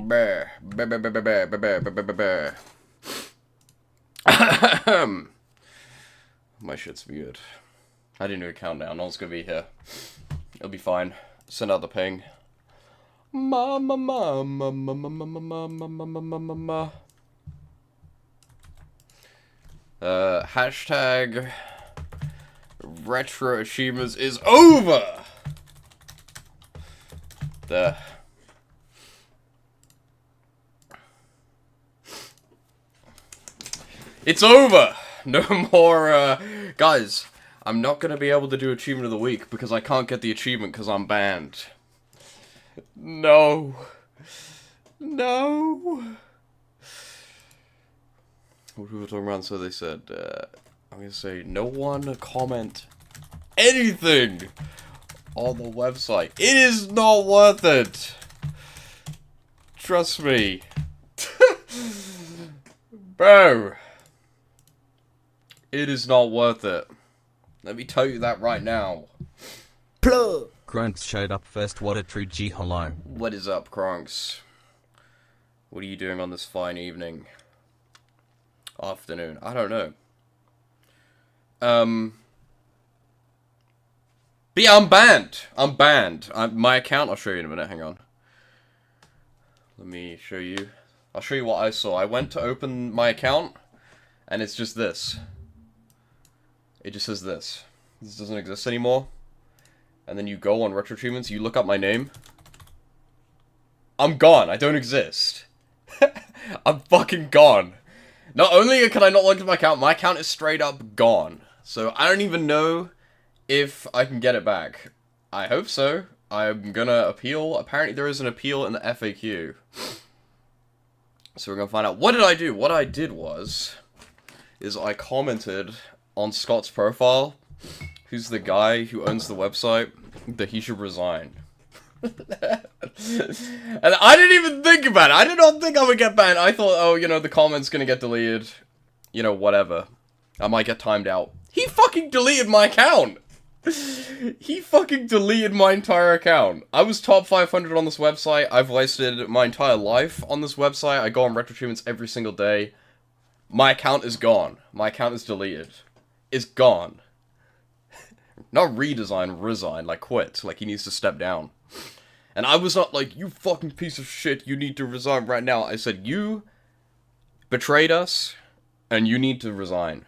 Bear. Bear, bear, bear, bear, bear, bear, bear, bear, bear. My shit's muted. I didn't do a countdown. No one's gonna be here. It'll be fine. Send out the ping. Mama, mama, mama, mama, mama, mama, mama, mama. Hashtag Retroachievements is over! There. It's over! No more, guys, I'm not gonna be able to do Achievement of the Week because I can't get the achievement because I'm banned. No. No. What were we talking about? So they said, I'm gonna say, no one comment anything on the website. It is not worth it. Trust me. Bro. It is not worth it. Let me tell you that right now. Plug. Krunks showed up first. What a true G. Hello. What is up, Krunks? What are you doing on this fine evening? Afternoon. I don't know. But yeah, I'm banned. I'm banned. My account, I'll show you in a minute. Hang on. Let me show you. I'll show you what I saw. I went to open my account, and it's just this. It just says this. This doesn't exist anymore. And then you go on Retroachievements, you look up my name. I'm gone. I don't exist. I'm fucking gone. Not only can I not log into my account is straight up gone. So I don't even know if I can get it back. I hope so. I'm gonna appeal. Apparently there is an appeal in the FAQ. So we're gonna find out. What did I do? What I did was I commented on Scott's profile, who's the guy who owns the website, that he should resign. And I didn't even think about it. I did not think I would get banned. I thought, oh, you know, the comment's gonna get deleted. You know, whatever. I might get timed out. He fucking deleted my account! He fucking deleted my entire account. I was top 500 on this website. I've wasted my entire life on this website. I go on Retroachievements every single day. My account is gone. My account is deleted. It's gone. Not redesign, resign, like quit. Like he needs to step down. And I was not like, you fucking piece of shit, you need to resign right now. I said, you betrayed us, and you need to resign.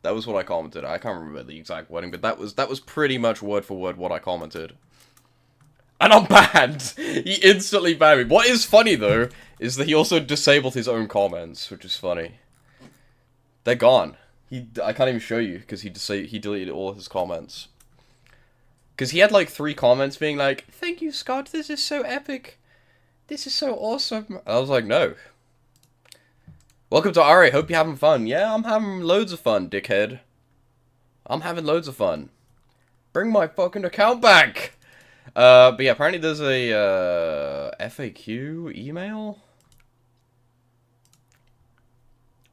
That was what I commented. I can't remember the exact wording, but that was pretty much word for word what I commented. And I'm banned! He instantly banned me. What is funny, though, is that he also disabled his own comments, which is funny. They're gone. I can't even show you, because he deleted all his comments. Because he had like 3 comments being like, thank you, Scott, this is so epic. This is so awesome. And I was like, no. Welcome to Ari, hope you're having fun. Yeah, I'm having loads of fun, dickhead. I'm having loads of fun. Bring my fucking account back! But yeah, apparently there's a, FAQ email?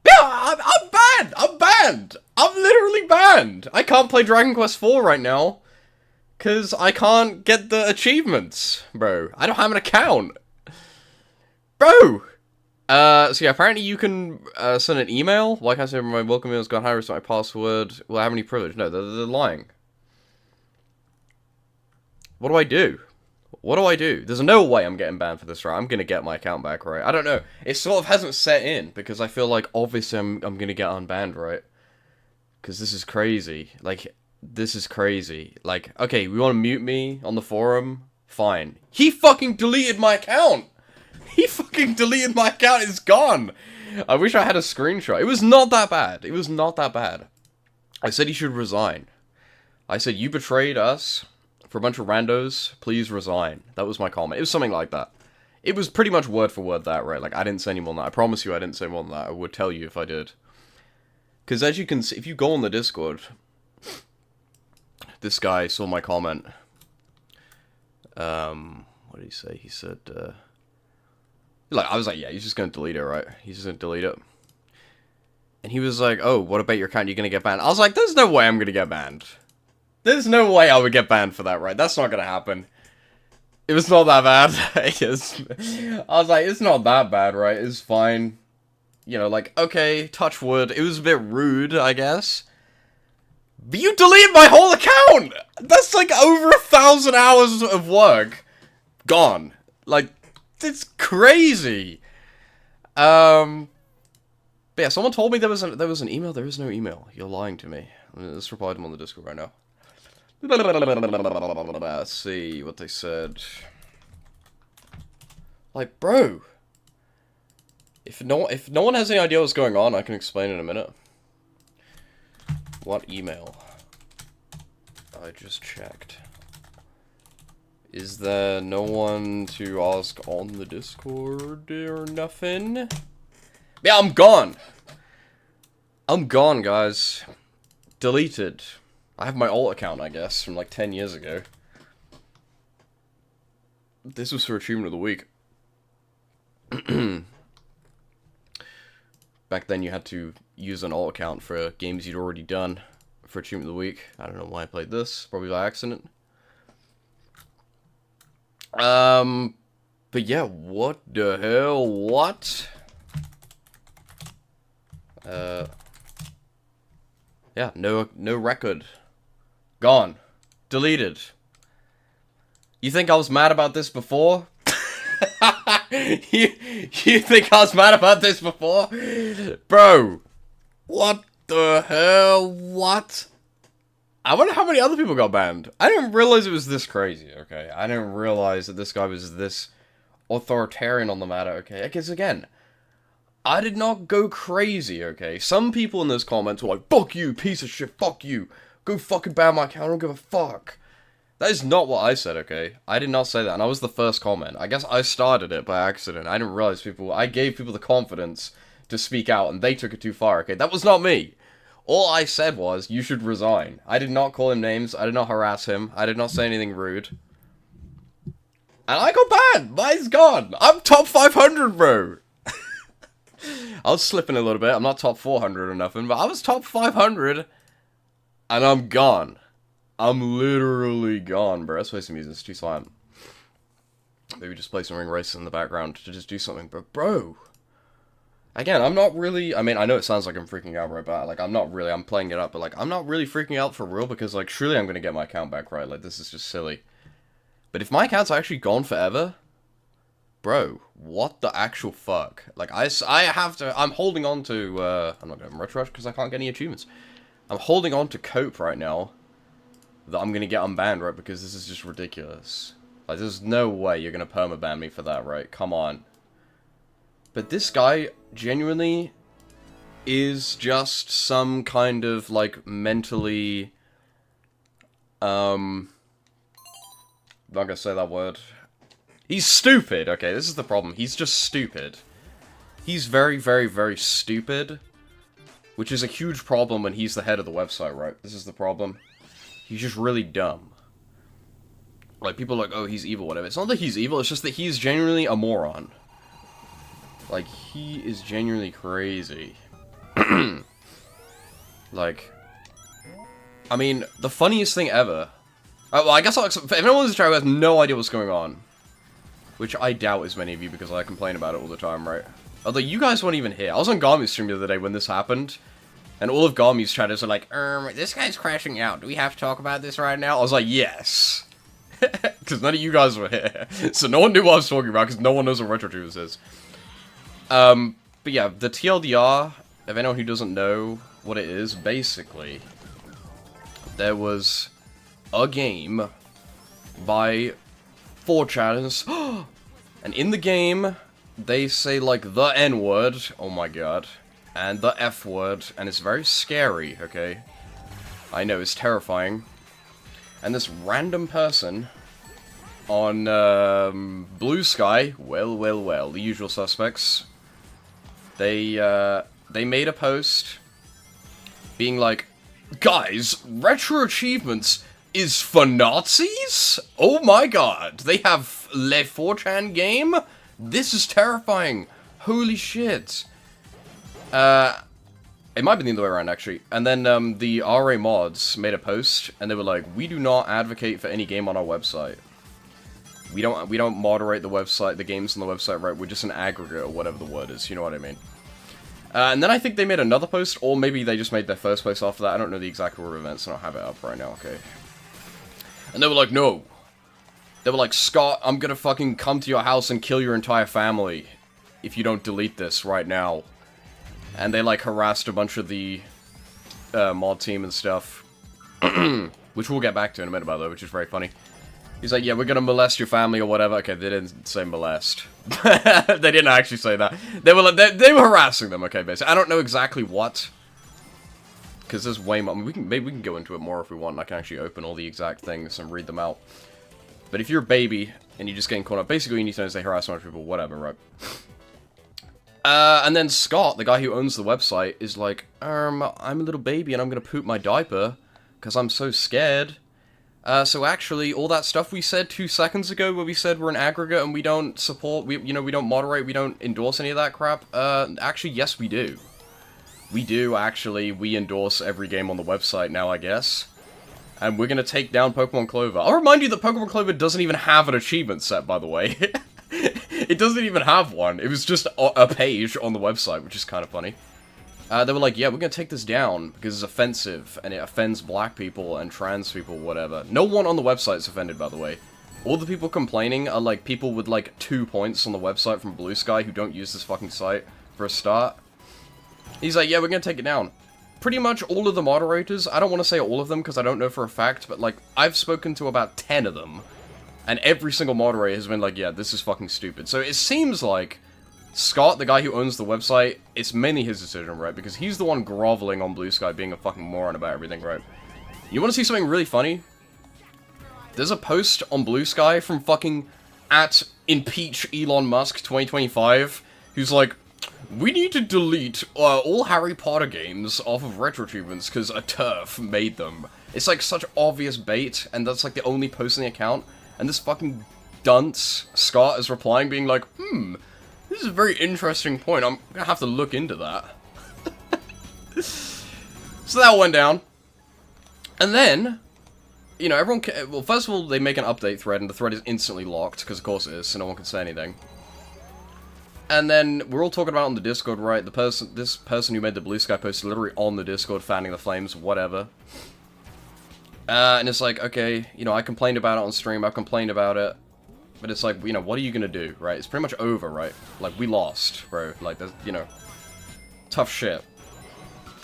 Yeah, I'm banned! I'm banned! I'm literally banned! I can't play Dragon Quest IV right now. Because I can't get the achievements, bro. I don't have an account. Bro! So yeah, apparently you can send an email. Like I said, my welcome email's gone high, reset my password. Will I have any privilege? No, they're lying. What do I do? What do I do? There's no way I'm getting banned for this, right? I'm gonna get my account back, right? I don't know. It sort of hasn't set in, because I feel like, obviously, I'm gonna get unbanned, right? Because this is crazy. Like, this is crazy. Like, okay, we want to mute me on the forum? Fine. He fucking deleted my account! He fucking deleted my account, it's gone! I wish I had a screenshot. It was not that bad. It was not that bad. I said he should resign. I said, you betrayed us for a bunch of randos, please resign. That was my comment. It was something like that. It was pretty much word for word that, right? Like, I didn't say any more than that. I promise you I didn't say more than that. I would tell you if I did. Because as you can see, if you go on the Discord, this guy saw my comment. What did he say? He said, like, I was like, yeah, he's just gonna delete it, right? He's just gonna delete it. And he was like, oh, what about your account? You're gonna get banned? I was like, there's no way I'm gonna get banned. There's no way I would get banned for that, right? That's not gonna happen. It was not that bad. I was like, it's not that bad, right? It's fine. You know, like, okay, touch wood. It was a bit rude, I guess. But you deleted my whole account! That's like over 1,000 hours of work. Gone. Like, it's crazy. But yeah, someone told me there was an email. There is no email. You're lying to me. Let's reply to them on the Discord right now. Let's see what they said. Like, bro. If no one has any idea what's going on, I can explain in a minute. What email? I just checked. Is there no one to ask on the Discord or nothing? Yeah, I'm gone. I'm gone, guys. Deleted. I have my alt account, I guess, from like 10 years ago. This was for Achievement of the Week. Back then you had to use an alt account for games you'd already done for Achievement of the Week. I don't know why I played this. Probably by accident. But yeah, what the hell? What? Yeah, no record. Gone. Deleted. You think I was mad about this before? you think I was mad about this before? Bro. What the hell? What? I wonder how many other people got banned. I didn't realize it was this crazy, okay? I didn't realize that this guy was this authoritarian on the matter, okay? Because again, I did not go crazy, okay? Some people in those comments were like, fuck you, piece of shit, fuck you. Go fucking ban my account, I don't give a fuck. That is not what I said, okay? I did not say that, and I was the first comment. I guess I started it by accident. I didn't realize I gave people the confidence to speak out, and they took it too far, okay? That was not me. All I said was, you should resign. I did not call him names, I did not harass him, I did not say anything rude. And I got banned! Mine's gone! I'm top 500, bro! I was slipping a little bit, I'm not top 400 or nothing, but I was top 500, and I'm gone. I'm literally gone, bro. Let's play some music, it's too silent. Maybe just play some Ring Race in the background to just do something, but bro! Again, I'm not really, I mean, I know it sounds like I'm freaking out right now, like, I'm playing it up, but, like, I'm not really freaking out for real, because, like, surely I'm gonna get my account back, right? Like, this is just silly. But if my account's actually gone forever, bro, what the actual fuck? Like, I'm holding on to, I'm not gonna Retro Rush, because I can't get any achievements. I'm holding on to cope right now, that I'm gonna get unbanned, right? Because this is just ridiculous. Like, there's no way you're gonna permaban me for that, right? Come on. But this guy genuinely is just some kind of, like, mentally, I'm not gonna say that word. He's stupid, okay, this is the problem. He's just stupid. He's very, very, very stupid. Which is a huge problem when he's the head of the website, right? This is the problem. He's just really dumb. Like, people are like, oh, he's evil, whatever. It's not that he's evil, it's just that he's genuinely a moron. Like, he is genuinely crazy. Like, I mean, the funniest thing ever... well, I guess if anyone in this chat who has no idea what's going on, which I doubt is many of you because I complain about it all the time, right? Although you guys weren't even here. I was on Garmi's stream the other day when this happened, and all of Garmi's chatters are like, this guy's crashing out. Do we have to talk about this right now? I was like, yes. Because none of you guys were here. So no one knew what I was talking about, because no one knows what Retroachievements is. But yeah, the TLDR, if anyone who doesn't know what it is, basically, there was a game by 4chaners, and in the game, they say, like, the N-word, oh my god, and the F-word, and it's very scary, okay? I know, it's terrifying. And this random person on, Blue Sky, well, the usual suspects, they made a post being like, guys, Retroachievements is for Nazis? Oh my god, they have Le 4chan game? This is terrifying. Holy shit. It might be the other way around, actually. And then, the RA mods made a post, and they were like, we do not advocate for any game on our website. We don't moderate the website, the games on the website, right? We're just an aggregate or whatever the word is, you know what I mean? And then I think they made another post, or maybe they just made their first post after that. I don't know the exact order of events, I don't have it up right now, okay. And they were like, no. They were like, Scott, I'm gonna fucking come to your house and kill your entire family if you don't delete this right now. And they, like, harassed a bunch of the mod team and stuff. Which we'll get back to in a minute, by the way, which is very funny. He's like, yeah, we're gonna molest your family or whatever. Okay, they didn't say molest. They didn't actually say that. They were like, they were harassing them, okay, basically. I don't know exactly what. Because there's way more. I mean, maybe we can go into it more if we want. I can actually open all the exact things and read them out. But if you're a baby and you're just getting caught up, basically you need to know is they harass a bunch of people, whatever, right? And then Scott, the guy who owns the website, is like, I'm a little baby and I'm gonna poop my diaper because I'm so scared. So actually, all that stuff we said 2 seconds ago, where we said we're an aggregate and we don't support, we don't moderate, we don't endorse any of that crap, actually, yes, we do. We do, actually. We endorse every game on the website now, I guess. And we're gonna take down Pokemon Clover. I'll remind you that Pokemon Clover doesn't even have an achievement set, by the way. It doesn't even have one. It was just a page on the website, which is kind of funny. They were like, yeah, we're gonna take this down because it's offensive and it offends black people and trans people, whatever. No one on the website is offended, by the way. All the people complaining are like people with like 2 points on the website from Blue Sky who don't use this fucking site for a start. He's like, yeah, we're gonna take it down. Pretty much all of the moderators, I don't want to say all of them because I don't know for a fact, but like, I've spoken to about 10 of them. And every single moderator has been like, yeah, this is fucking stupid. So it seems like Scott, the guy who owns the website, it's mainly his decision, right? Because he's the one groveling on Blue Sky being a fucking moron about everything, right? You want to see something really funny? There's a post on Blue Sky from fucking at Impeach Elon Musk 2025, who's like, we need to delete all Harry Potter games off of Retroachievements because a TERF made them. It's like such obvious bait, and that's like the only post on the account. And this fucking dunce, Scott, is replying being like, this is a very interesting point. I'm gonna have to look into that. So that went down. And then, you know, everyone well, first of all, they make an update thread, and the thread is instantly locked, because of course it is, so no one can say anything. And then, we're all talking about on the Discord, right? This person who made the Blue Sky post is literally on the Discord, fanning the flames, whatever. And it's like, okay, you know, I complained about it on stream, I complained about it. But it's like, you know, what are you gonna do, right? It's pretty much over, right? Like, we lost, bro. Like, there's, you know, tough shit.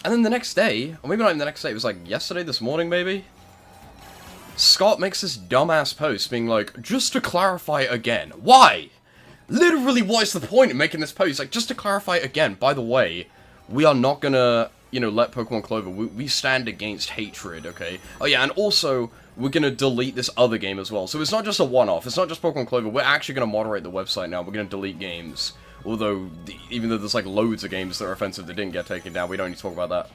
And then the next day, or maybe not even the next day, it was like yesterday, this morning, maybe? Scott makes this dumbass post being like, just to clarify again. Why? Literally, what is the point in making this post? Like, just to clarify again, by the way, we are not gonna, you know, let Pokemon Clover, we stand against hatred, okay? Oh yeah, and also, we're gonna delete this other game as well. So it's not just a one-off, it's not just Pokemon Clover, we're actually gonna moderate the website now, we're gonna delete games. Although, even though there's like loads of games that are offensive that didn't get taken down, we don't need to talk about that.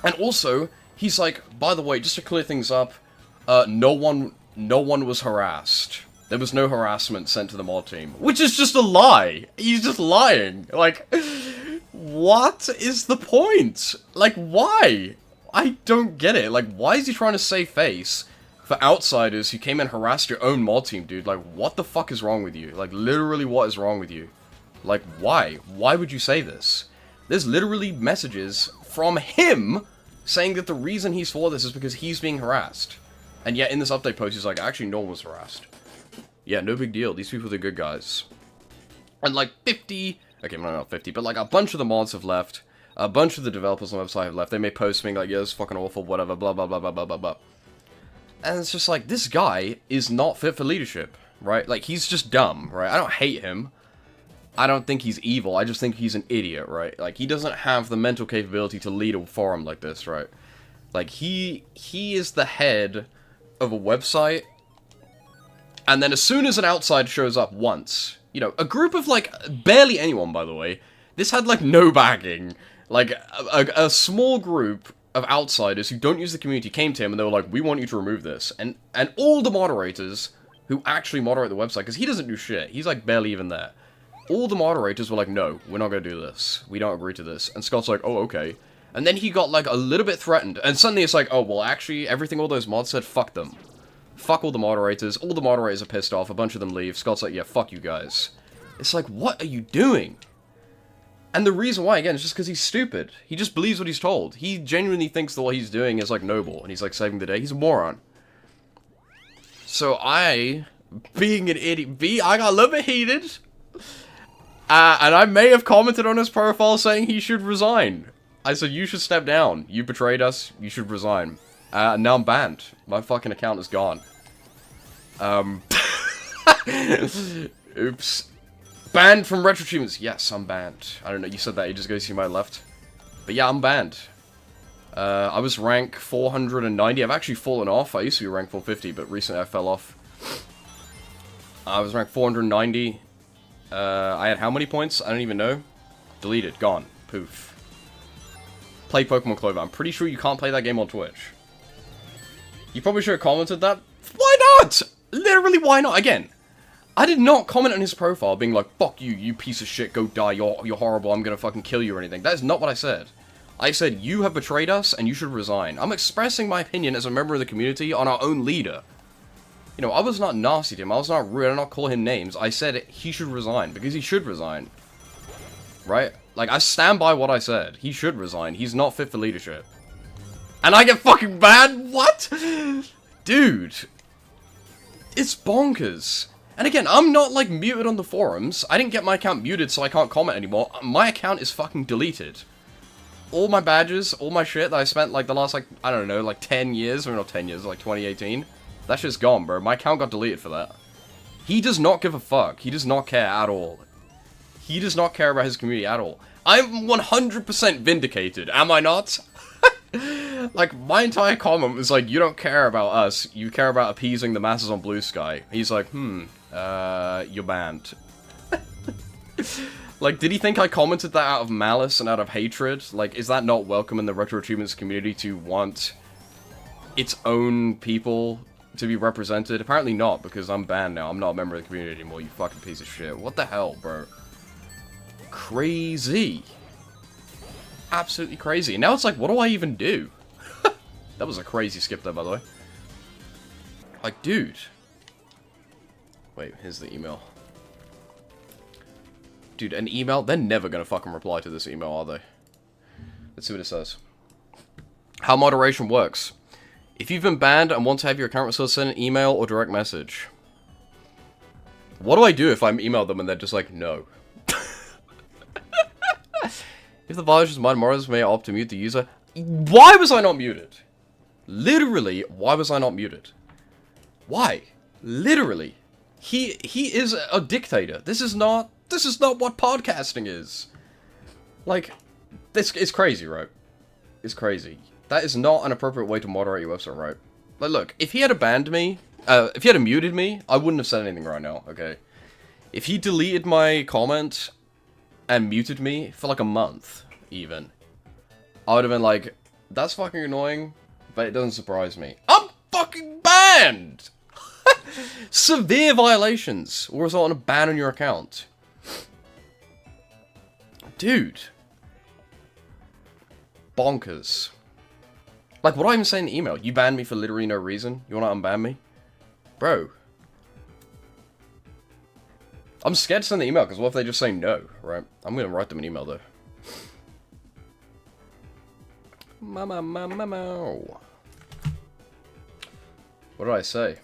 And also, he's like, by the way, just to clear things up, no one was harassed. There was no harassment sent to the mod team. Which is just a lie! He's just lying! Like, what is the point? Like, why? I don't get it. Like, why is he trying to save face for outsiders who came and harassed your own mod team, dude? Like, what the fuck is wrong with you? Like, literally, what is wrong with you? Like, why? Why would you say this? There's literally messages from him saying that the reason he's for this is because he's being harassed. And yet, in this update post, he's like, actually, no one was harassed. Yeah, no big deal. These people are the good guys. And like 50... Okay, no, not 50, but like a bunch of the mods have left. A bunch of the developers on the website have left. They made posts being like, yeah, it's fucking awful, whatever, blah, blah, blah, blah, blah, blah, blah. And it's just like, this guy is not fit for leadership, right? Like, he's just dumb, right? I don't hate him. I don't think he's evil. I just think he's an idiot, right? Like, he doesn't have the mental capability to lead a forum like this, right? Like, he is the head of a website. And then as soon as an outsider shows up once, you know, a group of, like, barely anyone, by the way, this had, like, no backing. Like, a small group of outsiders who don't use the community came to him and they were like, we want you to remove this. And all the moderators who actually moderate the website, because he doesn't do shit, he's, like, barely even there. All the moderators were like, no, we're not going to do this. We don't agree to this. And Scott's like, oh, okay. And then he got, like, a little bit threatened. And suddenly it's like, oh, well, actually, everything all those mods said, fuck them. fuck all the moderators. All the moderators are pissed off. A bunch of them leave. Scott's like, yeah, fuck you guys. It's like, what are you doing? And the reason why, again, is just because he's stupid. He just believes what he's told. He genuinely thinks that what he's doing is, like, noble, and he's, like, saving the day. He's a moron. So I, being an idiot, I got a little bit heated, and I may have commented on his profile saying he should resign. I said, you should step down. You betrayed us. You should resign. And now I'm banned. My fucking account is gone. Oops. Banned from Retroachievements. Yes, I'm banned. I don't know, you said that ages ago, so you might have left. But yeah, I'm banned. I was rank 490. I've actually fallen off. I used to be rank 450, but recently I fell off. I was rank 490. I had how many points? I don't even know. Deleted. Gone. Poof. Play Pokemon Clover. I'm pretty sure you can't play that game on Twitch. You probably should have commented that. Why not? Literally, why not? Again, I did not comment on his profile being like, fuck you, you piece of shit, go die, you're horrible, I'm gonna fucking kill you or anything. That is not what I said. I said, you have betrayed us, and you should resign. I'm expressing my opinion as a member of the community on our own leader. You know, I was not nasty to him, I was not rude, I did not call him names. I said he should resign, because he should resign. Right? Like, I stand by what I said. He should resign. He's not fit for leadership. And I get fucking banned? What? Dude. It's bonkers. And again, I'm not, like, muted on the forums. I didn't get my account muted so I can't comment anymore. My account is fucking deleted. All my badges, all my shit that I spent, like, the last, like, I don't know, like, 10 years, or not 10 years, like, 2018. That shit's gone, bro. My account got deleted for that. He does not give a fuck. He does not care at all. He does not care about his community at all. I'm 100% vindicated, am I not? Like, my entire comment was like, you don't care about us, you care about appeasing the masses on Blue Sky. He's like, you're banned. Like, did he think I commented that out of malice and out of hatred? Like, is that not welcome in the Retroachievements community to want its own people to be represented? Apparently not, because I'm banned now. I'm not a member of the community anymore, you fucking piece of shit. What the hell, bro? Crazy. Absolutely crazy. And now it's like, what do I even do? That was a crazy skip there, by the way. Like, dude. Wait, here's the email. Dude, an email? They're never gonna fucking reply to this email, are they? Let's see what it says. How moderation works. If you've been banned and want to have your account restored, send an email or direct message. What do I do if I email them and they're just like, no? If the violation of my morals may opt to mute the user. Why was I not muted? Literally, why was I not muted? Why? Literally. He is a dictator. This is not what podcasting is. Like, this is crazy, right? It's crazy. That is not an appropriate way to moderate your website, right? Like, look, if he had banned me, if he had muted me, I wouldn't have said anything right now, okay? If he deleted my comment and muted me for like a month, even, I would have been like, that's fucking annoying, but it doesn't surprise me. I'm fucking banned! Severe violations will result in a ban on your account. Dude. Bonkers. Like, what do I even say in the email? You banned me for literally no reason? You wanna unban me? Bro. I'm scared to send the email, because what if they just say no, right? I'm gonna write them an email, though. Mama. What did I say?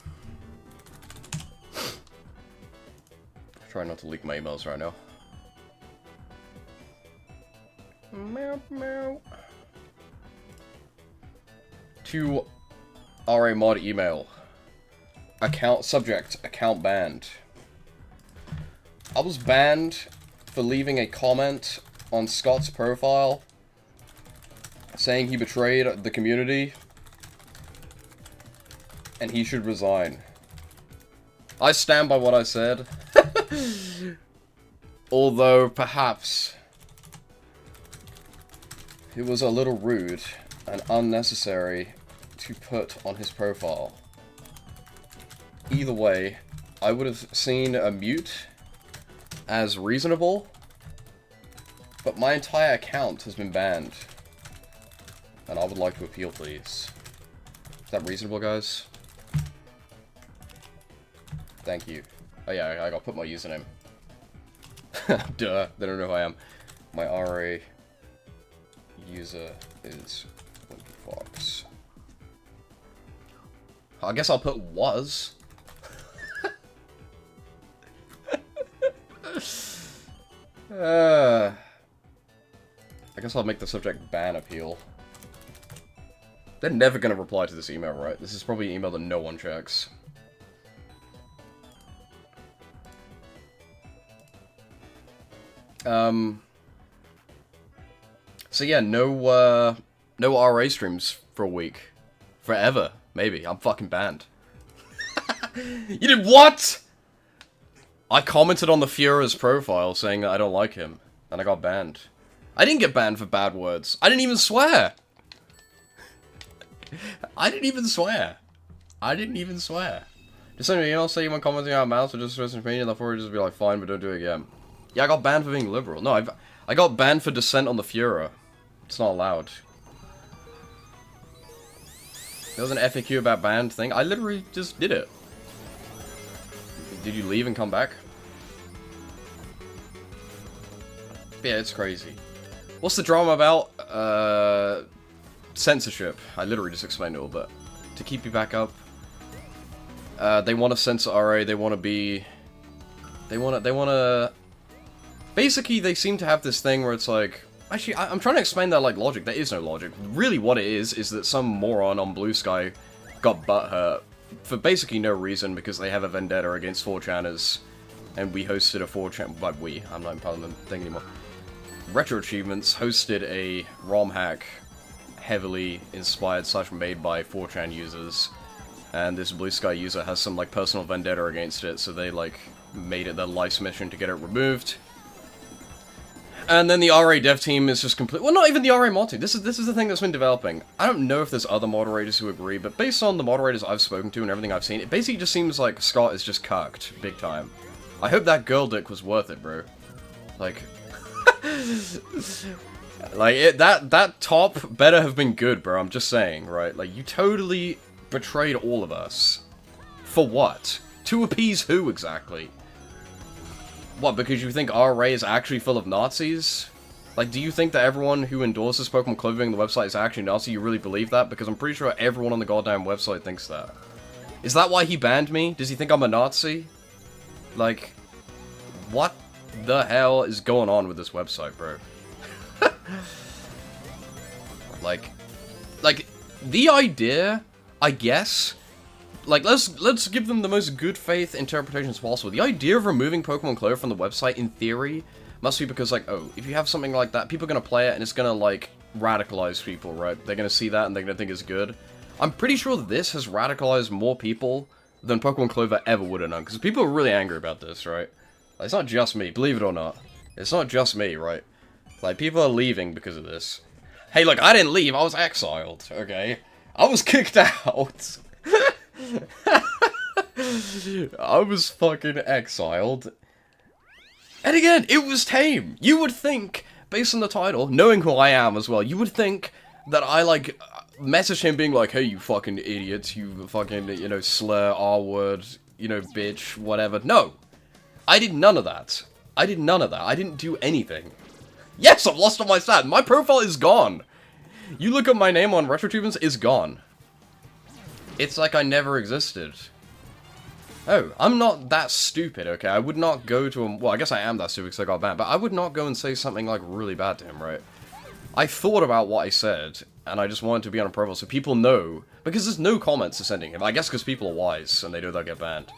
Try not to leak my emails right now. Meow. To RA mod email. Account subject, account banned. I was banned for leaving a comment on Scott's profile saying he betrayed the community and he should resign. I stand by what I said. Although, perhaps, it was a little rude and unnecessary to put on his profile. Either way, I would have seen a mute as reasonable, but my entire account has been banned. And I would like to appeal, please. Is that reasonable, guys? Thank you. Oh yeah, I gotta put my username. Duh, they don't know who I am. My RA user is Fox. I guess I'll put was. I guess I'll make the subject ban appeal. They're never gonna reply to this email, right? This is probably an email that no one checks. So yeah, no RA streams for a week. Forever, maybe. I'm fucking banned. You did what? I commented on the Führer's profile saying that I don't like him, and I got banned. I didn't get banned for bad words. I didn't even swear. I didn't even swear. Just send me an email saying when commenting on mouse or just expressing opinion, I'll probably just be like, fine, but don't do it again. Yeah, I got banned for being liberal. No, I got banned for dissent on the Führer. It's not allowed. There was an FAQ about banned thing. I literally just did it. Did you leave and come back? Yeah, it's crazy. What's the drama about? Censorship. I literally just explained it all, but to keep you back up. They want to censor RA, they want to be... They want to... Basically, they seem to have this thing where it's like... Actually, I'm trying to explain that, like, logic. There is no logic. Really, what it is that some moron on Blue Sky got butthurt for basically no reason because they have a vendetta against 4chaners, and we hosted a 4chan... But I'm not in Parliament thing anymore. Retroachievements hosted a ROM hack heavily inspired / made by 4chan users, and this Blue Sky user has some, like, personal vendetta against it, so they, like, made it their life's mission to get it removed. And then the RA dev team is just complete. Well, not even the RA mod team. This is the thing that's been developing. I don't know if there's other moderators who agree, but based on the moderators I've spoken to and everything I've seen, it basically just seems like Scott is just cucked big time. I hope that girl dick was worth it, bro. Like, like that top better have been good, bro. I'm just saying, right? Like, you totally betrayed all of us. For what? To appease who exactly? What, because you think RA is actually full of Nazis? Like, do you think that everyone who endorses Pokemon Clothing on the website is actually Nazi? You really believe that? Because I'm pretty sure everyone on the goddamn website thinks that. Is that why he banned me? Does he think I'm a Nazi? Like, what the hell is going on with this website, bro? like, the idea, I guess... Like, let's give them the most good faith interpretations possible. The idea of removing Pokemon Clover from the website, in theory, must be because, like, oh, if you have something like that, people are gonna play it and it's gonna, like, radicalize people, right? They're gonna see that and they're gonna think it's good. I'm pretty sure this has radicalized more people than Pokemon Clover ever would have done, because people are really angry about this, right? Like, it's not just me, believe it or not. It's not just me, right? Like, people are leaving because of this. Hey, look, I didn't leave, I was exiled, okay? I was kicked out. I was fucking exiled. And again, it was tame. You would think, based on the title, knowing who I am as well, you would think that I, like, message him being like, hey, you fucking idiots, you fucking, you know, slur, R-word, you know, bitch, whatever. No! I did none of that. I didn't do anything. Yes, I've lost all my stats. My profile is gone. You look at my name on Retroachievements, it's gone. It's like I never existed. Oh, I'm not that stupid, okay? I would not go to him. Well, I guess I am that stupid because I got banned, but I would not go and say something, like, really bad to him, right? I thought about what I said, and I just wanted to be on a profile so people know, because there's no comments sending him. I guess because people are wise, and they know they'll get banned.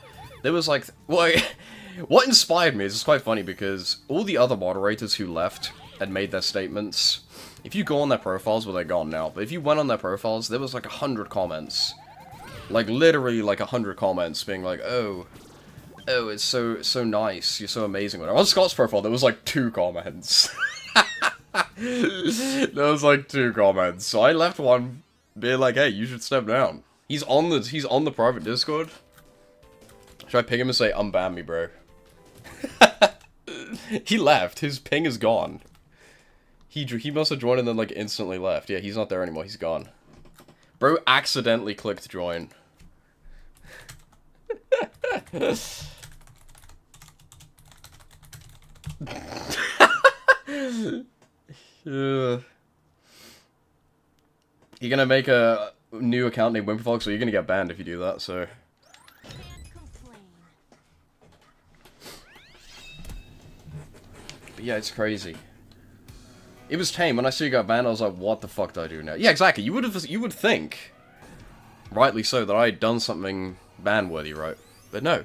There was, like, well, what inspired me is it's quite funny, because all the other moderators who left and made their statements, if you go on their profiles, well, they're gone now, but if you went on their profiles, there was, like, 100 comments. Like, literally, like, 100 comments being like, oh, it's so nice, you're so amazing. On Scott's profile, there was, like, 2 comments. There was, like, 2 comments. So I left one being like, hey, you should step down. He's on the private Discord. Should I ping him and say, unban me, bro? He left. His ping is gone. He must have joined and then, like, instantly left. Yeah, he's not there anymore. He's gone. Bro accidentally clicked join. You're gonna make a new account named Wimperfox, so you're gonna get banned if you do that, so... But yeah, it's crazy. It was tame. When I saw you got banned, I was like, what the fuck do I do now? Yeah, exactly. You would think, rightly so, that I had done something ban-worthy, right? But no.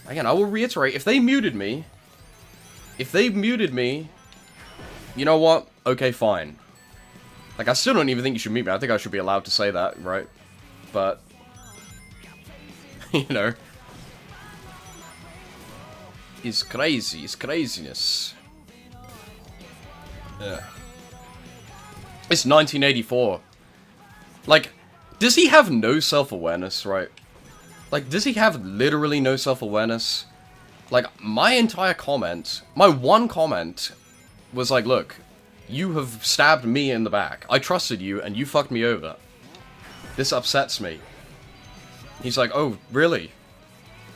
Again, I will reiterate, if they muted me, you know what? Okay, fine. Like, I still don't even think you should mute me. I think I should be allowed to say that, right? But, you know. It's crazy. It's craziness. Yeah. It's 1984. Like, does he have no self-awareness, right? Like, does he have literally no self-awareness? Like, my entire comment, my one comment, was like, look, you have stabbed me in the back. I trusted you, and you fucked me over. This upsets me. He's like, oh, really?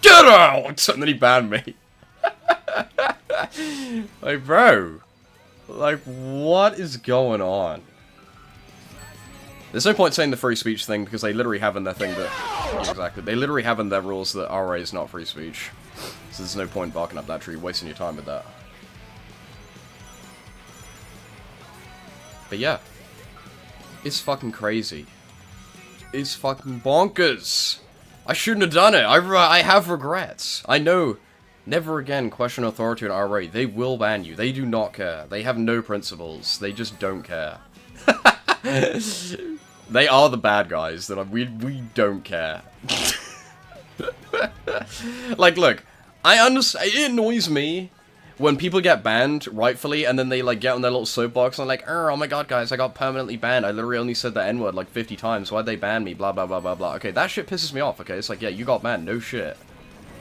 Get out! And then he banned me. Like, bro. Like, what is going on? There's no point saying the free speech thing, because they literally have in their thing that... Yeah, exactly. They literally have in their rules that RA is not free speech. So there's no point barking up that tree, wasting your time with that. But yeah. It's fucking crazy. It's fucking bonkers. I shouldn't have done it. I have regrets. I know. Never again question authority on RA. They will ban you. They do not care. They have no principles. They just don't care. They are the bad guys. That we don't care. Like, look. I understand. It annoys me when people get banned, rightfully, and then they, like, get on their little soapbox and like, oh my god, guys, I got permanently banned. I literally only said the N-word, like, 50 times. Why'd they ban me? Blah, blah, blah, blah, blah. Okay, that shit pisses me off, okay? It's like, yeah, you got banned. No shit.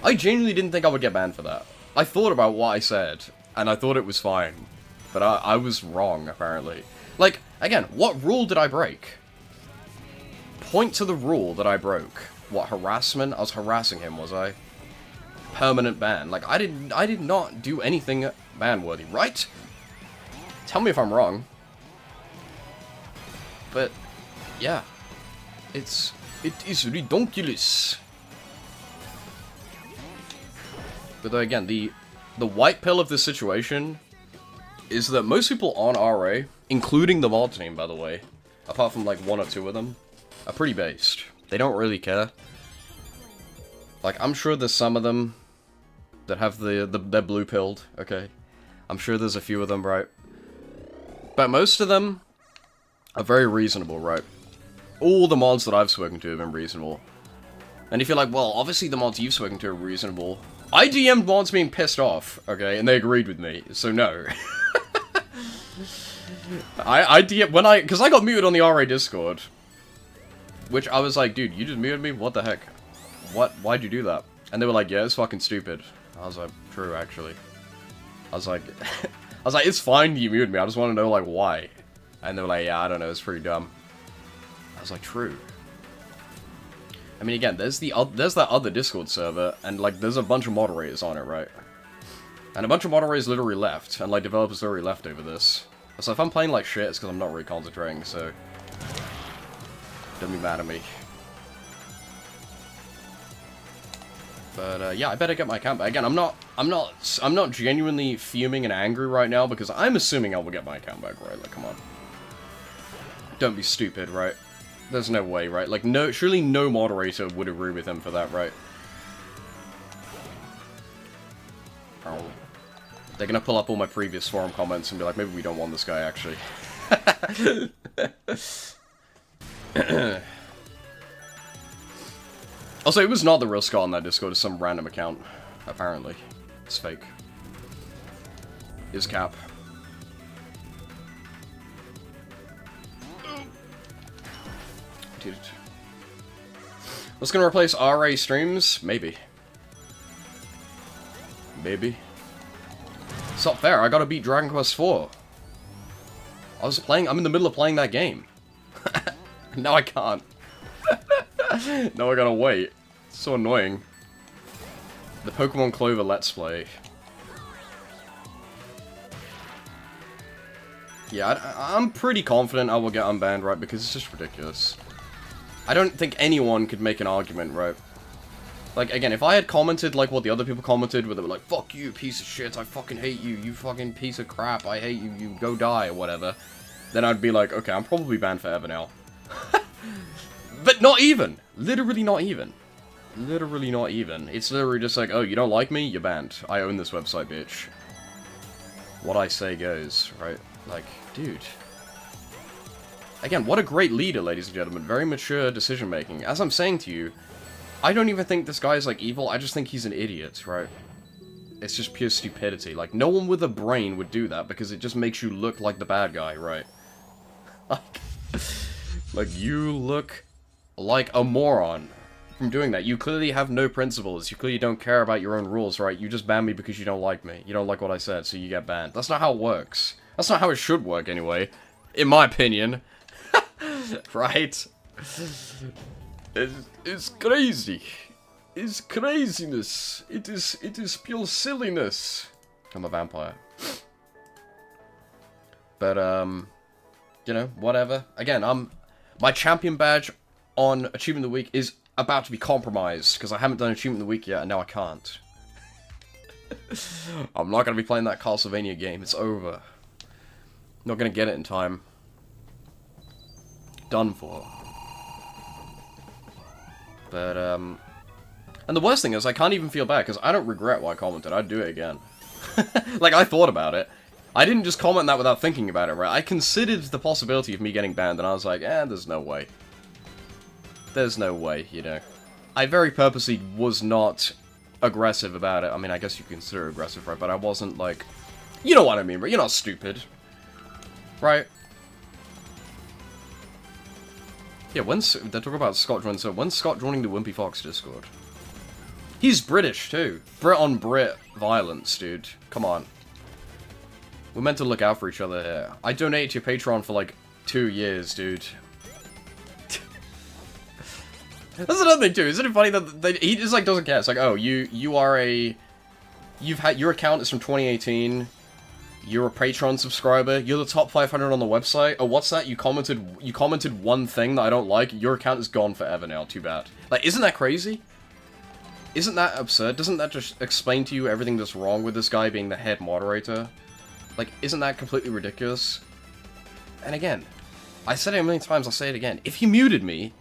I genuinely didn't think I would get banned for that. I thought about what I said, and I thought it was fine. But I was wrong, apparently. Like, again, what rule did I break? Point to the rule that I broke. What, harassment? I was harassing him, was I? Permanent ban. Like, I did not do anything ban-worthy, right? Tell me if I'm wrong. But, yeah. It is ridiculous. But though, again, the white pill of this situation is that most people on RA, including the mod team, by the way, apart from, like, one or two of them, are pretty based. They don't really care. Like, I'm sure there's some of them that have they're blue-pilled, okay? I'm sure there's a few of them, right? But most of them are very reasonable, right? All the mods that I've spoken to have been reasonable. And if you're like, well, obviously the mods you've spoken to are reasonable. I DM'd mods being pissed off, okay? And they agreed with me, so no. I DM'd, because I got muted on the RA Discord. Which I was like, dude, you just muted me? What the heck? Why'd you do that? And they were like, yeah, it's fucking stupid. I was like, true, actually. I was like, it's fine you muted me, I just want to know, like, why? And they were like, yeah, I don't know, it's pretty dumb. I was like, true. I mean, again, there's that other Discord server, and, like, there's a bunch of moderators on it, right? And a bunch of moderators literally left, and, like, developers literally left over this. So if I'm playing like shit, it's because I'm not really concentrating, so... Don't be mad at me. But, yeah, I better get my account back. Again, I'm not genuinely fuming and angry right now, because I'm assuming I will get my account back, right? Like, come on. Don't be stupid, right? There's no way, right? Like, no, surely no moderator would agree with him for that, right? Oh. They're gonna pull up all my previous forum comments and be like, maybe we don't want this guy, actually. Also, it was not the real Scott on that Discord, it's some random account, apparently. It's fake. Is cap. Dude. What's gonna replace RA streams? Maybe. Maybe. It's not fair, I gotta beat Dragon Quest IV. I'm in the middle of playing that game. Now I can't. Now I gotta wait. So annoying. The Pokemon Clover Let's Play. Yeah, I'm pretty confident I will get unbanned, right? Because it's just ridiculous. I don't think anyone could make an argument, right? Like, again, if I had commented like what the other people commented, where they were like, fuck you, piece of shit, I fucking hate you, you fucking piece of crap, I hate you, you go die, or whatever, then I'd be like, okay, I'm probably banned forever now. But not even! Literally not even. Literally not even. It's literally just like, oh, you don't like me? You're banned. I own this website, bitch. What I say goes, right? Like, dude. Again, what a great leader, ladies and gentlemen. Very mature decision-making. As I'm saying to you, I don't even think this guy's, like, evil. I just think he's an idiot, right? It's just pure stupidity. Like, no one with a brain would do that because it just makes you look like the bad guy, right? Like, you look like a moron from doing that. You clearly have no principles. You clearly don't care about your own rules, right? You just ban me because you don't like me. You don't like what I said, so you get banned. That's not how it works. That's not how it should work, anyway. In my opinion. Right? It's crazy. It's craziness. It is pure silliness. I'm a vampire. But, you know, whatever. Again, my champion badge on Achievement of the Week is about to be compromised, because I haven't done Achievement of the Week yet, and now I can't. I'm not going to be playing that Castlevania game. It's over. Not going to get it in time. Done for. But, and the worst thing is, I can't even feel bad, because I don't regret what I commented. I'd do it again. Like, I thought about it. I didn't just comment that without thinking about it, right? I considered the possibility of me getting banned, and I was like, there's no way. There's no way, you know. I very purposely was not aggressive about it. I mean, I guess you consider it aggressive, right? But I wasn't, like... You know what I mean, right? You're not stupid. Right? Yeah, they're talking about Scott joining, so when's Scott joining the Wimpy Fox Discord? He's British, too. Brit on Brit violence, dude. Come on. We're meant to look out for each other here. I donated to your Patreon for, like, 2 years, dude. That's another thing, too. Isn't it funny that he just, like, doesn't care? It's like, oh, you are a... Your account is from 2018. You're a Patreon subscriber. You're the top 500 on the website. Oh, what's that? You commented one thing that I don't like. Your account is gone forever now. Too bad. Like, isn't that crazy? Isn't that absurd? Doesn't that just explain to you everything that's wrong with this guy being the head moderator? Like, isn't that completely ridiculous? And again, I said it a million times, I'll say it again. If he muted me,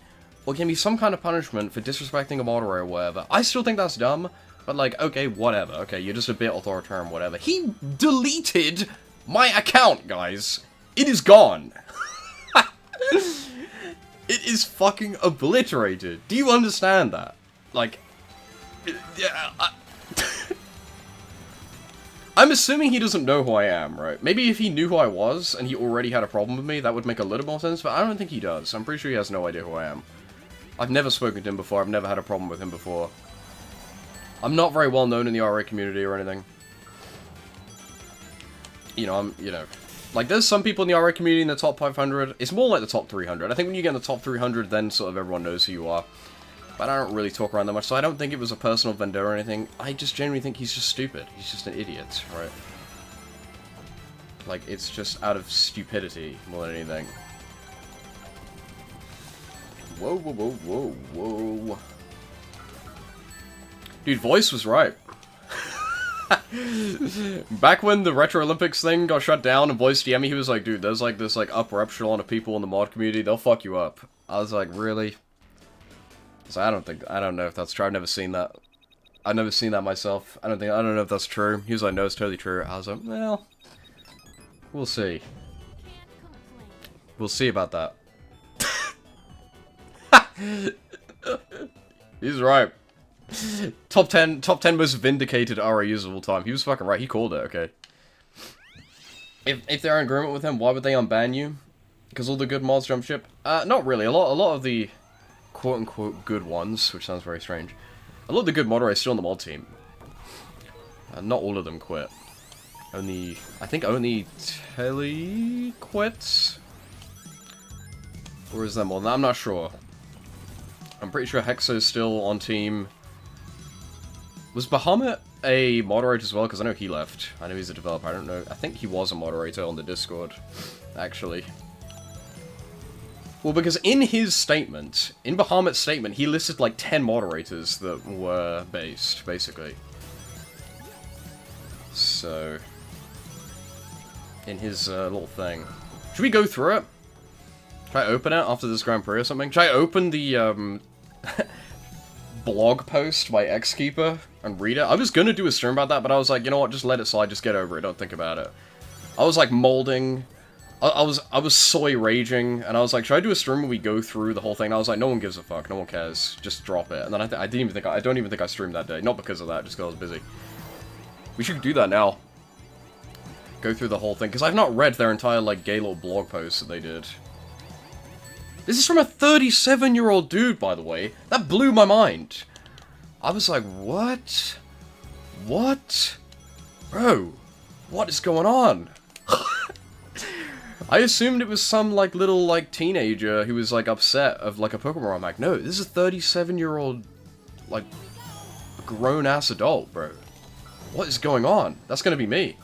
or gave me some kind of punishment for disrespecting a moderator or whatever, I still think that's dumb, but like, okay, whatever. Okay, you're just a bit authoritarian, whatever. He deleted my account, guys. It is gone. It is fucking obliterated. Do you understand that? Like, yeah, I'm assuming he doesn't know who I am, right? Maybe if he knew who I was, and he already had a problem with me, that would make a little more sense, but I don't think he does. I'm pretty sure he has no idea who I am. I've never spoken to him before, I've never had a problem with him before. I'm not very well known in the RA community or anything. You know, like, there's some people in the RA community in the top 500. It's more like the top 300. I think when you get in the top 300, then sort of everyone knows who you are. But I don't really talk around that much, so I don't think it was a personal vendetta or anything. I just genuinely think he's just stupid. He's just an idiot, right? Like, it's just out of stupidity more than anything. Whoa, whoa, whoa, whoa, whoa. Dude, Voice was right. Back when the Retro Olympics thing got shut down and Voice DM me, he was like, dude, there's like this like upper echelon of people in the mod community, they'll fuck you up. I was like, really? So I don't know if that's true. I've never seen that. I've never seen that myself. I don't know if that's true. He was like, no, it's totally true. I was like, well, we'll see. We'll see about that. He's right. Top 10 most vindicated RA users of all time. He was fucking right. He called it, okay. If they're in agreement with him, why would they unban you? Because all the good mods jump ship? Not really. A lot of the quote-unquote good ones, which sounds very strange. A lot of the good moderators still on the mod team. Not all of them quit. I think only Telly quits? Or is that more? I'm not sure. I'm pretty sure Hexo's still on team. Was Bahamut a moderator as well? Because I know he left. I know he's a developer. I don't know. I think he was a moderator on the Discord, actually. Well, because in his statement, in Bahamut's statement, he listed like 10 moderators that were based, basically. So, in his little thing. Should we go through it? Should I open it after this Grand Prix or something? Should I open the blog post by Xkeeper and read it? I was gonna do a stream about that, but I was like, you know what, just let it slide, just get over it, don't think about it. I was like molding, I was soy raging, and I was like, should I do a stream where we go through the whole thing? And I was like, no one gives a fuck, no one cares, just drop it. And then I don't even think I streamed that day, not because of that, just because I was busy. We should do that now. Go through the whole thing, because I've not read their entire, like, gay little blog post that they did. This is from a 37-year-old dude, by the way. That blew my mind. I was like, what? What? Bro, what is going on? I assumed it was some, like, little, like, teenager who was, like, upset of, like, a Pokemon. I'm like, no, this is a 37-year-old, like, grown-ass adult, bro. What is going on? That's gonna be me.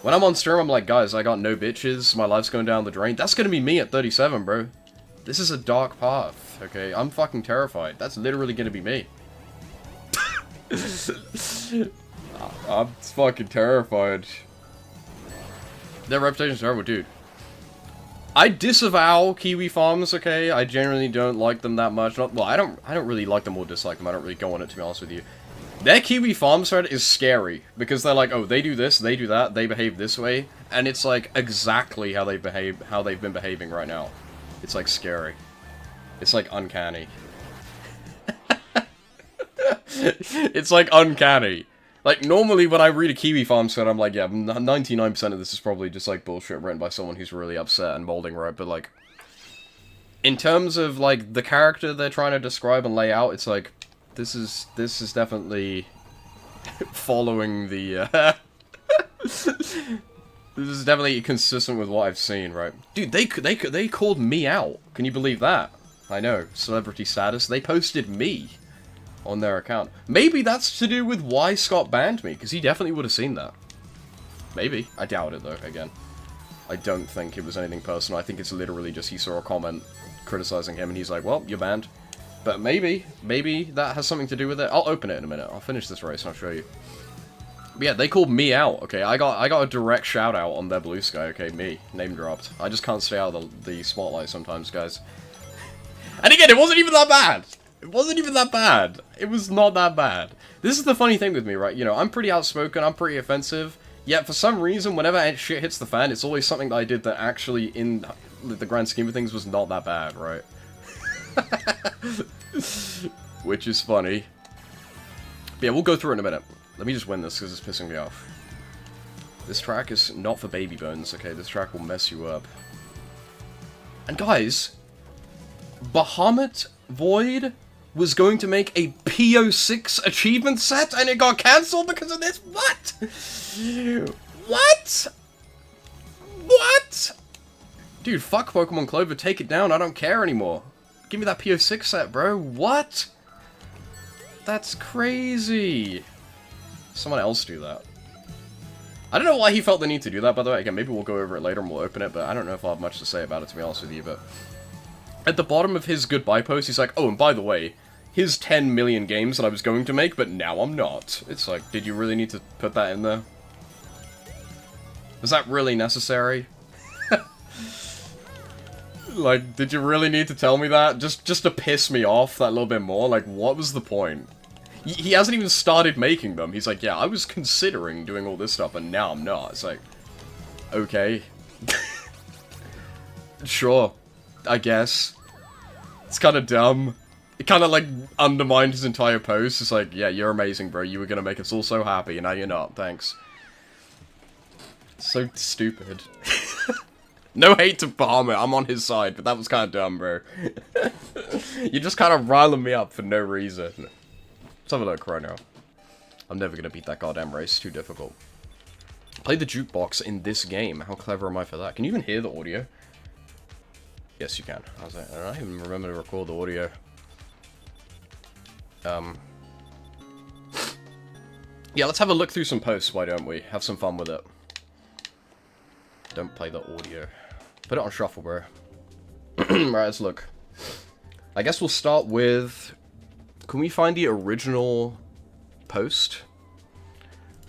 When I'm on stream, I'm like, guys, I got no bitches, my life's going down the drain. That's gonna be me at 37, bro. This is a dark path, okay? I'm fucking terrified. That's literally gonna be me. I'm fucking terrified. Their reputation's terrible, dude. I disavow Kiwi Farms, okay? I generally don't like them that much. Well, I don't really like them or dislike them. I don't really go on it, to be honest with you. Their Kiwi Farms thread is scary, because they're like, oh, they do this, they do that, they behave this way, and it's like exactly how they've been behaving right now. It's like scary. It's like uncanny. It's like uncanny. Like, normally when I read a Kiwi Farms thread, I'm like, yeah, 99% of this is probably just like bullshit written by someone who's really upset and molding right, but like, in terms of like the character they're trying to describe and lay out, it's like, this is definitely following the, this is definitely consistent with what I've seen, right? Dude, they called me out. Can you believe that? I know, celebrity status. They posted me on their account. Maybe that's to do with why Scott banned me, because he definitely would have seen that. Maybe. I doubt it, though, again. I don't think it was anything personal. I think it's literally just he saw a comment criticizing him, and he's like, well, you're banned. But maybe that has something to do with it. I'll open it in a minute. I'll finish this race and I'll show you. But yeah, they called me out, okay? I got a direct shout out on their blue sky, okay? Me. Name dropped. I just can't stay out of the spotlight sometimes, guys. And again, it wasn't even that bad! It wasn't even that bad. It was not that bad. This is the funny thing with me, right? You know, I'm pretty outspoken, I'm pretty offensive, yet for some reason, whenever shit hits the fan, it's always something that I did that actually, in the grand scheme of things, was not that bad, right? Which is funny. But yeah, we'll go through it in a minute. Let me just win this, because it's pissing me off. This track is not for baby bones, okay? This track will mess you up. And guys, Bahamut Void was going to make a PO6 achievement set, and it got cancelled because of this? What? What? What? Dude, fuck Pokemon Clover, take it down, I don't care anymore. Give me that PO6 set, bro. What? That's crazy. Someone else do that. I don't know why he felt the need to do that, by the way. Again, maybe we'll go over it later and we'll open it, but I don't know if I'll have much to say about it, to be honest with you, but at the bottom of his goodbye post, he's like, oh, and by the way, here's 10 million games that I was going to make, but now I'm not. It's like, did you really need to put that in there? Was that really necessary? Like, did you really need to tell me that? Just to piss me off that little bit more? Like, what was the point? He hasn't even started making them. He's like, yeah, I was considering doing all this stuff, and now I'm not. It's like, okay. Sure. I guess. It's kind of dumb. It kind of, like, undermined his entire post. It's like, yeah, you're amazing, bro. You were gonna make us all so happy, and now you're not. Thanks. So stupid. No hate to Bahamut, I'm on his side, but that was kind of dumb, bro. You're just kind of riling me up for no reason. Let's have a look right now. I'm never gonna beat that goddamn race, too difficult. Play the jukebox in this game. How clever am I for that? Can you even hear the audio? Yes, you can. I was like, I don't even remember to record the audio. Yeah, let's have a look through some posts, why don't we? Have some fun with it. Don't play the audio. Put it on shuffle, bro. Right, let's look. I guess we'll start with... Can we find the original post?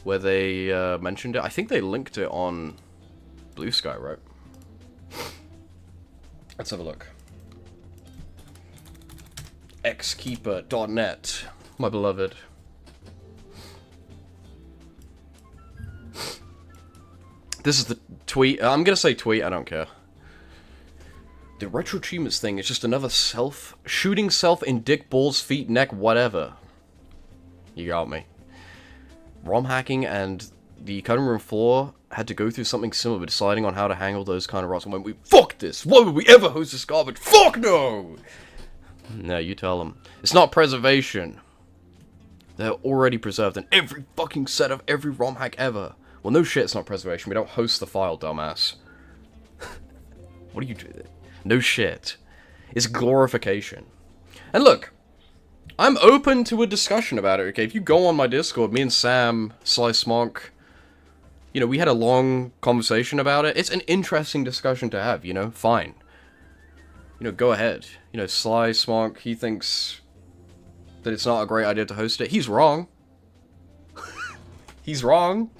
Where they mentioned it? I think they linked it on Blue Sky, right? Let's have a look. xkeeper.net, my beloved. This is the tweet. I'm gonna say tweet, I don't care. The Retroachievements thing is just another shooting self in dick, balls, feet, neck, whatever. You got me. ROM hacking and the cutting room floor had to go through something similar, deciding on how to handle those kind of rocks. And when we fuck this, why would we ever host this garbage? Fuck no! No, you tell them. It's not preservation. They're already preserved in every fucking set of every ROM hack ever. Well, no shit, it's not preservation. We don't host the file, dumbass. What do you do? No shit. It's glorification. And look, I'm open to a discussion about it, okay? If you go on my Discord, me and Sam, Slice Monk, you know, we had a long conversation about it. It's an interesting discussion to have, you know? Fine. You know, go ahead. You know, Slice Monk, he thinks that it's not a great idea to host it. He's wrong. He's wrong.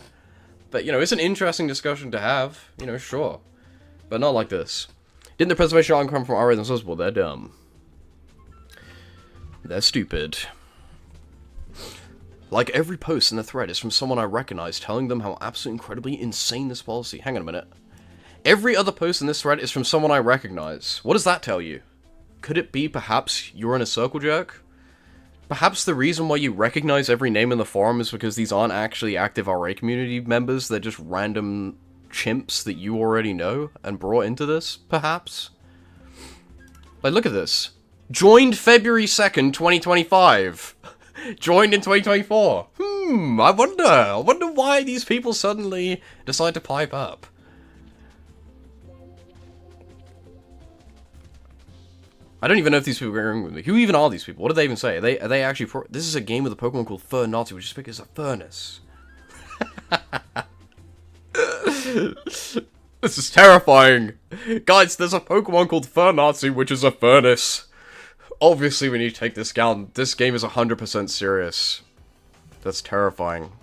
But, you know, it's an interesting discussion to have. You know, sure. But not like this. Didn't the preservation item come from RA themselves? Well, they're dumb. They're stupid. Like every post in the thread is from someone I recognize telling them how absolutely incredibly insane this policy. Hang on a minute. Every other post in this thread is from someone I recognize. What does that tell you? Could it be perhaps you're in a circle jerk? Perhaps the reason why you recognize every name in the forum is because these aren't actually active RA community members, they're just random chimps that you already know and brought into this, perhaps? Like, look at this. Joined February 2nd, 2025. Joined in 2024. I wonder why these people suddenly decide to pipe up. I don't even know if these people are agreeing with me. Who even are these people? What do they even say? Are they actually this is a game with a Pokemon called Fur Nazi, which is because of furnace. This is terrifying. Guys, there's a Pokemon called Fur Nazi, which is a furnace. Obviously, we need to take this down. This game is 100% serious. That's terrifying.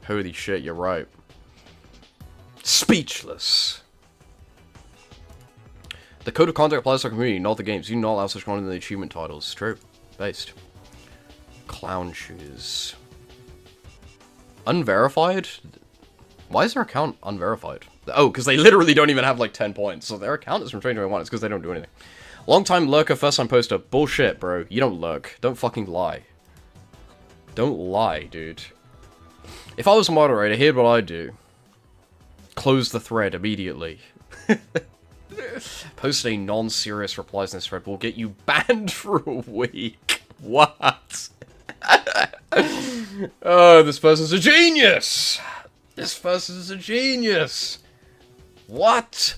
Holy shit, you're right. Speechless. The code of conduct applies to our community, not the games. You do not allow such content in the achievement titles. True. Based. Clown shoes. Unverified? Why is their account unverified? Oh, because they literally don't even have like 10 points. So their account is from 2021. It's because they don't do anything. Long time lurker, first time poster. Bullshit, bro. You don't lurk. Don't fucking lie. Don't lie, dude. If I was a moderator, here's what I'd do. Close the thread immediately. Posting non-serious replies in this thread will get you banned for a week. What? Oh, this person's a genius! This person's a genius! What?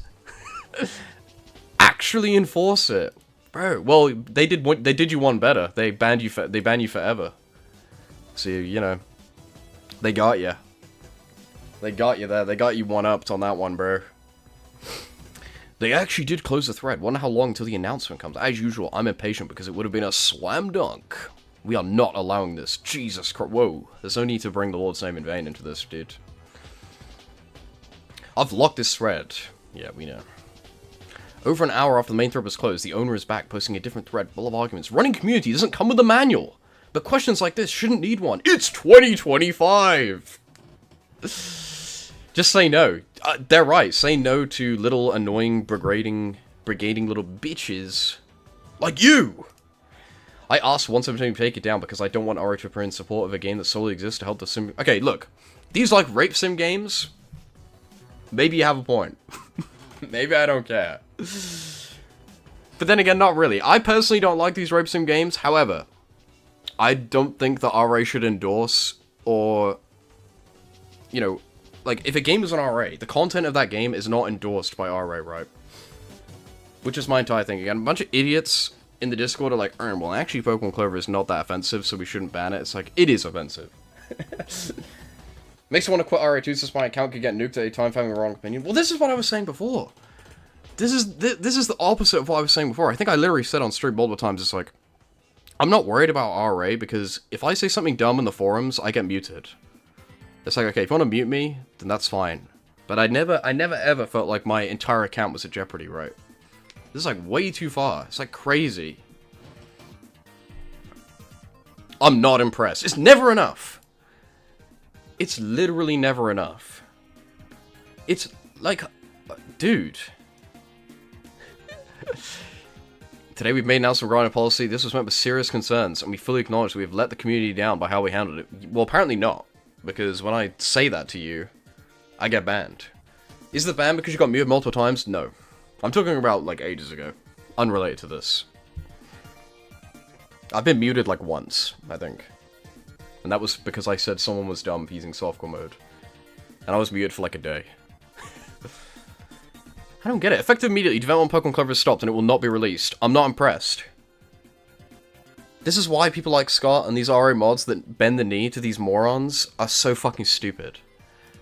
Actually enforce it. Bro, well, they did you one better. They banned you forever. So, you know, they got you. They got you there. They got you one-upped on that one, bro. They actually did close the thread. Wonder how long until the announcement comes. As usual, I'm impatient because it would have been a slam dunk. We are not allowing this. Jesus Christ. Whoa. There's no need to bring the Lord's name in vain into this, dude. I've locked this thread. Yeah, we know. Over an hour after the main thread was closed, the owner is back, posting a different thread full of arguments. Running community doesn't come with a manual. But questions like this shouldn't need one. It's 2025! Just say no. They're right. Say no to little annoying brigading little bitches like you. I asked 117 to take it down because I don't want RA to appear in support of a game that solely exists to help the sim. Okay, look, these like rape sim games. Maybe you have a point. Maybe I don't care. But then again, not really. I personally don't like these rape sim games. However, I don't think that RA should endorse or, you know, like, if a game is an RA, the content of that game is not endorsed by RA, right? Which is my entire thing. Again, a bunch of idiots in the Discord are like, well, actually Pokemon Clover is not that offensive, so we shouldn't ban it. It's like, it is offensive. Makes me want to quit RA2 since my account could get nuked at any time for having a wrong opinion. Well, this is what I was saying before. This is the opposite of what I was saying before. I think I literally said on stream multiple times, it's like, I'm not worried about RA because if I say something dumb in the forums, I get muted. It's like, okay, if you want to mute me, then that's fine. But I never ever felt like my entire account was at jeopardy, right? This is like way too far. It's like crazy. I'm not impressed. It's never enough. It's literally never enough. It's like, dude. Today we've made an announcement regarding a policy. This was met with serious concerns, and we fully acknowledge that we have let the community down by how we handled it. Well, apparently not. Because when I say that to you, I get banned. Is the ban because you got muted multiple times? No. I'm talking about, like, ages ago. Unrelated to this. I've been muted, like, once, I think. And that was because I said someone was dumb for using softcore mode. And I was muted for, like, a day. I don't get it. Effective immediately, development on Pokemon Clover is stopped and it will not be released. I'm not impressed. This is why people like Scott and these RA mods that bend the knee to these morons are so fucking stupid.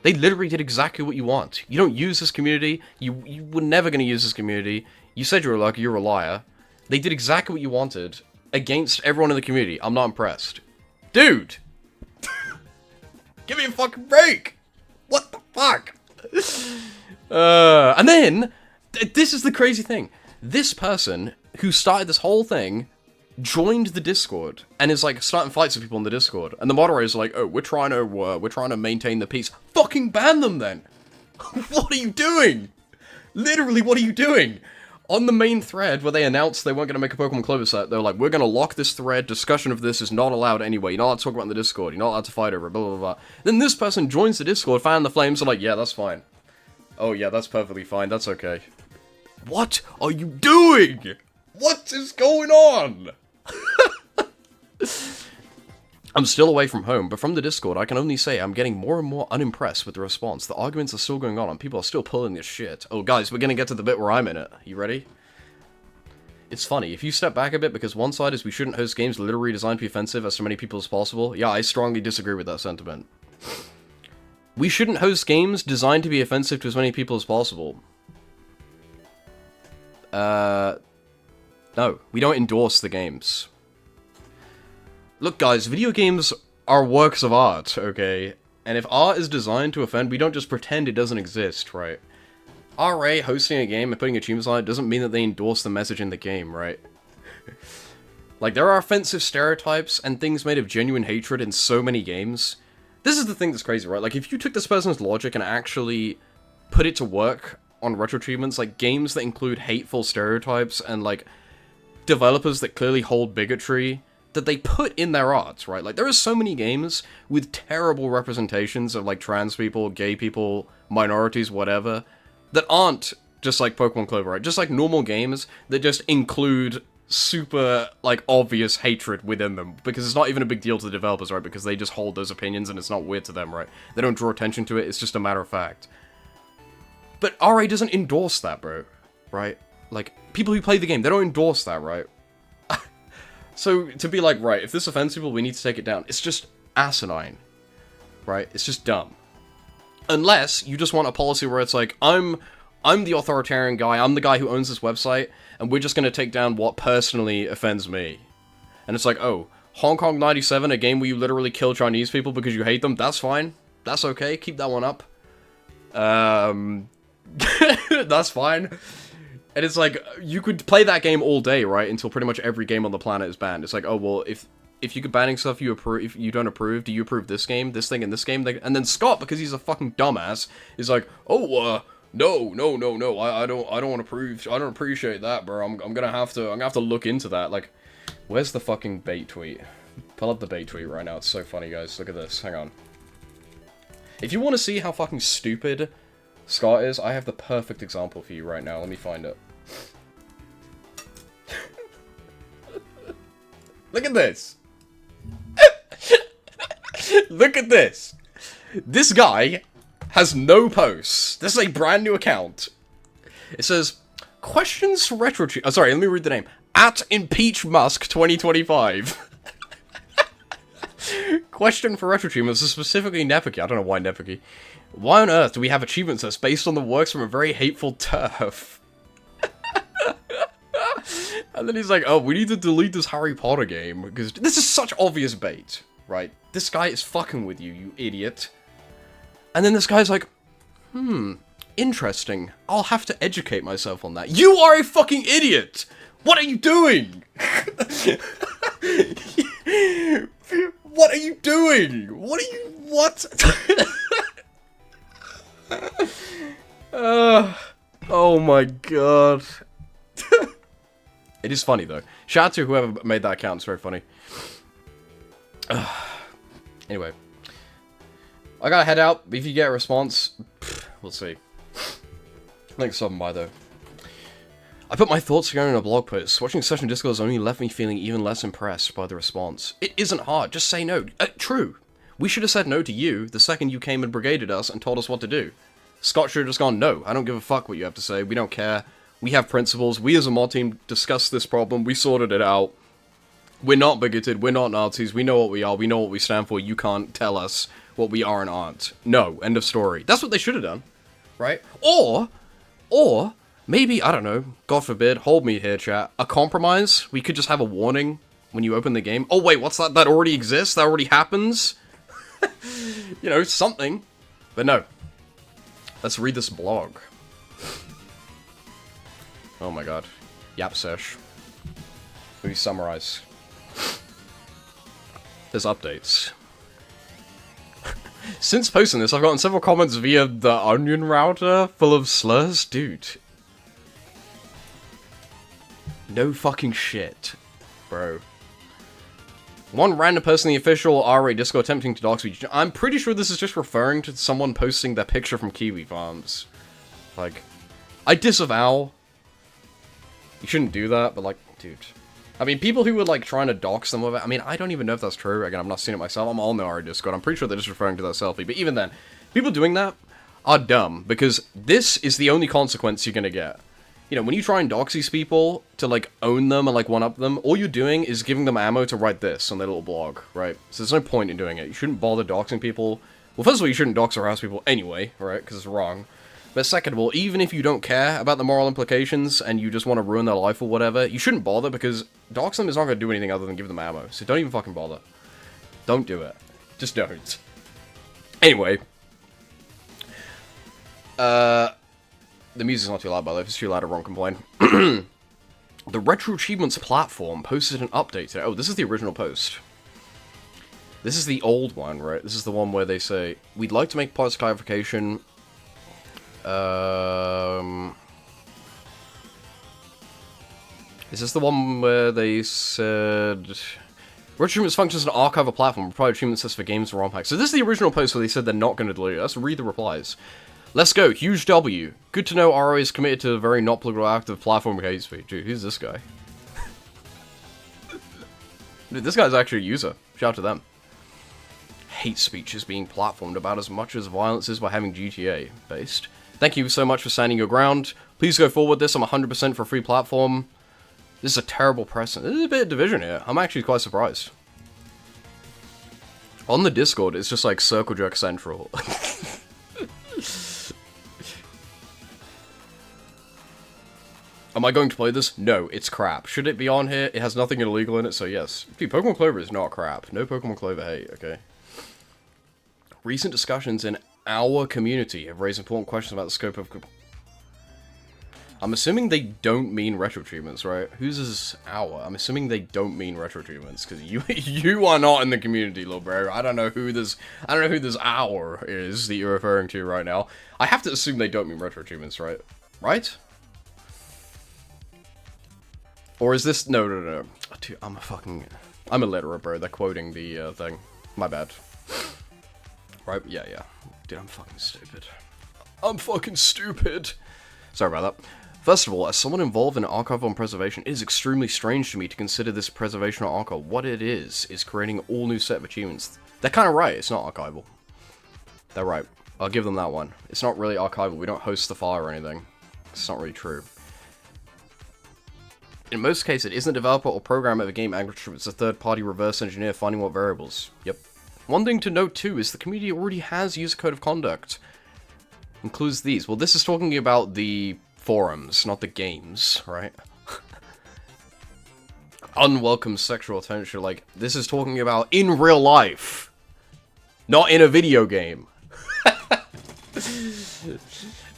They literally did exactly what you want. You don't use this community. You were never going to use this community. You said you were lucky. You're a liar. They did exactly what you wanted against everyone in the community. I'm not impressed. Dude! Give me a fucking break! What the fuck? And then, this is the crazy thing. This person who started this whole thing joined the Discord and is like starting fights with people in the Discord, and the moderators are like, "Oh, we're trying to maintain the peace." Fucking ban them then. What are you doing? Literally, what are you doing? On the main thread where they announced they weren't going to make a Pokemon Clover set, they were like, "We're going to lock this thread. Discussion of this is not allowed anyway. You're not allowed to talk about it in the Discord. You're not allowed to fight over it." Blah blah blah. Then this person joins the Discord, fan the flames, and like, "Yeah, that's fine. Oh yeah, that's perfectly fine. That's okay." What are you doing? What is going on? I'm still away from home, but from the Discord, I can only say I'm getting more and more unimpressed with the response. The arguments are still going on, and people are still pulling this shit. Oh, guys, we're gonna get to the bit where I'm in it. You ready? It's funny, if you step back a bit, because one side is we shouldn't host games literally designed to be offensive as to many people as possible. Yeah, I strongly disagree with that sentiment. We shouldn't host games designed to be offensive to as many people as possible. No, we don't endorse the games. Look, guys, video games are works of art, okay? And if art is designed to offend, we don't just pretend it doesn't exist, right? RA hosting a game and putting achievements on it doesn't mean that they endorse the message in the game, right? Like, there are offensive stereotypes and things made of genuine hatred in so many games. This is the thing that's crazy, right? Like, if you took this person's logic and actually put it to work on Retroachievements, like, games that include hateful stereotypes and, like, developers that clearly hold bigotry that they put in their art, right? Like, there are so many games with terrible representations of, like, trans people, gay people, minorities, whatever, that aren't just like Pokemon Clover, right? Just like normal games that just include super, like, obvious hatred within them, because it's not even a big deal to the developers, right? Because they just hold those opinions and it's not weird to them, right? They don't draw attention to it, it's just a matter of fact. But RA doesn't endorse that, bro, right? Like, people who play the game, they don't endorse that, right? So, to be like, right, if this offends people, we need to take it down. It's just asinine, right? It's just dumb. Unless you just want a policy where it's like, I'm the authoritarian guy, I'm the guy who owns this website, and we're just gonna take down what personally offends me. And it's like, oh, Hong Kong 97, a game where you literally kill Chinese people because you hate them, that's fine. That's okay, keep that one up. That's fine. And it's like, you could play that game all day, right? Until pretty much every game on the planet is banned. It's like, oh, well, if you could banning stuff you approve, if you don't approve, do you approve this game, this thing, and this game? And then Scott, because he's a fucking dumbass, is like, oh, no, I don't approve, I don't appreciate that, bro. I'm gonna have to look into that. Like, where's the fucking bait tweet? Pull up the bait tweet right now. It's so funny, guys. Look at this. Hang on. If you want to see how fucking stupid Scott is, I have the perfect example for you right now. Let me find it. Look at this. Look at this. This guy has no posts. This is a brand new account. It says, questions for Retroachievements. Oh, sorry, let me read the name. At Impeach Musk 2025. Question for Retroachievements, specifically Nepiki. I don't know why Nepiki. Why on earth do we have achievements that's based on the works from a very hateful turf? And then he's like, oh, we need to delete this Harry Potter game, because this is such obvious bait, right? This guy is fucking with you, you idiot. And then this guy's like, interesting. I'll have to educate myself on that. You are a fucking idiot! What are you doing? What are you doing? What? Oh my god. It is funny though. Shout out to whoever made that account, it's very funny. Anyway. I gotta head out. If you get a response, we'll see. Thanks for stopping by though. I put my thoughts together in a blog post. Watching Session Discord has only left me feeling even less impressed by the response. It isn't hard, just say no. True. We should have said no to you the second you came and brigaded us and told us what to do. Scott should have just gone, no, I don't give a fuck what you have to say, we don't care. We have principles, we as a mod team discussed this problem, we sorted it out. We're not bigoted, we're not Nazis, we know what we are, we know what we stand for, you can't tell us what we are and aren't. No, end of story. That's what they should have done, right? Or, maybe, I don't know, God forbid, hold me here, chat, a compromise? We could just have a warning when you open the game. Oh wait, what's that? That already exists? That already happens? You know, something. But no. Let's read this blog. Oh my god. Yap sesh. Let me summarize. There's updates. Since posting this, I've gotten several comments via the Onion router full of slurs. Dude. No fucking shit. Bro. One random person in the official RA Discord attempting to dox me. I'm pretty sure this is just referring to someone posting their picture from Kiwi Farms. Like, I disavow. You shouldn't do that, but like, dude. I mean, people who were like trying to dox them with it, I mean, I don't even know if that's true. Again, I'm not seeing it myself. I'm on the RA Discord. I'm pretty sure they're just referring to that selfie. But even then, people doing that are dumb, because this is the only consequence you're gonna get. You know, when you try and dox these people to, like, own them and, like, one-up them, all you're doing is giving them ammo to write this on their little blog, right? So there's no point in doing it. You shouldn't bother doxing people. Well, first of all, you shouldn't dox or harass people anyway, right? Because it's wrong. But second of all, even if you don't care about the moral implications and you just want to ruin their life or whatever, you shouldn't bother, because dox them is not going to do anything other than give them ammo. So don't even fucking bother. Don't do it. Just don't. Anyway. The music's not too loud, by the way. If it's too loud, I won't complain. The Retroachievements platform posted an update today. Oh, this is the original post. This is the old one, right? This is the one where they say, we'd like to make policy clarification. Is this the one where they said... Retroachievements functions as an archive or platform. Provide achievement sets for games and ROM packs. So this is the original post where they said they're not going to delete it. Let's read the replies. Let's go, huge W. Good to know RO is committed to a very not political active platform of hate speech. Dude, who's this guy? Dude, this guy's actually a user. Shout out to them. Hate speech is being platformed about as much as violence is by having GTA based. Thank you so much for standing your ground. Please go forward with this. I'm 100% for a free platform. This is a terrible precedent. There's a bit of division here. I'm actually quite surprised. On the Discord, it's just like Circle Jerk Central. Am I going to play this? No, it's crap. Should it be on here? It has nothing illegal in it, so yes. Dude, Pokemon Clover is not crap. No Pokemon Clover hate, okay? Recent discussions in our community have raised important questions about the scope of... I'm assuming they don't mean Retroachievements, right? Whose is our? I'm assuming they don't mean Retroachievements, because you are not in the community, little bro. I don't know who this our is that you're referring to right now. I have to assume they don't mean Retroachievements, right? Right? Or is this... No. Dude, I'm illiterate, bro. They're quoting the, thing. My bad. Right? Yeah. Dude, I'm fucking stupid. I'm fucking stupid! Sorry about that. First of all, as someone involved in archival and preservation, it is extremely strange to me to consider this preservation or archival. What it is creating an all-new set of achievements. They're kind of right. It's not archival. They're right. I'll give them that one. It's not really archival. We don't host the file or anything. It's not really true. In most cases, it isn't a developer or programmer of a game angry, it's a third-party reverse engineer finding what variables. Yep. One thing to note, too, is the community already has user code of conduct. Includes these. Well, this is talking about the forums, not the games, right? Unwelcome sexual attention, like, this is talking about in real life. Not in a video game.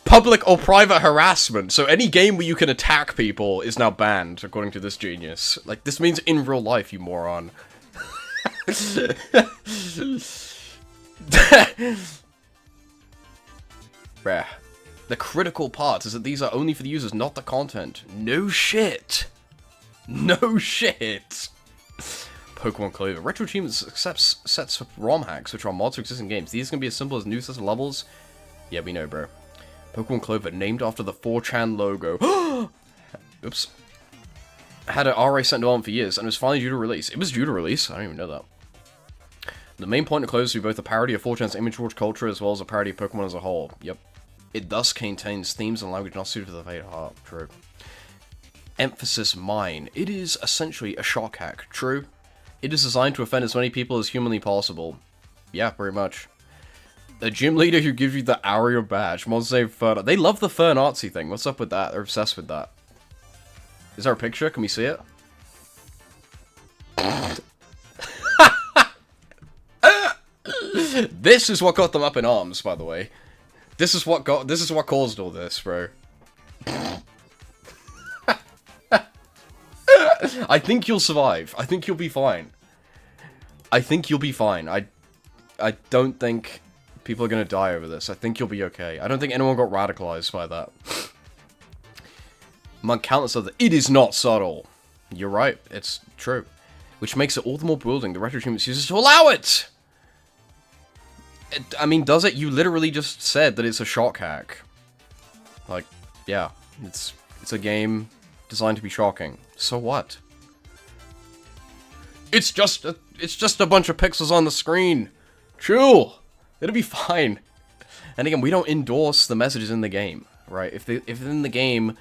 Public or private harassment. So any game where you can attack people is now banned, according to this genius. Like, this means in real life, you moron. Bruh. The critical part is that these are only for the users, not the content. No shit. No shit. Pokemon Clover. Retroachievements accepts sets of ROM hacks, which are mods to existing games. These can be as simple as new system levels. Yeah, we know, bro. Pokemon Clover, named after the 4chan logo. Oops. Had an RA sent development for years, and was finally due to release. It was due to release? I don't even know that. The main point of Clover is to be both a parody of 4chan's image watch culture, as well as a parody of Pokemon as a whole. Yep. It thus contains themes and language not suited for the faint of heart. True. Emphasis mine. It is essentially a shock hack. True. It is designed to offend as many people as humanly possible. Yeah, pretty much. A gym leader who gives you the Aria badge. Monster Fern. They love the Fern artsy thing. What's up with that? They're obsessed with that. Is there a picture? Can we see it? This is what got them up in arms, by the way. This is what caused all this, bro. I think you'll survive. I think you'll be fine. I think you'll be fine. I don't think people are gonna die over this. I think you'll be okay. I don't think anyone got radicalized by that. Among countless other, it is not subtle. You're right. It's true. Which makes it all the more bewildering. The Retroachievements uses to allow it. I mean, does it? You literally just said that it's a shock hack. Like, yeah, it's a game designed to be shocking. So what? It's just a bunch of pixels on the screen. Chill. It'll be fine. And again, we don't endorse the messages in the game, right? If in the game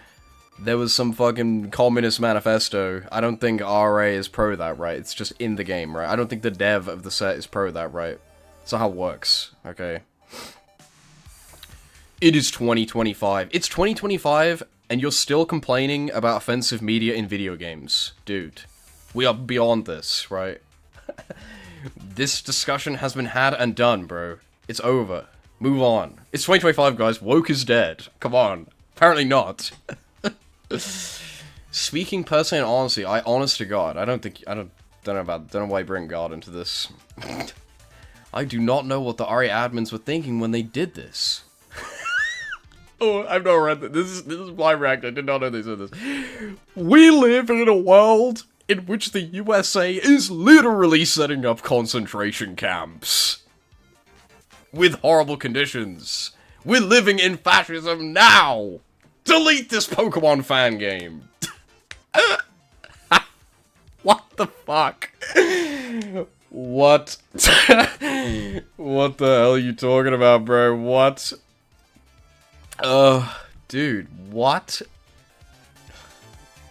there was some fucking communist manifesto, I don't think RA is pro that, right? It's just in the game, right? I don't think the dev of the set is pro that, right? That's not how it works, okay? It is 2025. It's 2025, and you're still complaining about offensive media in video games. Dude, we are beyond this, right? This discussion has been had and done, bro. It's over. Move on. It's 2025, guys. Woke is dead. Come on. Apparently not. Speaking personally and honestly, honest to God, I don't know why I bring God into this. I do not know what the RA admins were thinking when they did this. Oh, I've not read that. This is my react. I did not know they said this. We live in a world in which the USA is literally setting up concentration camps. With horrible conditions. We're living in fascism now! Delete this Pokemon fan game! What the fuck? What? What the hell are you talking about, bro? What? Dude, what?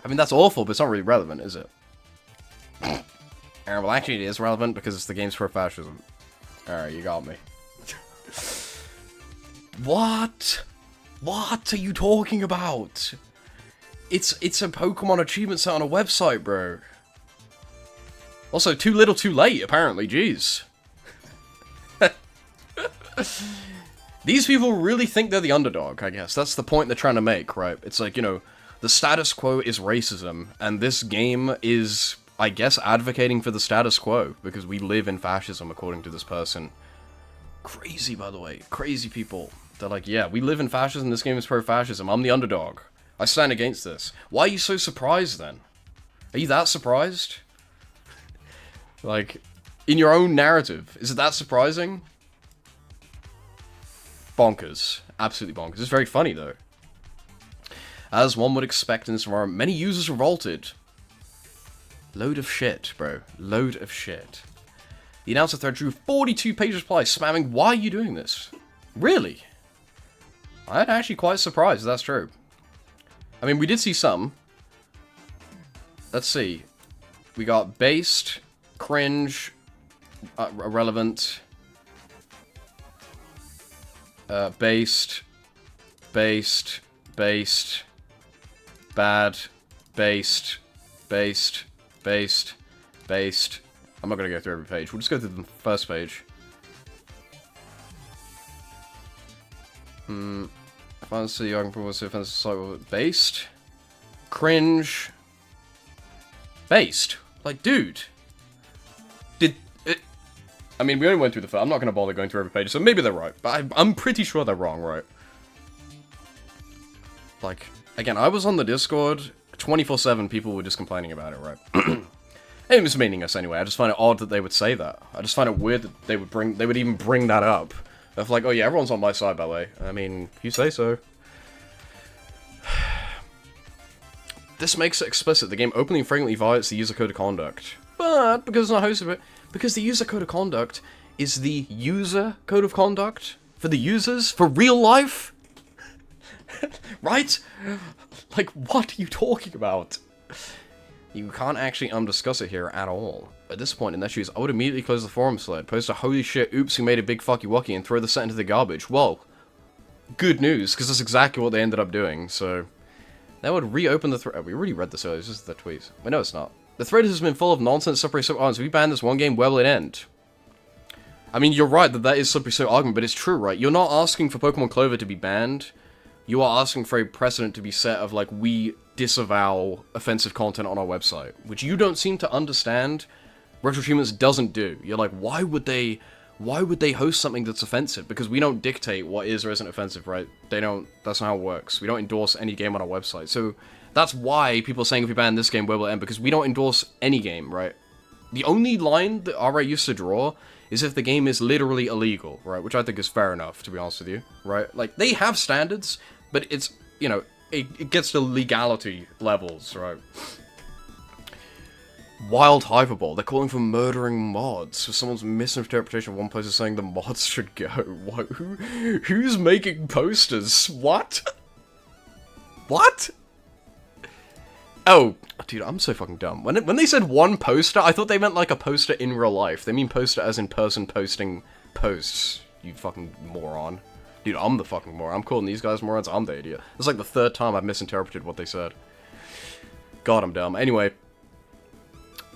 I mean, that's awful, but it's not really relevant, is it? Well, actually, it is relevant because it's the game's for fascism. Alright, you got me. What? What are you talking about? It's a Pokemon achievement set on a website, bro. Also, too little too late, apparently, jeez. These people really think they're the underdog, I guess. That's the point they're trying to make, right? It's like, you know, the status quo is racism, and this game is, I guess, advocating for the status quo, because we live in fascism, according to this person. Crazy, by the way. Crazy people. They're like, yeah, we live in fascism, this game is pro-fascism, I'm the underdog. I stand against this. Why are you so surprised, then? Are you that surprised? Like, in your own narrative, is it that surprising? Bonkers. Absolutely bonkers. It's very funny, though. As one would expect in this environment, many users revolted. Load of shit, bro. Load of shit. The announcer thread drew 42 page replies, spamming, why are you doing this? Really? I'm actually quite surprised if that's true. I mean, we did see some. let's see. We got based, cringe, irrelevant, based, based, bad, based, based. I'm not gonna go through every page. We'll just go through the first page. If I see I can probably see offensive site based, cringe, based. Like, dude, did it? I mean, we only went through the first. I'm not gonna bother going through every page, so maybe they're right, but I'm pretty sure they're wrong, right? Like, again, I was on the Discord 24/7. People were just complaining about it, right? It was meaning us anyway. I just find it odd that they would say that. I just find it weird that they would even bring that up. Of like, oh yeah, everyone's on my side, by the way. I mean, you say so. This makes it explicit. The game openly and frequently violates the user code of conduct. But, because it's not hosted, because the user code of conduct is the user code of conduct for the users, for real life? Right? Like, what are you talking about? You can't actually discuss it here at all. At this point in their shoes, I would immediately close the forum thread, post a holy shit, oops, we made a big fucky wucky, and throw the set into the garbage. Well, good news, because that's exactly what they ended up doing, so... That would reopen the thread. Oh, we already read this earlier, it's just the tweet. Wait, no, it's not. The thread has been full of nonsense, slippery soap arguments. If we ban this one game, where will it end? I mean, you're right that is slippery soap argument, but it's true, right? You're not asking for Pokemon Clover to be banned. You are asking for a precedent to be set of, like, we disavow offensive content on our website, which you don't seem to understand. Retroachievements doesn't do. You're like, why would they host something that's offensive? Because we don't dictate what is or isn't offensive, right? They don't, that's not how it works. We don't endorse any game on our website. So that's why people are saying if we ban this game, where will it end? Because we don't endorse any game, right? The only line that RA used to draw is if the game is literally illegal, right? Which I think is fair enough, to be honest with you, right? Like, they have standards, but it's, you know, it gets to legality levels, right? Wild Hyperball. They're calling for murdering mods. For someone's misinterpretation, one place is saying the mods should go. What? Who's making posters? What? What? Oh, dude, I'm so fucking dumb. When they said one poster, I thought they meant like a poster in real life. They mean poster as in person posting posts. You fucking moron. Dude, I'm the fucking moron. I'm calling these guys morons. I'm the idiot. It's like the third time I've misinterpreted what they said. God, I'm dumb. Anyway.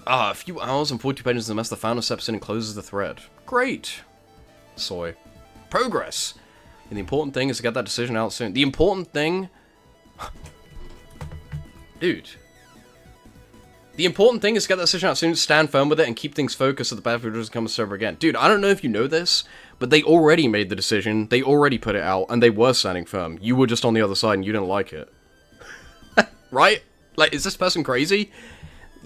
A few hours and 40 pages in the mess, the founder steps in and closes the thread. Great. Soy. Progress. And the important thing is to get that decision out soon. The important thing... Dude. The important thing is to get that decision out soon, stand firm with it, and keep things focused so the Battlefield doesn't come to server again. Dude, I don't know if you know this, but they already made the decision, they already put it out, and they were standing firm. You were just on the other side and you didn't like it. Right? Like, is this person crazy?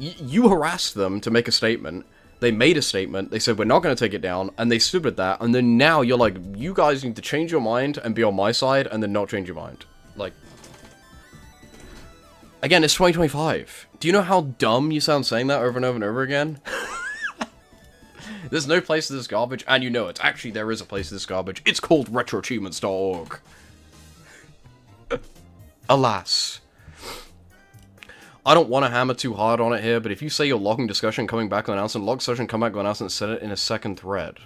You harassed them to make a statement, they made a statement, they said we're not going to take it down, and they stood with that, and then now you're like, you guys need to change your mind and be on my side, and then not change your mind. Like, again, it's 2025. Do you know how dumb you sound saying that over and over and over again? There's no place for this garbage, and you know it. Actually, there is a place for this garbage. It's called retroachievements.org. Alas. I don't want to hammer too hard on it here, but if you say you're logging discussion, coming back on announcement, log session, come back on announcement, set it in a second thread.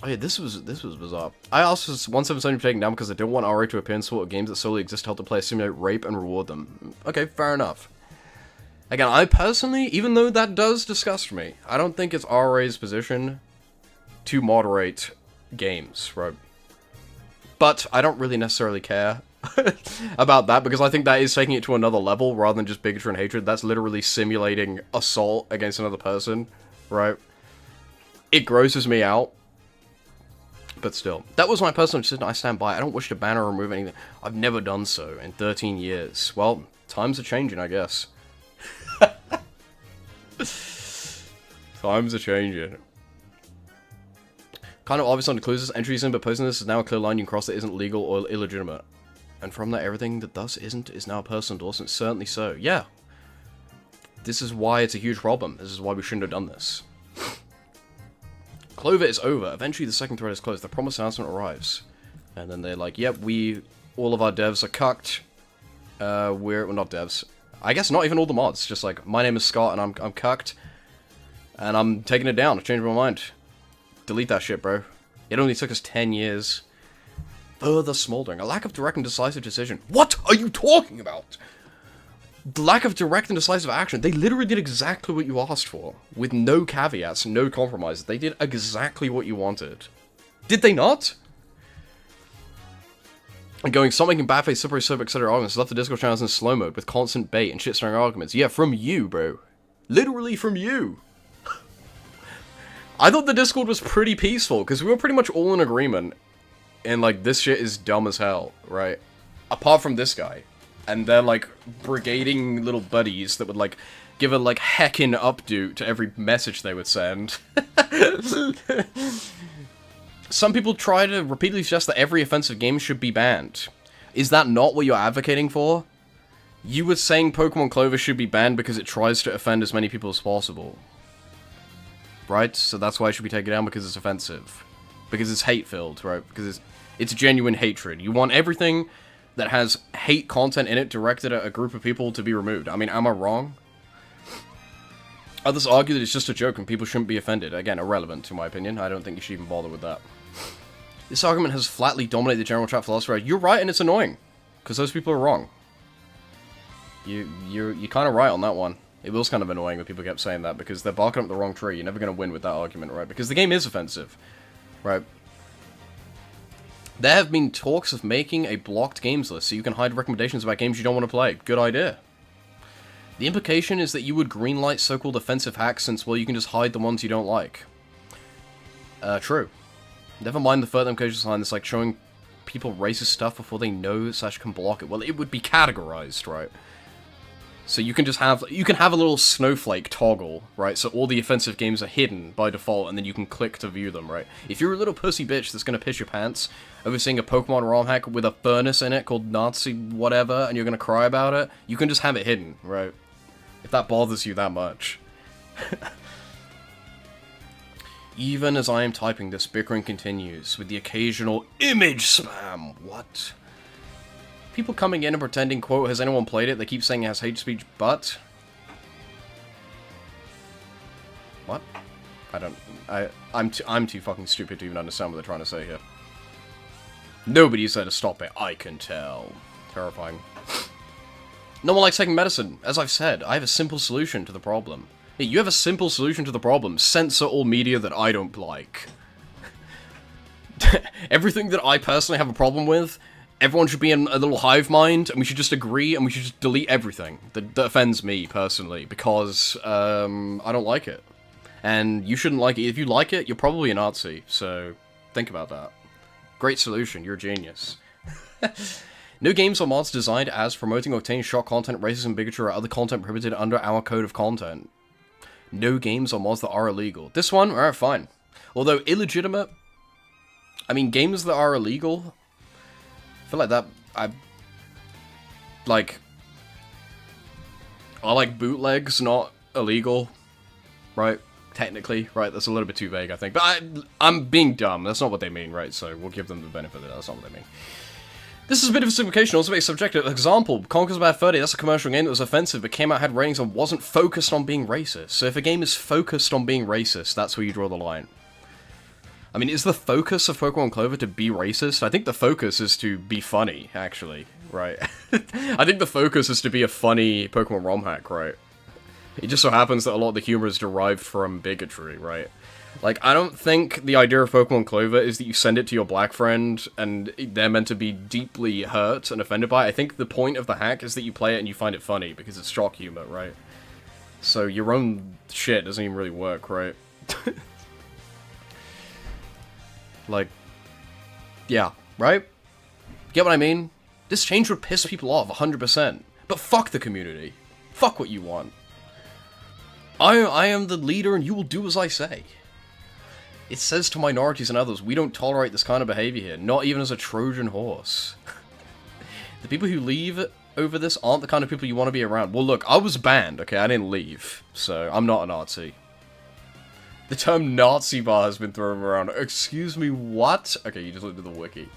Oh yeah, this was bizarre. I asked for 177 to be taken down because I don't want RA to appear in sort of games that solely exist to help the player simulate rape and reward them. Okay, fair enough. Again, I personally, even though that does disgust me, I don't think it's RA's position to moderate games, right? But I don't really necessarily care about that, because I think that is taking it to another level rather than just bigotry and hatred. That's literally simulating assault against another person, right? It grosses me out. But still, that was my personal decision. I stand by. I don't wish to ban or remove anything. I've never done so in 13 years. Well, times are changing, I guess. Times are changing. Kind of obvious on the clues entries in, but posting this is now a clear line you can cross that isn't legal or illegitimate. And from that, everything that thus isn't is now a personal endorsement. Certainly so. Yeah. This is why it's a huge problem. This is why we shouldn't have done this. Clover is over. Eventually the second thread is closed. The promised announcement arrives. And then they're like, yep, all of our devs are cucked. We're not devs. I guess not even all the mods. Just like, my name is Scott, and I'm cucked. And I'm taking it down. I changed my mind. Delete that shit, bro. It only took us 10 years. Further smoldering. A lack of direct and decisive decision. What are you talking about? The lack of direct and decisive action. They literally did exactly what you asked for. With no caveats, no compromises. They did exactly what you wanted. Did they not? And going, stop making bad face, slippery slope, etc. arguments. Left the Discord channels in slow mode with constant bait and shit-stirring arguments. Yeah, from you, bro. Literally from you. I thought the Discord was pretty peaceful, because we were pretty much all in agreement. And, like, this shit is dumb as hell, right? Apart from this guy. And they're, like, brigading little buddies that would, like, give a, like, heckin' updo to every message they would send. Some people try to repeatedly suggest that every offensive game should be banned. Is that not what you're advocating for? You were saying Pokemon Clover should be banned because it tries to offend as many people as possible. Right? So that's why it should be taken down, because it's offensive. Because it's hate-filled, right? Because it's genuine hatred. You want everything that has hate content in it directed at a group of people to be removed. I mean, am I wrong? Others argue that it's just a joke and people shouldn't be offended. Again, irrelevant to my opinion. I don't think you should even bother with that. This argument has flatly dominated the general chat philosophy. You're right, and it's annoying. Because those people are wrong. You're kind of right on that one. It was kind of annoying that people kept saying that, because they're barking up the wrong tree. You're never going to win with that argument, right? Because the game is offensive. Right? There have been talks of making a blocked games list so you can hide recommendations about games you don't want to play. Good idea. The implication is that you would greenlight so-called offensive hacks since, well, you can just hide the ones you don't like. True. Never mind the further implications behind this, like showing people racist stuff before they know / can block it. Well, it would be categorized, right? So you can just have, a little snowflake toggle, right? So all the offensive games are hidden by default, and then you can click to view them, right? If you're a little pussy bitch that's gonna piss your pants over seeing a Pokemon ROM hack with a furnace in it called Nazi whatever, and you're gonna cry about it, you can just have it hidden, right? If that bothers you that much. Even as I am typing, this bickering continues, with the occasional image spam. What? People coming in and pretending, quote, has anyone played it? They keep saying it has hate speech, but... What? I'm too fucking stupid to even understand what they're trying to say here. Nobody said to stop it, I can tell. Terrifying. No one likes taking medicine. As I've said, I have a simple solution to the problem. Hey, you have a simple solution to the problem. Censor all media that I don't like. Everything that I personally have a problem with, everyone should be in a little hive mind, and we should just agree, and we should just delete everything that offends me, personally, because, I don't like it. And you shouldn't like it. If you like it, you're probably a Nazi, so think about that. Great solution, you're a genius. No games or mods designed as promoting or obtaining shock content, racism, bigotry, or other content prohibited under our code of content. No games or mods that are illegal. This one, alright, fine. Although illegitimate, I mean, games that are illegal, I feel like that, I like bootlegs, not illegal, right? Technically, right? That's a little bit too vague, I think. But I'm being dumb. That's not what they mean, right? So we'll give them the benefit of that. That's not what they mean. This is a bit of a simplification, also very subjective. Example, Conker's Bad 30, that's a commercial game that was offensive, but came out, had ratings, and wasn't focused on being racist. So if a game is focused on being racist, that's where you draw the line. I mean, is the focus of Pokemon Clover to be racist? I think the focus is to be funny, actually, right? I think the focus is to be a funny Pokemon ROM hack, right? It just so happens that a lot of the humor is derived from bigotry, right? Like, I don't think the idea of Pokemon Clover is that you send it to your black friend and they're meant to be deeply hurt and offended by it. I think the point of the hack is that you play it and you find it funny, because it's shock humor, right? So your own shit doesn't even really work, right? Like, yeah, right? Get what I mean? This change would piss people off, 100%. But fuck the community. Fuck what you want. I am the leader and you will do as I say. It says to minorities and others, we don't tolerate this kind of behavior here, not even as a Trojan horse. The people who leave over this aren't the kind of people you want to be around. Well, look, I was banned, okay? I didn't leave, so I'm not a Nazi. The term Nazi bar has been thrown around. Excuse me, what? Okay, you just looked at the wiki.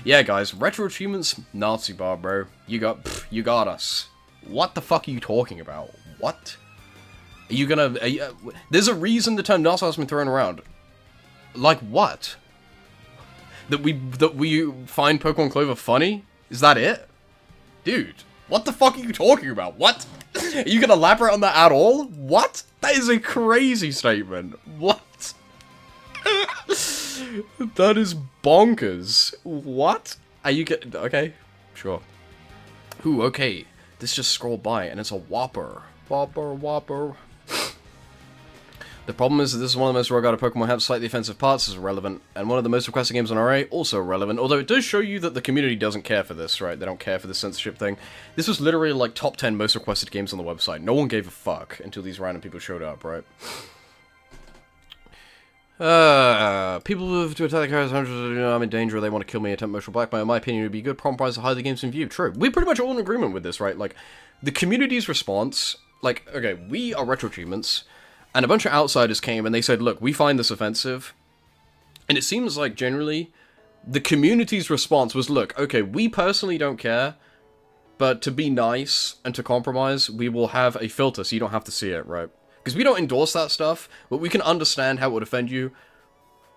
Yeah, guys, Retroachievements, Nazi bar, bro. You got us. What the fuck are you talking about? What? Are you gonna... there's a reason the term Nazi has been thrown around. Like what? That we find Pokemon Clover funny? Is that it? Dude, what the fuck are you talking about? What? Are you gonna elaborate on that at all? What? That is a crazy statement. What? That is bonkers. What? Are you okay, sure. Ooh, okay. This just scrolled by and it's a Whopper. Whopper. The problem is that this is one of the most regarded Pokemon have slightly offensive parts is irrelevant, and one of the most requested games on RA, also irrelevant, although it does show you that the community doesn't care for this, right? They don't care for the censorship thing. This was literally like top 10 most requested games on the website. No one gave a fuck until these random people showed up, right? People move to attack the characters, I'm in danger, they want to kill me, attempt emotional blackmail. In my opinion, it would be good problem prize to hide the games in view. True. We're pretty much all in agreement with this, right? Like, the community's response, like, okay, we are Retroachievements, and a bunch of outsiders came and they said, look, we find this offensive. And it seems like, generally, the community's response was, look, okay, we personally don't care, but to be nice and to compromise, we will have a filter so you don't have to see it, right? Because we don't endorse that stuff, but we can understand how it would offend you.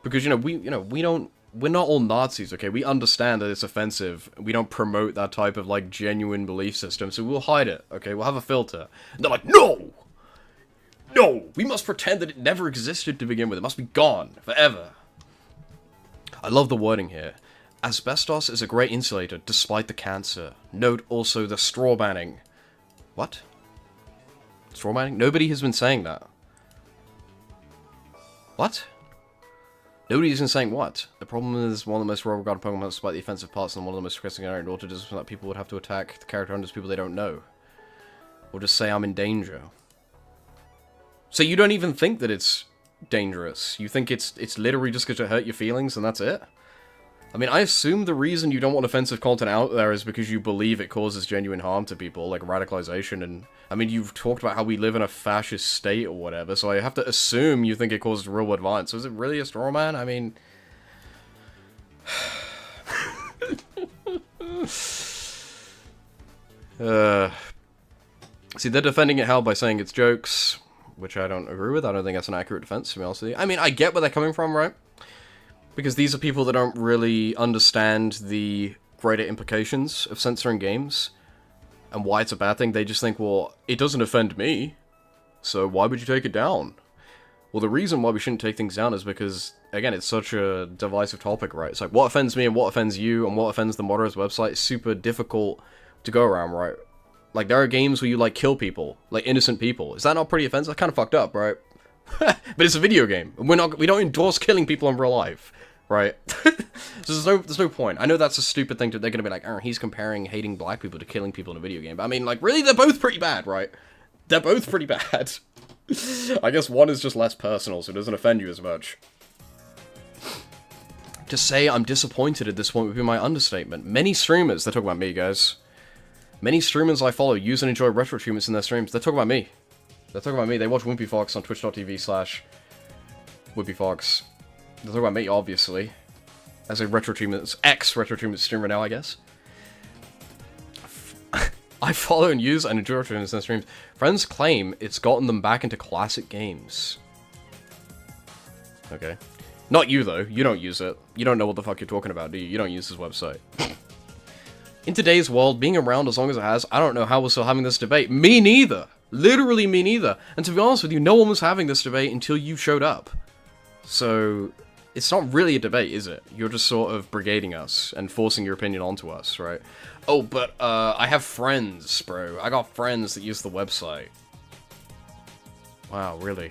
Because, we're not all Nazis, okay? We understand that it's offensive. We don't promote that type of, like, genuine belief system, so we'll hide it, okay? We'll have a filter. And they're like, no! No! We must pretend that it never existed to begin with. It must be gone. Forever. I love the wording here. Asbestos is a great insulator, despite the cancer. Note also the straw banning. What? Straw banning? Nobody has been saying that. What? Nobody has been saying what? The problem is one of the most well-regarded Pokemon despite the offensive parts and one of the most requesting in order to that people would have to attack the character under people they don't know. Or just say I'm in danger. So you don't even think that it's dangerous. You think it's literally just because it hurt your feelings and that's it? I mean, I assume the reason you don't want offensive content out there is because you believe it causes genuine harm to people, like radicalization, and... I mean, you've talked about how we live in a fascist state or whatever, so I have to assume you think it causes real-world violence. So is it really a straw man? I mean... See, they're defending it hell by saying it's jokes, which I don't agree with. I don't think that's an accurate defense, to be honest with you. I mean, I get where they're coming from, right? Because these are people that don't really understand the greater implications of censoring games and why it's a bad thing. They just think, well, it doesn't offend me, so why would you take it down? Well, the reason why we shouldn't take things down is because, again, it's such a divisive topic, right? It's like, what offends me and what offends you and what offends the modder's website is super difficult to go around, right? Like, there are games where you, like, kill people, like innocent people. Is that not pretty offensive? That's kind of fucked up, right? But it's a video game. We don't endorse killing people in real life. Right? So there's no point. I know that's a stupid thing to... They're gonna be like, oh, he's comparing hating black people to killing people in a video game. But I mean, like, really? They're both pretty bad, right? They're both pretty bad. I guess one is just less personal, so it doesn't offend you as much. To say I'm disappointed at this point would be my understatement. Many streamers... They're talking about me, guys. Many streamers I follow use and enjoy Retroachievements in their streams. They're talking about me. They're talking about me. They watch Wimpy Fox on twitch.tv/Wimpy Fox. They're talking about me, obviously. As a Retroachievements, ex-Retroachievements streamer now, I guess. I follow and use and enjoy Retroachievements in their streams. Friends claim it's gotten them back into classic games. Okay. Not you, though. You don't use it. You don't know what the fuck you're talking about, do you? You don't use this website. In today's world, being around as long as it has, I don't know how we're still having this debate. Me neither! Literally me neither. And to be honest with you, no one was having this debate until you showed up. So... It's not really a debate, is it? You're just sort of brigading us and forcing your opinion onto us, right? Oh, but, I have friends, bro. I got friends that use the website. Wow, really?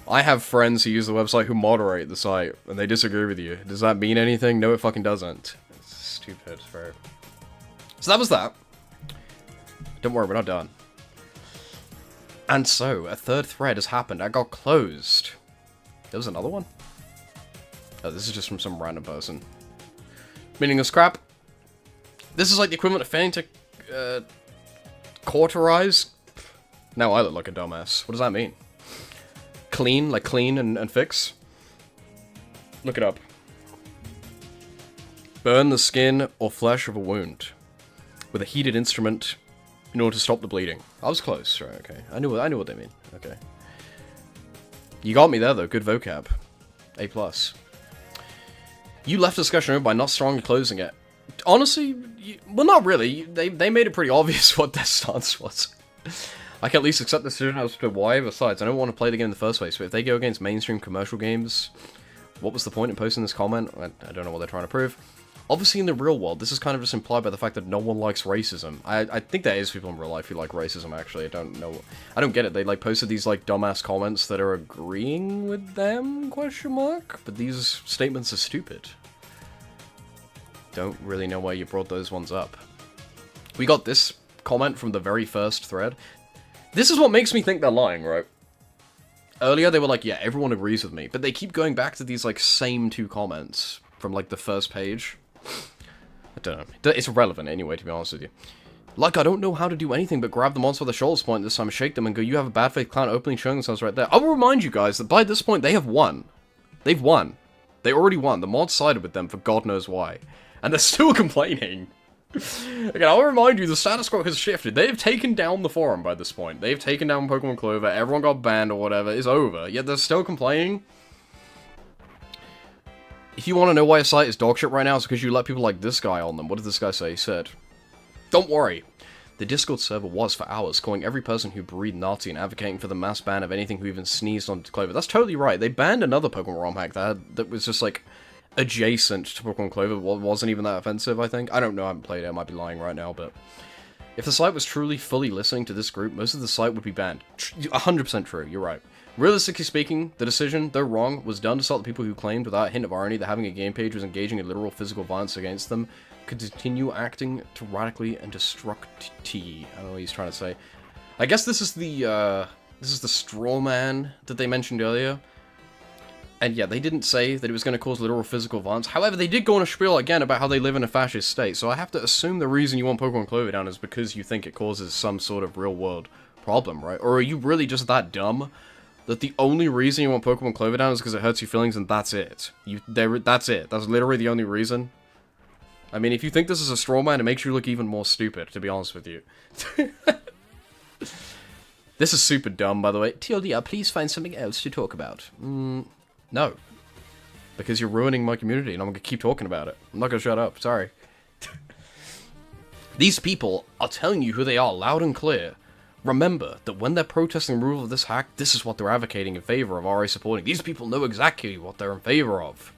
I have friends who use the website who moderate the site, and they disagree with you. Does that mean anything? No, it fucking doesn't. It's stupid, bro. So that was that. Don't worry, we're not done. And so, a third thread has happened. I got closed. There was another one? Oh, this is just from some random person. Meaningless crap. This is like the equivalent of failing to, cauterize. Now I look like a dumbass. What does that mean? Clean, like clean and fix? Look it up. Burn the skin or flesh of a wound with a heated instrument in order to stop the bleeding. I was close, right? Okay, I knew what they mean. Okay, you got me there though. Good vocab. A+. You left the discussion over by not strongly closing it. Honestly, well, not really. They made it pretty obvious what their stance was. I can at least accept the decision as to why. Besides, I don't want to play the game in the first place. But if they go against mainstream commercial games, what was the point in posting this comment? I don't know what they're trying to prove. Obviously, in the real world, this is kind of just implied by the fact that no one likes racism. I think there is people in real life who like racism, actually. I don't know. I don't get it. They, like, posted these, like, dumbass comments that are agreeing with them, question mark? But these statements are stupid. Don't really know why you brought those ones up. We got this comment from the very first thread. This is what makes me think they're lying, right? Earlier, they were like, yeah, everyone agrees with me. But they keep going back to these, like, same two comments from, like, the first page. I don't know. It's irrelevant anyway, to be honest with you. Like, I don't know how to do anything but grab the monster with the shoulders point this time, shake them, and go, you have a bad faith clown openly showing themselves right there. I will remind you guys that by this point, they have won. They've won. They already won. The mod sided with them for God knows why. And they're still complaining. Again, I'll remind you, the status quo has shifted. They have taken down the forum by this point. They've taken down Pokemon Clover, everyone got banned or whatever, it's over. Yet they're still complaining. If you want to know why a site is dogshit right now, it's because you let people like this guy on them. What did this guy say? He said, don't worry. The Discord server was for hours, calling every person who breathed Nazi and advocating for the mass ban of anything who even sneezed on Clover. That's totally right. They banned another Pokemon ROM hack that was just like adjacent to Pokemon Clover. Wasn't even that offensive, I think. I don't know, I haven't played it. I might be lying right now, but if the site was truly fully listening to this group, most of the site would be banned. 100% true, you're right. Realistically speaking, the decision, though wrong, was done to stop the people who claimed, without a hint of irony, that having a game page was engaging in literal physical violence against them, could continue acting tyrannically and destructive. I don't know what he's trying to say. I guess this is the straw man that they mentioned earlier. And yeah, they didn't say that it was going to cause literal physical violence. However, they did go on a spiel again about how they live in a fascist state. So I have to assume the reason you want Pokemon Clover down is because you think it causes some sort of real-world problem, right? Or are you really just that dumb that the only reason you want Pokemon Clover down is because it hurts your feelings and that's it? That's it. That's literally the only reason. I mean, if you think this is a straw man, it makes you look even more stupid, to be honest with you. This is super dumb, by the way. TLDR, please find something else to talk about. No. Because you're ruining my community, and I'm gonna keep talking about it. I'm not gonna shut up, sorry. These people are telling you who they are, loud and clear. Remember that when they're protesting the removal of this hack, this is what they're advocating in favor of RA supporting. These people know exactly what they're in favor of.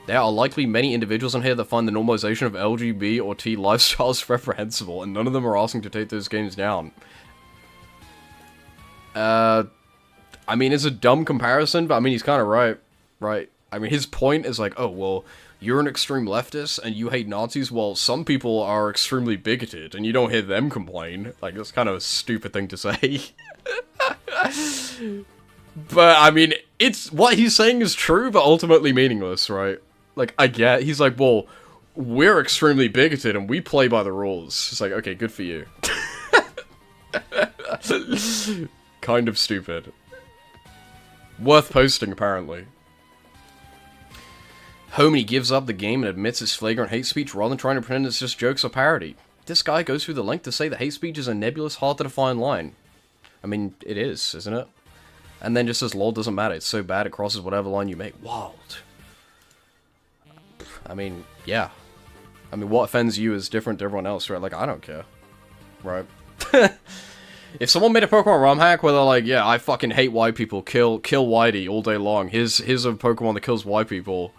There are likely many individuals on here that find the normalization of LGBT or T lifestyles reprehensible, and none of them are asking to take those games down. I mean, it's a dumb comparison, but I mean, he's kind of right. Right? I mean, his point is like, oh, well, you're an extreme leftist and you hate Nazis. Well, some people are extremely bigoted and you don't hear them complain. Like, that's kind of a stupid thing to say. But, I mean, it's what he's saying is true, but ultimately meaningless, right? Like, I get, he's like, well, we're extremely bigoted and we play by the rules. It's like, okay, good for you. Kind of stupid. Worth posting, apparently. Homie gives up the game and admits it's flagrant hate speech rather than trying to pretend it's just jokes or parody. This guy goes through the length to say that hate speech is a nebulous, hard-to-define line. I mean, it is, isn't it? And then just says, lol, doesn't matter, it's so bad it crosses whatever line you make. Wild. I mean, yeah. I mean, what offends you is different to everyone else, right? Like, I don't care. Right? If someone made a Pokemon ROM hack where they're like, yeah, I fucking hate white people, kill Whitey all day long, here's a Pokemon that kills white people,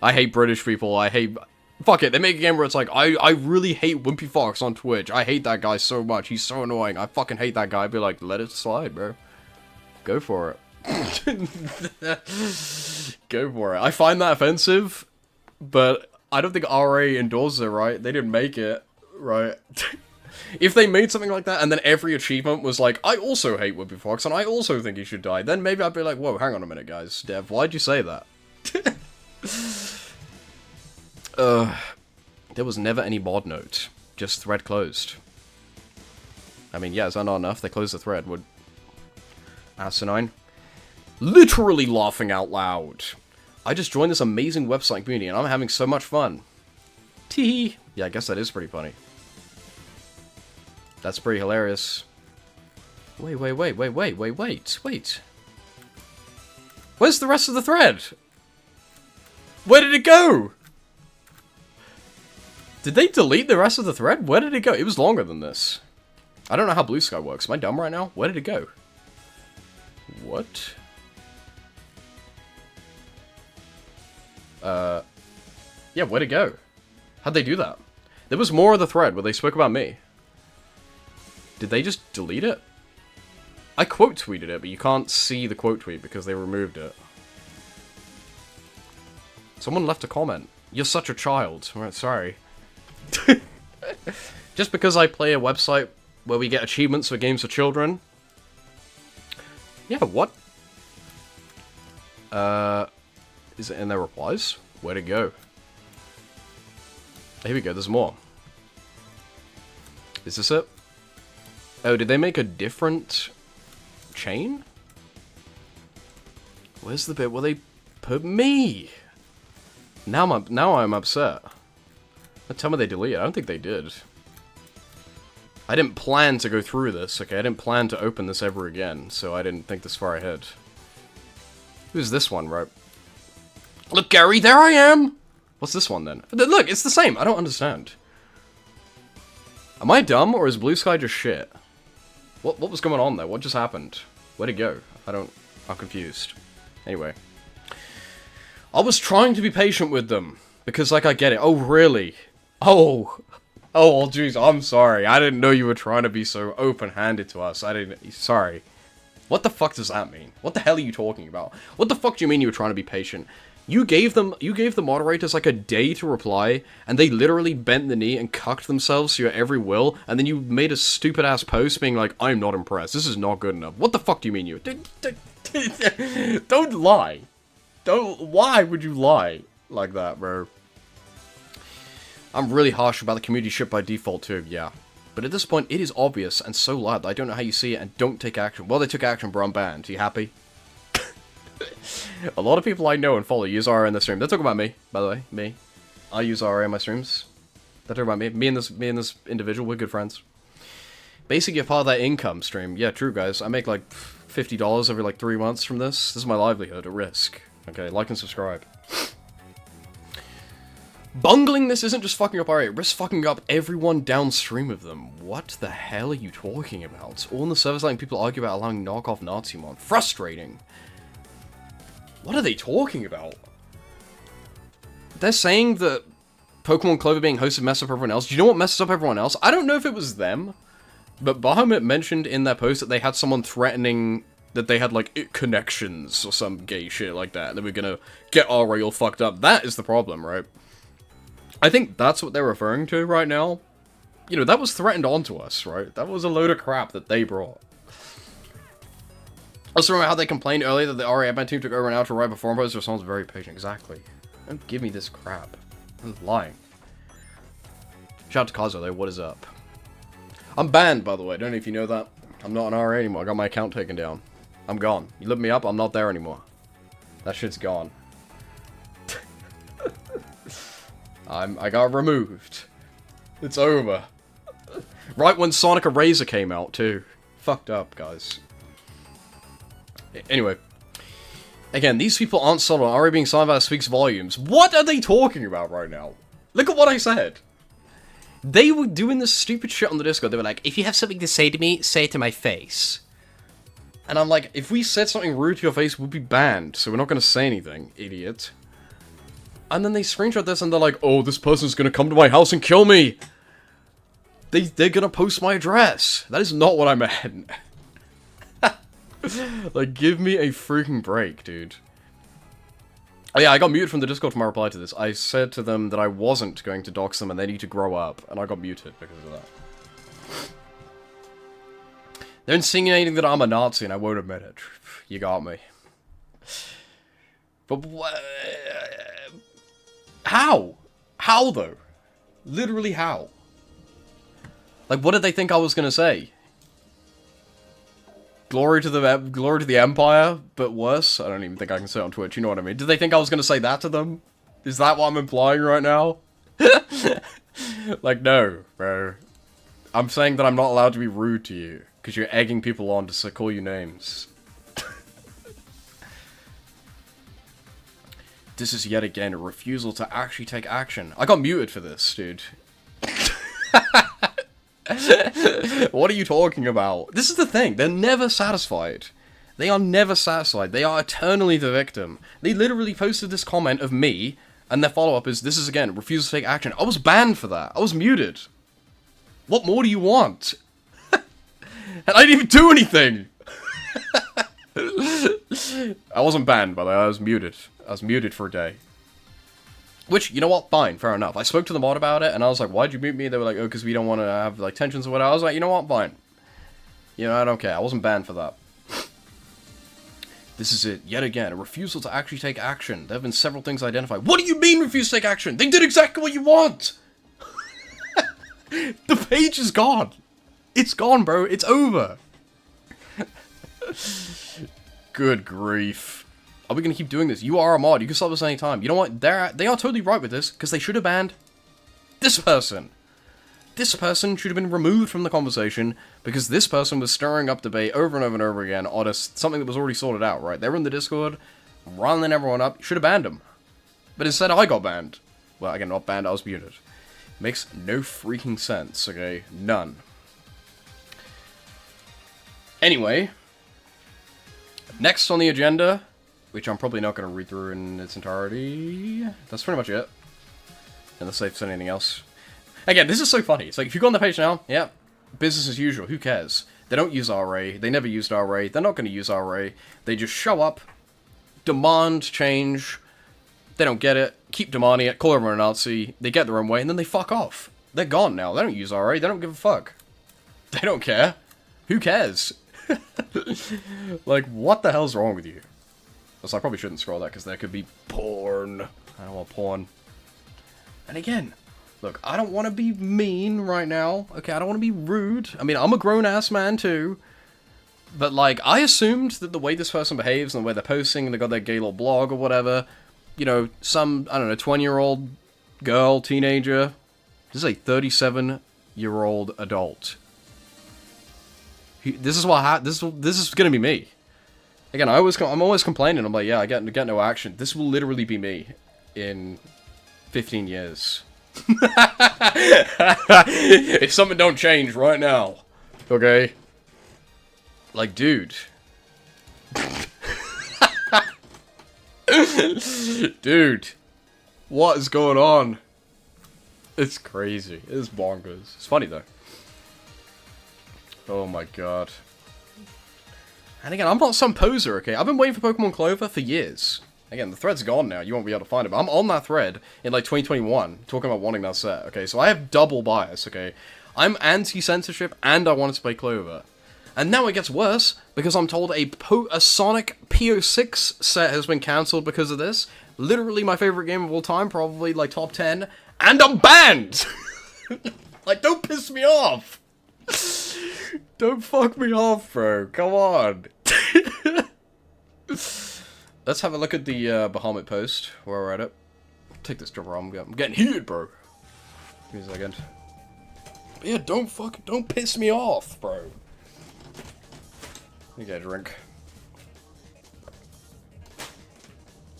I hate British people, I hate... Fuck it, they make a game where it's like, I really hate Wimpy Fox on Twitch, I hate that guy so much, he's so annoying, I fucking hate that guy, I'd be like, let it slide, bro. Go for it. Go for it. I find that offensive, but I don't think RA endorses it, right? They didn't make it, right? If they made something like that, and then every achievement was like, I also hate Wimpy Fox, and I also think he should die, then maybe I'd be like, whoa, hang on a minute, guys. Dev, why'd you say that? There was never any mod note. Just thread closed. I mean, yeah, is that not enough? They closed the thread. Would... Asinine. Literally laughing out loud. I just joined this amazing website community and I'm having so much fun. Tee. Yeah, I guess that is pretty funny. That's pretty hilarious. Wait. Where's the rest of the thread? Where did it go? Did they delete the rest of the thread? Where did it go? It was longer than this. I don't know how Blue Sky works. Am I dumb right now? Where did it go? What? Yeah, where'd it go? How'd they do that? There was more of the thread where they spoke about me. Did they just delete it? I quote tweeted it, but you can't see the quote tweet because they removed it. Someone left a comment. You're such a child. Right, sorry. Just because I play a website where we get achievements for games for children. Yeah, what? Is it in their replies? Where'd it go? Here we go, there's more. Is this it? Oh, did they make a different chain? Where's the bit where they put me? Now I'm upset. Tell me they deleted it. I don't think they did. I didn't plan to go through this, okay? I didn't plan to open this ever again, so I didn't think this far ahead. Who's this one, right? Look, Gary, there I am! What's this one, then? Look, it's the same. I don't understand. Am I dumb, or is Blue Sky just shit? What was going on there? What just happened? Where'd it go? I'm confused. Anyway. I was trying to be patient with them. Because, like, I get it. Oh, really? Oh, jeez, I'm sorry. I didn't know you were trying to be so open-handed to us. Sorry. What the fuck does that mean? What the hell are you talking about? What the fuck do you mean you were trying to be patient? You gave the moderators like a day to reply, and they literally bent the knee and cucked themselves to your every will, and then you made a stupid-ass post being like, I'm not impressed. This is not good enough. What the fuck do you mean you... Don't lie. Why would you lie like that, bro? I'm really harsh about the community shit by default too, yeah. But at this point, it is obvious and so loud that I don't know how you see it and don't take action. Well, they took action, bro. I'm banned. You happy? A lot of people I know and follow use RA in the stream. They're talking about me, by the way. Me. I use RA in my streams. They're talking about me. Me and this individual, we're good friends. Basically, you're part of that income stream. Yeah, true, guys. I make like $50 every like 3 months from this. This is my livelihood at risk. Okay, like and subscribe. Bungling this isn't just fucking up RA, it risks fucking up everyone downstream of them. What the hell are you talking about? All in the service letting people argue about allowing knockoff Nazimon. Frustrating. What are they talking about? They're saying that Pokemon Clover being hosted messed up everyone else. Do you know what messes up everyone else? I don't know if it was them, but Bahamut mentioned in their post that they had someone threatening that they had, like, connections or some gay shit like that. They were gonna get RA all fucked up. That is the problem, right? I think that's what they're referring to right now. You know, that was threatened onto us, right? That was a load of crap that they brought. Also remember how they complained earlier that the RA admin team took over an hour to write before post response very patient. Exactly. Don't give me this crap. I'm lying. Shout out to Kazo though, what is up? I'm banned, by the way. Don't know if you know that. I'm not an RA anymore. I got my account taken down. I'm gone. You look me up, I'm not there anymore. That shit's gone. I got removed. It's over. Right when Sonic Eraser came out, too. Fucked up, guys. Anyway. Again, these people aren't subtle. Already being silent about speaks volumes. What are they talking about right now? Look at what I said. They were doing this stupid shit on the Discord. They were like, if you have something to say to me, say it to my face. And I'm like, if we said something rude to your face, we'll be banned. So we're not going to say anything, idiot. And then they screenshot this and they're like, oh, this person's going to come to my house and kill me. They're going to post my address. That is not what I meant. Like, give me a freaking break, dude. Oh yeah, I got muted from the Discord for my reply to this. I said to them that I wasn't going to dox them and they need to grow up. And I got muted because of that. They're insinuating that I'm a Nazi and I won't admit it. You got me. But how? How, though? Literally how? Like, what did they think I was gonna say? glory to the Empire, but worse. I don't even think I can say it on Twitch, you know what I mean? Did they think I was gonna say that to them? Is that what I'm implying right now? Like, no, bro. I'm saying that I'm not allowed to be rude to you, because you're egging people on to call you names. This is yet again a refusal to actually take action. I got muted for this, dude. What are you talking about? This is the thing. They're never satisfied. They are never satisfied. They are eternally the victim. They literally posted this comment of me, and their follow-up is, this is again, refusal to take action. I was banned for that. I was muted. What more do you want? And I didn't even do anything! I wasn't banned, by the way. I was muted. I was muted for a day. Which, you know what? Fine, fair enough. I spoke to the mod about it, and I was like, why'd you mute me? They were like, oh, because we don't want to have, like, tensions or whatever. I was like, you know what? Fine. You know, I don't care. I wasn't banned for that. This is it. Yet again, a refusal to actually take action. There have been several things identified. What do you mean, refuse to take action? They did exactly what you want! The page is gone. It's gone, bro. It's over. Good grief. Are we gonna keep doing this? You are a mod. You can stop this any time. You know what? They are totally right with this, because they should have banned this person. This person should have been removed from the conversation, because this person was stirring up debate over and over and over again on something that was already sorted out, right? They were in the Discord, riling everyone up. You should have banned them. But instead, I got banned. Well, again, not banned, I was muted. Makes no freaking sense, okay? None. Anyway, next on the agenda, which I'm probably not going to read through in its entirety. That's pretty much it. Unless they've said anything else. Again, this is so funny. It's like, if you go on the page now, yeah, business as usual. Who cares? They don't use RA. They never used RA. They're not going to use RA. They just show up, demand change. They don't get it. Keep demanding it. Call everyone a Nazi. They get their own way, and then they fuck off. They're gone now. They don't use RA. They don't give a fuck. They don't care. Who cares? Like, what the hell's wrong with you? So I probably shouldn't scroll that, because there could be porn. I don't want porn. And again, look, I don't want to be mean right now. Okay, I don't want to be rude. I mean, I'm a grown-ass man, too. But, like, I assumed that the way this person behaves and the way they're posting, and they got their gay little blog or whatever, you know, some, I don't know, 20-year-old girl, teenager. This is a 37-year-old adult. This is what this is gonna be me. Again, I'm always complaining. I'm like, yeah, I get no action. This will literally be me in 15 years. If something don't change right now, okay? Like, dude. Dude, what is going on? It's crazy. It's bonkers. It's funny though. Oh my god. And again, I'm not some poser, okay? I've been waiting for Pokemon Clover for years. Again, the thread's gone now. You won't be able to find it. But I'm on that thread in, like, 2021, talking about wanting that set, okay? So I have double bias, okay? I'm anti-censorship, and I wanted to play Clover. And now it gets worse, because I'm told a Sonic PO6 set has been cancelled because of this. Literally my favorite game of all time, probably, like, top 10. And I'm banned! Like, don't piss me off! Don't fuck me off, bro. Come on. Let's have a look at the Bahamut post where we're at it. Take this drummer. I'm getting heated, bro. Give me a second. But yeah, don't piss me off, bro. Let me get a drink.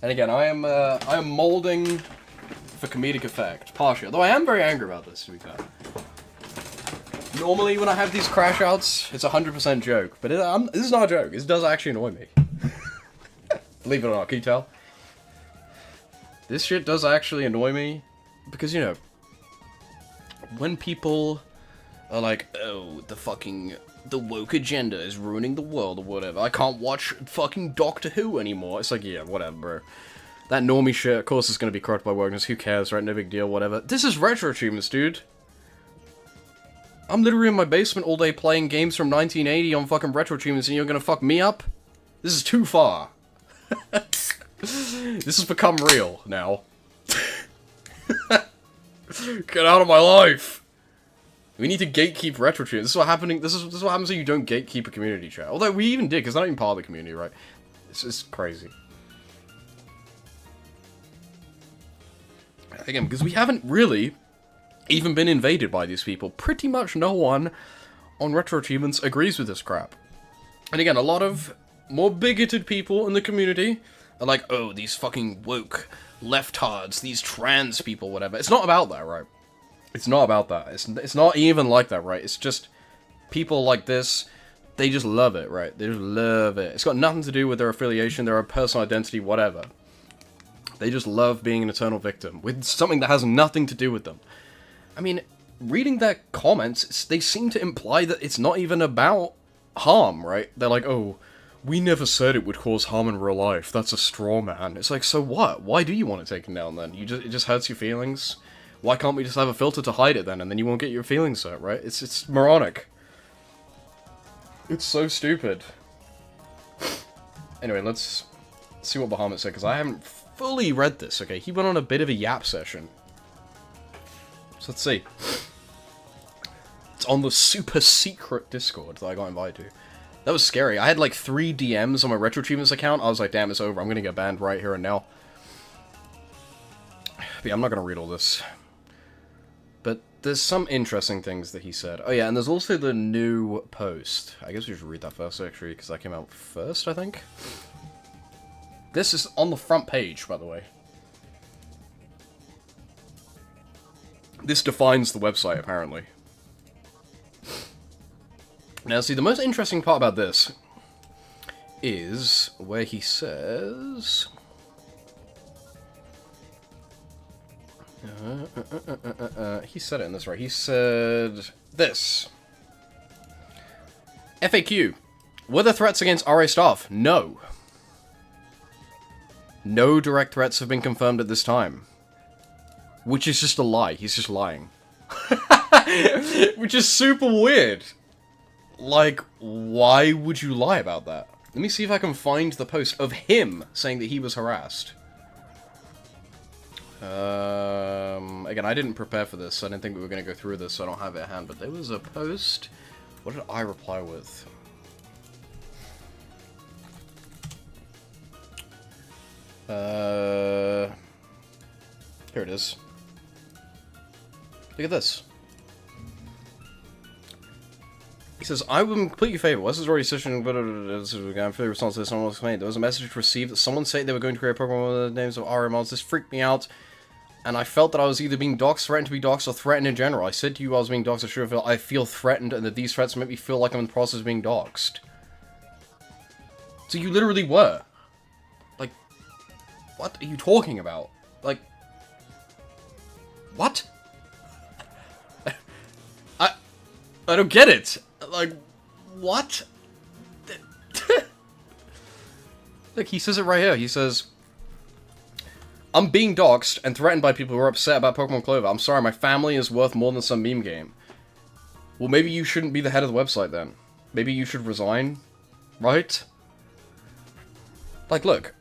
And again, I am molding for comedic effect, partially. Although I am very angry about this, to be fair. Normally, when I have these crash outs, it's 100% joke. But this is not a joke. This does actually annoy me. Believe it or not, can you tell? This shit does actually annoy me. Because, you know, when people are like, oh, the woke agenda is ruining the world or whatever. I can't watch fucking Doctor Who anymore. It's like, yeah, whatever, bro. That normie shit, of course, is going to be corrupted by wokeness. Who cares, right? No big deal, whatever. This is Retroachievements, dude. I'm literally in my basement all day playing games from 1980 on fucking Retroachievements, and you're gonna fuck me up? This is too far. This has become real now. Get out of my life! We need to gatekeep Retroachievements. This is what happening. This is what happens when you don't gatekeep a community chat. Although we even did, because they're not even part of the community, right? It's crazy. Again, because we haven't really even been invaded by these people. Pretty much no one on Retroachievements agrees with this crap. And again, a lot of more bigoted people in the community are like, oh, these fucking woke leftards, these trans people, whatever. It's not about that, right? It's not about that. It's not even like that, right? It's just people like this, they just love it, right? They just love it. It's got nothing to do with their affiliation, their personal identity, whatever. They just love being an eternal victim with something that has nothing to do with them. I mean, reading their comments, they seem to imply that it's not even about harm, right? They're like, oh, we never said it would cause harm in real life. That's a straw man. It's like, so what? Why do you want it taken down then? It just hurts your feelings? Why can't we just have a filter to hide it then, and then you won't get your feelings hurt, right? It's moronic. It's so stupid. Anyway, let's see what Bahamut said, because I haven't fully read this, okay? He went on a bit of a yap session. So let's see. It's on the super secret Discord that I got invited to. That was scary. I had like 3 DMs on my Retroachievements account. I was like, damn, it's over. I'm gonna get banned right here and now. But yeah, I'm not gonna read all this. But there's some interesting things that he said. Oh yeah, and there's also the new post. I guess we should read that first, actually, because that came out first, I think. This is on the front page, by the way. This defines the website, apparently. Now, see, the most interesting part about this is where he says... he said it in this, right? He said this. FAQ. Were there threats against RA staff? No. No direct threats have been confirmed at this time. Which is just a lie. He's just lying. Which is super weird. Like, why would you lie about that? Let me see if I can find the post of him saying that he was harassed. Again, I didn't prepare for this, so I didn't think we were going to go through this, so I don't have it at hand, but there was a post. What did I reply with? Here it is. Look at this. He says, I would completely favor. Wes is already session, but I'm fully responsible to this. Someone explained. There was a message received that someone said they were going to create a Pokemon with the names of RMLs. This freaked me out, and I felt that I was either being doxxed, threatened to be doxxed, or threatened in general. I said to you I was being doxxed. I feel threatened, and that these threats make me feel like I'm in the process of being doxxed. So you literally were. Like, what are you talking about? Like, what? I don't get it. Like, what? Look, he says it right here. He says, I'm being doxxed and threatened by people who are upset about Pokemon Clover. I'm sorry, my family is worth more than some meme game. Well, maybe you shouldn't be the head of the website then. Maybe you should resign, right? Like, look,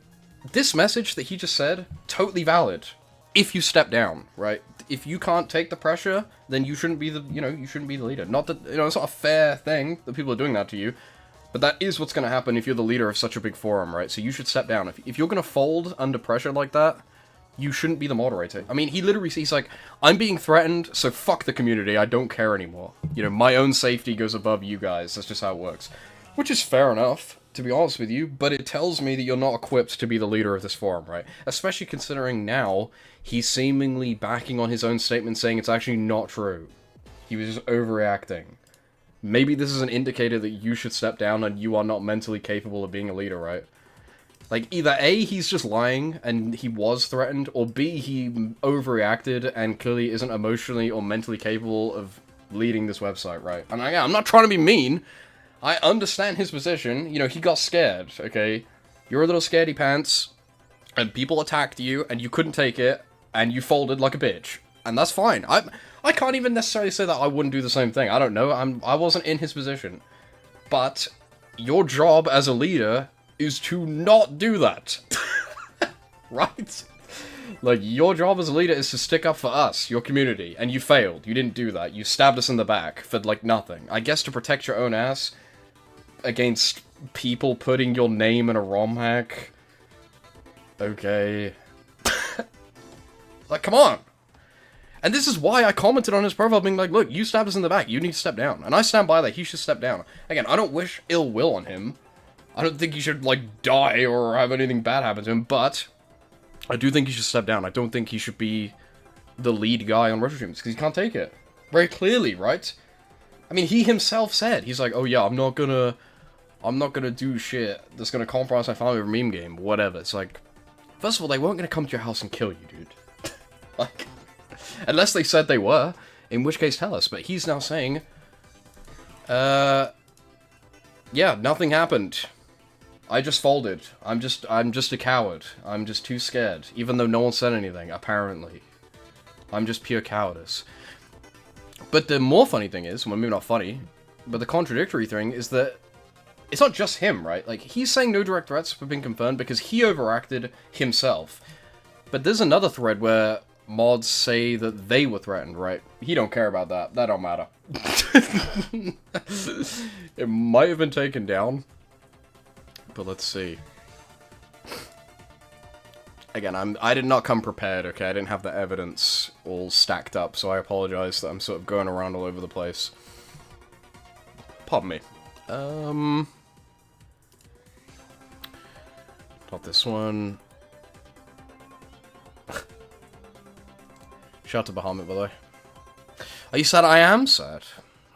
this message that he just said, totally valid. If you step down, right? If you can't take the pressure, then you shouldn't be the, you shouldn't be the leader. Not that, it's not a fair thing that people are doing that to you, but that is what's going to happen if you're the leader of such a big forum, right? So you should step down. If you're going to fold under pressure like that, you shouldn't be the moderator. I mean, he's like, I'm being threatened, so fuck the community, I don't care anymore. My own safety goes above you guys, that's just how it works. Which is fair enough, to be honest with you, but it tells me that you're not equipped to be the leader of this forum, right? Especially considering now, he's seemingly backing on his own statement saying it's actually not true. He was just overreacting. Maybe this is an indicator that you should step down and you are not mentally capable of being a leader, right? Like, either A, he's just lying and he was threatened, or B, he overreacted and clearly isn't emotionally or mentally capable of leading this website, right? And I'm not trying to be mean. I understand his position. He got scared, okay? You're a little scaredy pants, and people attacked you, and you couldn't take it, and you folded like a bitch. And that's fine. I can't even necessarily say that I wouldn't do the same thing. I don't know. I wasn't in his position. But your job as a leader is to not do that. Right? Like, your job as a leader is to stick up for us, your community, and you failed. You didn't do that. You stabbed us in the back for, like, nothing. I guess to protect your own ass against people putting your name in a ROM hack. Okay. Like, come on! And this is why I commented on his profile being like, look, you stabbed us in the back, you need to step down. And I stand by that, he should step down. Again, I don't wish ill will on him. I don't think he should, like, die or have anything bad happen to him, but I do think he should step down. I don't think he should be the lead guy on Retroachievements, because he can't take it. Very clearly, right? I mean, he himself said, he's like, oh yeah, I'm not gonna do shit that's gonna compromise my family with a meme game, whatever. It's like, first of all, they weren't gonna come to your house and kill you, dude. Like, unless they said they were, in which case tell us. But he's now saying, yeah, nothing happened. I just folded. I'm just a coward. I'm just too scared. Even though no one said anything, apparently. I'm just pure cowardice. But the more funny thing is, well, maybe not funny, but the contradictory thing is that it's not just him, right? Like, he's saying no direct threats have been confirmed because he overacted himself. But there's another thread where mods say that they were threatened, right? He don't care about that. That don't matter. It might have been taken down. But let's see. Again, I did not come prepared, okay? I didn't have the evidence all stacked up, so I apologize that I'm sort of going around all over the place. Pardon me. Not this one. Shout out to Bahamut, by the way. Are you sad? I am sad.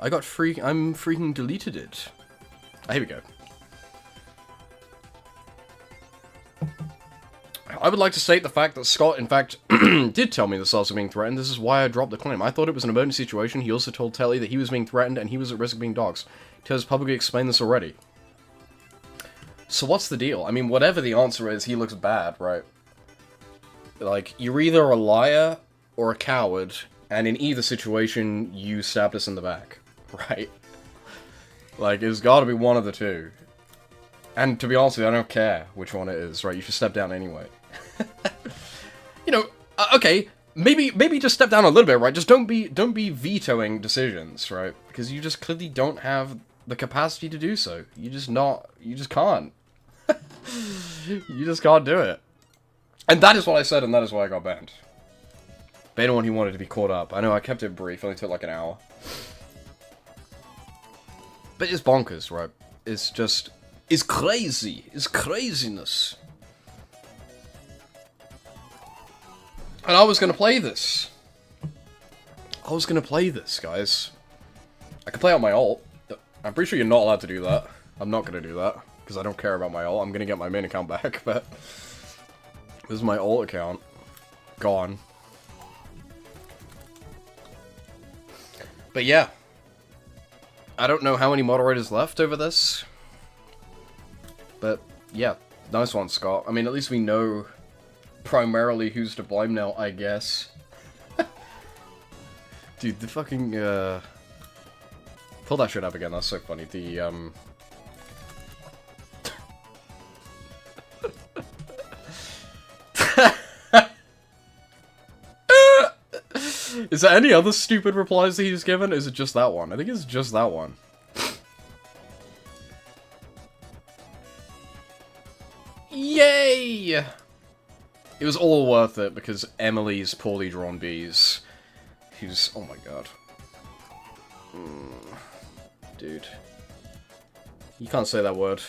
I'm freaking deleted it. Here we go. I would like to state the fact that Scott, in fact, did tell me the cells were being threatened. This is why I dropped the claim. I thought it was an emergency situation. He also told Telly that he was being threatened and he was at risk of being doxxed. He has publicly explained this already. So what's the deal? I mean, whatever the answer is, he looks bad, right? Like, you're either a liar or a coward, and in either situation, you stabbed us in the back, right? Like, it's gotta be one of the two. And to be honest with you, I don't care which one it is, right? You should step down anyway. You know, okay, maybe just step down a little bit, right? Just don't be vetoing decisions, right? Because you just clearly don't have the capacity to do so. You just can't. You just can't do it. And that is what I said, and that is why I got banned. But anyone who wanted to be caught up. I know I kept it brief, only took like an hour. But it's bonkers, right? It's just... It's crazy. It's craziness. And I was gonna play this. Guys. I could play out my ult. I'm pretty sure you're not allowed to do that. I'm not gonna do that, because I don't care about my ult. I'm gonna get my main account back, but... This is my ult account. Gone. But yeah. I don't know how many moderators left over this. But, yeah. Nice one, Scott. I mean, at least we know primarily who's to blame now, I guess. Dude, the fucking, pull that shit up again, that's so funny. The, Is there any other stupid replies that he's given? Is it just that one? I think it's just that one. Yay! It was all worth it because Emily's poorly drawn bees. Who's... oh my god. Dude. You can't say that word.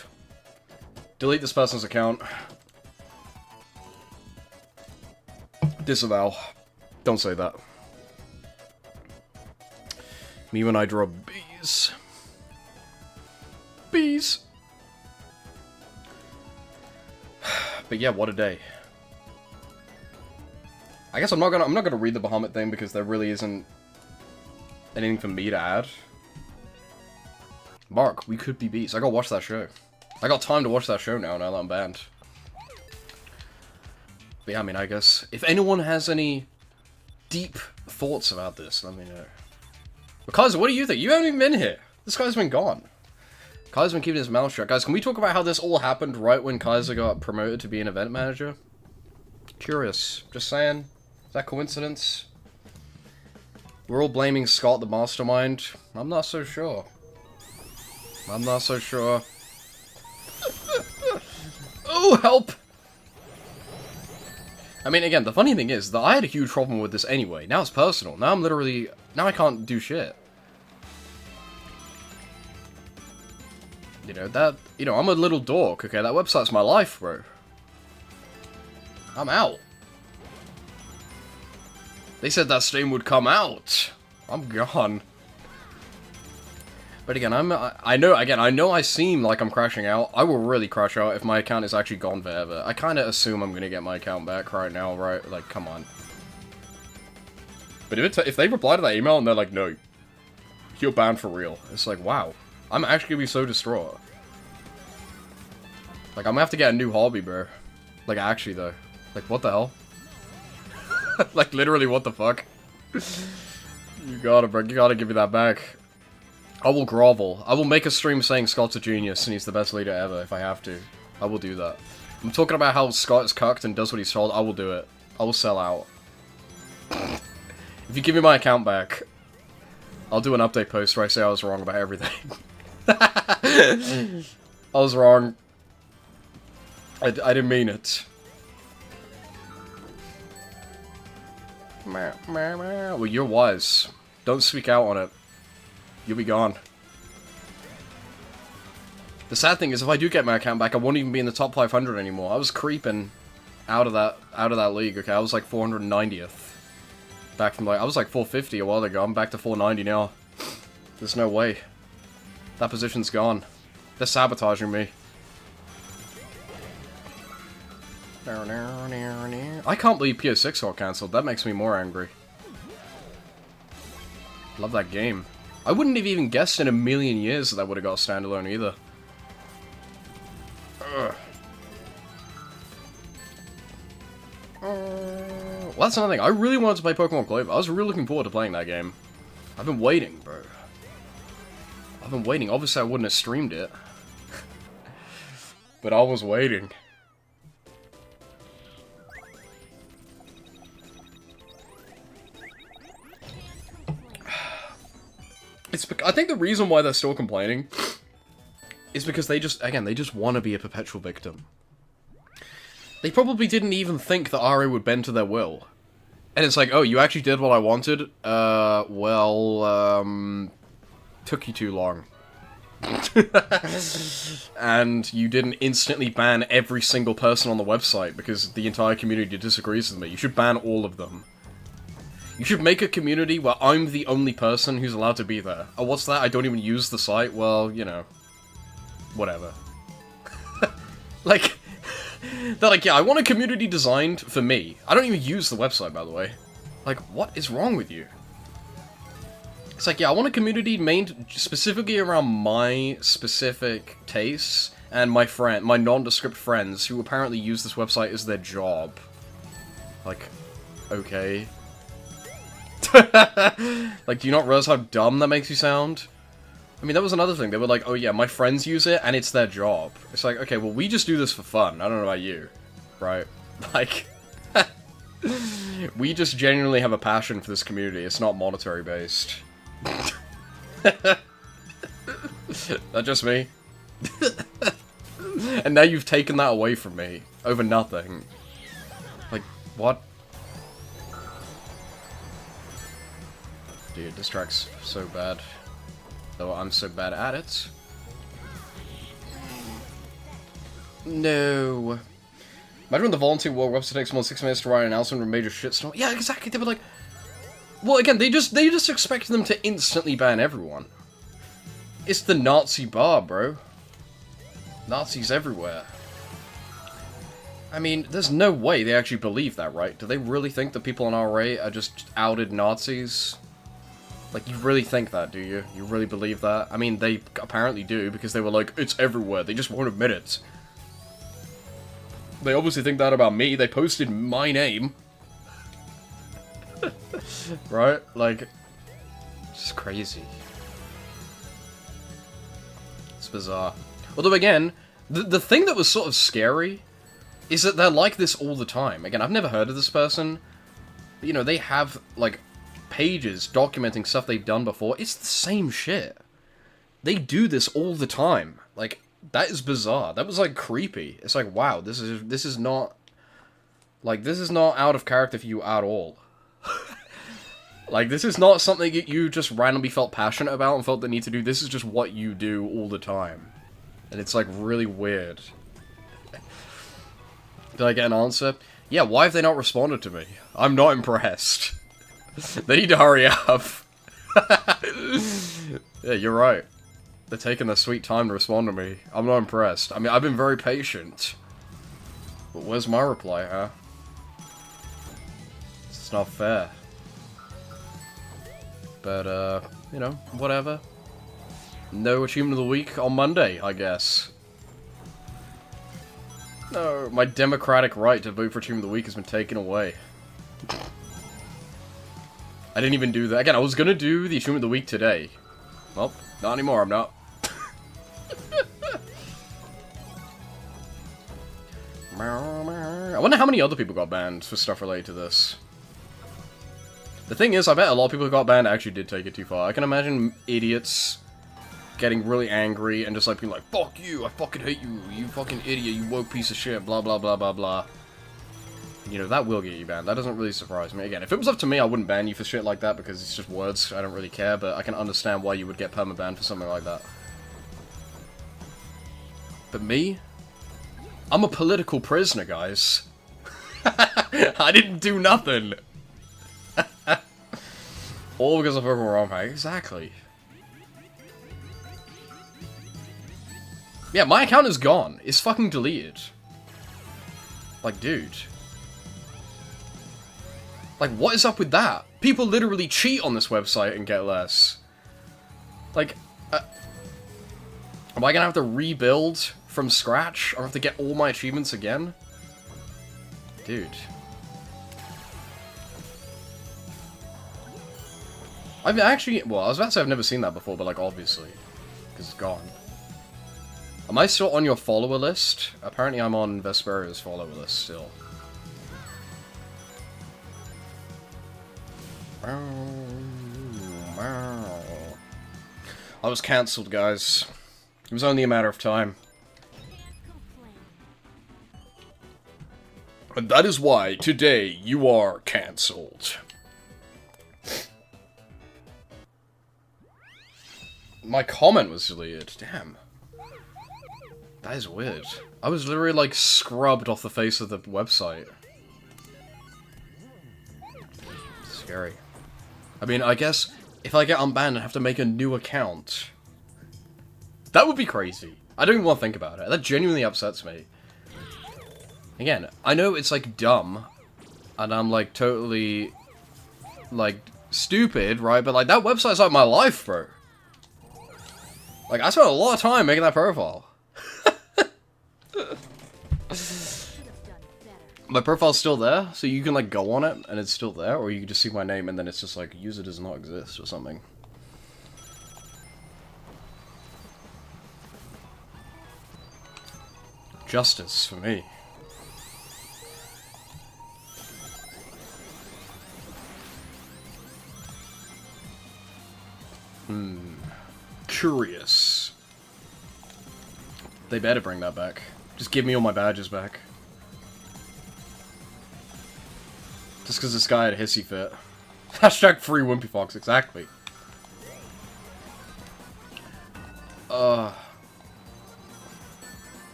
Delete this person's account. Disavow. Don't say that. Me when I draw bees. Bees! But yeah, what a day. I guess I'm not gonna read the Bahamut thing because there really isn't anything for me to add. Mark, we could be bees. I gotta watch that show. I got time to watch that show now that I'm banned. But yeah, I mean, I guess if anyone has any deep thoughts about this, let me know. But Kaiser, what do you think? You haven't even been here. This guy's been gone. Kaiser's been keeping his mouth shut. Guys, can we talk about how this all happened right when Kaiser got promoted to be an event manager? Curious. Just saying. Is that coincidence? We're all blaming Scott the Mastermind. I'm not so sure. I'm not so sure. Oh, help! I mean, again, the funny thing is that I had a huge problem with this anyway. Now it's personal. Now I'm literally... Now I can't do shit. You know, that... You know, I'm a little dork, okay? That website's my life, bro. I'm out. They said that stream would come out. I'm gone. But again, I know I seem like I'm crashing out. I will really crash out if my account is actually gone forever. I kind of assume I'm going to get my account back right now, right? Like, come on. But if they reply to that email and they're like, no, you're banned for real. It's like, wow. I'm actually going to be so distraught. Like, I'm going to have to get a new hobby, bro. Like, actually, though. Like, what the hell? Like, literally, what the fuck? You gotta, bro. You gotta give me that back. I will grovel. I will make a stream saying Scott's a genius and he's the best leader ever if I have to. I will do that. I'm talking about how Scott is cucked and does what he's told. I will do it. I will sell out. If you give me my account back, I'll do an update post where I say I was wrong about everything. I was wrong. I didn't mean it. Well, you're wise. Don't speak out on it. You'll be gone. The sad thing is, if I do get my account back, I won't even be in the top 500 anymore. I was creeping out of that league. Okay, I was like 490th. Back from like I was like 450 a while ago. I'm back to 490 now. There's no way. That position's gone. They're sabotaging me. I can't believe PS6 got cancelled. That makes me more angry. Love that game. I wouldn't have even guessed in a million years that would have got standalone either. Well, that's another thing. I really wanted to play Pokemon Clover. I was really looking forward to playing that game. I've been waiting, bro. I've been waiting. Obviously, I wouldn't have streamed it. But I was waiting. I think the reason why they're still complaining is because they just want to be a perpetual victim. They probably didn't even think that RA would bend to their will. And it's like, oh, you actually did what I wanted? Took you too long. And you didn't instantly ban every single person on the website because the entire community disagrees with me. You should ban all of them. You should make a community where I'm the only person who's allowed to be there. Oh, what's that? I don't even use the site? Well, you know. Whatever. Like, they're like, yeah, I want a community designed for me. I don't even use the website, by the way. Like, what is wrong with you? It's like, yeah, I want a community made specifically around my specific tastes and my nondescript friends who apparently use this website as their job. Like, okay. Like, do you not realize how dumb that makes you sound? I mean, that was another thing. They were like, oh yeah, my friends use it, and it's their job. It's like, okay, well, we just do this for fun. I don't know about you. Right? Like, we just genuinely have a passion for this community. It's not monetary-based. That just me? And now you've taken that away from me. Over nothing. Like, what? Dude, this track's so bad. Though I'm so bad at it. No. Imagine when the volunteer war website takes more than 6 minutes to write an announcement from a major shitstorm. Yeah, exactly. They were like... Well, again, they just expect them to instantly ban everyone. It's the Nazi bar, bro. Nazis everywhere. I mean, there's no way they actually believe that, right? Do they really think that people in RA are just outed Nazis? Like, you really think that, do you? You really believe that? I mean, they apparently do, because they were like, it's everywhere, they just won't admit it. They obviously think that about me, they posted my name. Right? Like, it's just crazy. It's bizarre. Although, again, the thing that was sort of scary is that they're like this all the time. Again, I've never heard of this person, but, you know, they have, like, pages documenting stuff they've done before. It's the same shit. They do this all the time. Like, that is bizarre. That was, like, creepy. It's like, wow, this is not... Like, this is not out of character for you at all. Like, this is not something that you just randomly felt passionate about and felt the need to do. This is just what you do all the time. And it's, like, really weird. Did I get an answer? Yeah, why have they not responded to me? I'm not impressed. They need to hurry up. Yeah, you're right. They're taking their sweet time to respond to me. I'm not impressed. I mean, I've been very patient. But where's my reply, huh? It's not fair. But, you know, whatever. No achievement of the week on Monday, I guess. No, my democratic right to vote for achievement of the week has been taken away. I didn't even do that. Again, I was gonna do the achievement of the week today. Well, not anymore, I'm not. I wonder how many other people got banned for stuff related to this. The thing is, I bet a lot of people who got banned actually did take it too far. I can imagine idiots getting really angry and just like being like, fuck you, I fucking hate you, you fucking idiot, you woke piece of shit, blah blah blah blah blah. You know, that will get you banned. That doesn't really surprise me. Again, if it was up to me, I wouldn't ban you for shit like that because it's just words. I don't really care, but I can understand why you would get permabanned for something like that. But me? I'm a political prisoner, guys. I didn't do nothing. All because of a wrong pack. Exactly. Yeah, my account is gone. It's fucking deleted. Like, dude. Like, what is up with that? People literally cheat on this website and get less. Like, am I gonna have to rebuild from scratch? Or have to get all my achievements again? Dude. I've actually, well, I was about to say I've never seen that before, but like, obviously. Because it's gone. Am I still on your follower list? Apparently I'm on Vesperia's follower list still. I was cancelled, guys. It was only a matter of time. And that is why, today, you are cancelled. My comment was deleted. Damn. That is weird. I was literally, like, scrubbed off the face of the website. Scary. I mean, I guess if I get unbanned, I have to make a new account. That would be crazy. I don't even want to think about it. That genuinely upsets me. Again, I know it's, like, dumb. And I'm, like, totally, like, stupid, right? But, like, that website's like my life, bro. Like, I spent a lot of time making that profile. My profile's still there, so you can, like, go on it, and it's still there, or you can just see my name, and then it's just, like, user does not exist, or something. Justice, for me. Curious. They better bring that back. Just give me all my badges back. Just because this guy had a hissy fit. Hashtag free Wimpy Fox, exactly. I'm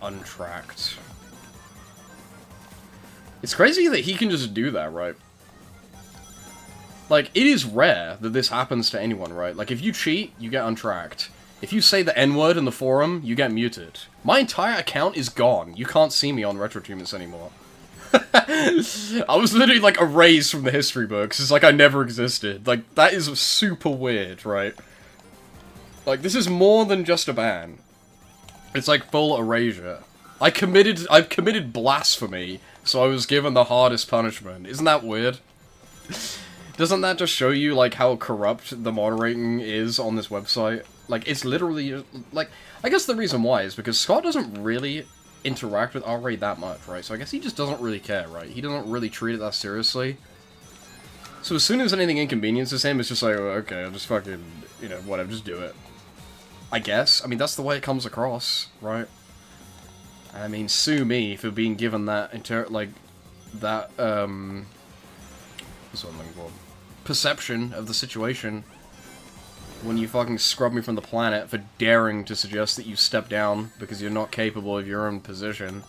untracked. It's crazy that he can just do that, right? Like, it is rare that this happens to anyone, right? Like, if you cheat, you get untracked. If you say the N-word in the forum, you get muted. My entire account is gone. You can't see me on Retroachievements anymore. I was literally, like, erased from the history books. It's like I never existed. Like, that is super weird, right? Like, this is more than just a ban. It's like full erasure. I've committed blasphemy, so I was given the hardest punishment. Isn't that weird? Doesn't that just show you, like, how corrupt the moderating is on this website? Like, it's literally, like, I guess the reason why is because Scott doesn't really interact with R-Ray that much, right? So I guess he just doesn't really care, right? He doesn't really treat it that seriously. So as soon as anything inconveniences him, it's just like, oh, okay, I'll just fucking, you know, whatever, just do it. I guess. I mean, that's the way it comes across, right? I mean, sue me for being given that, what's what I'm looking for? Perception of the situation when you fucking scrub me from the planet for daring to suggest that you step down because you're not capable of your own position.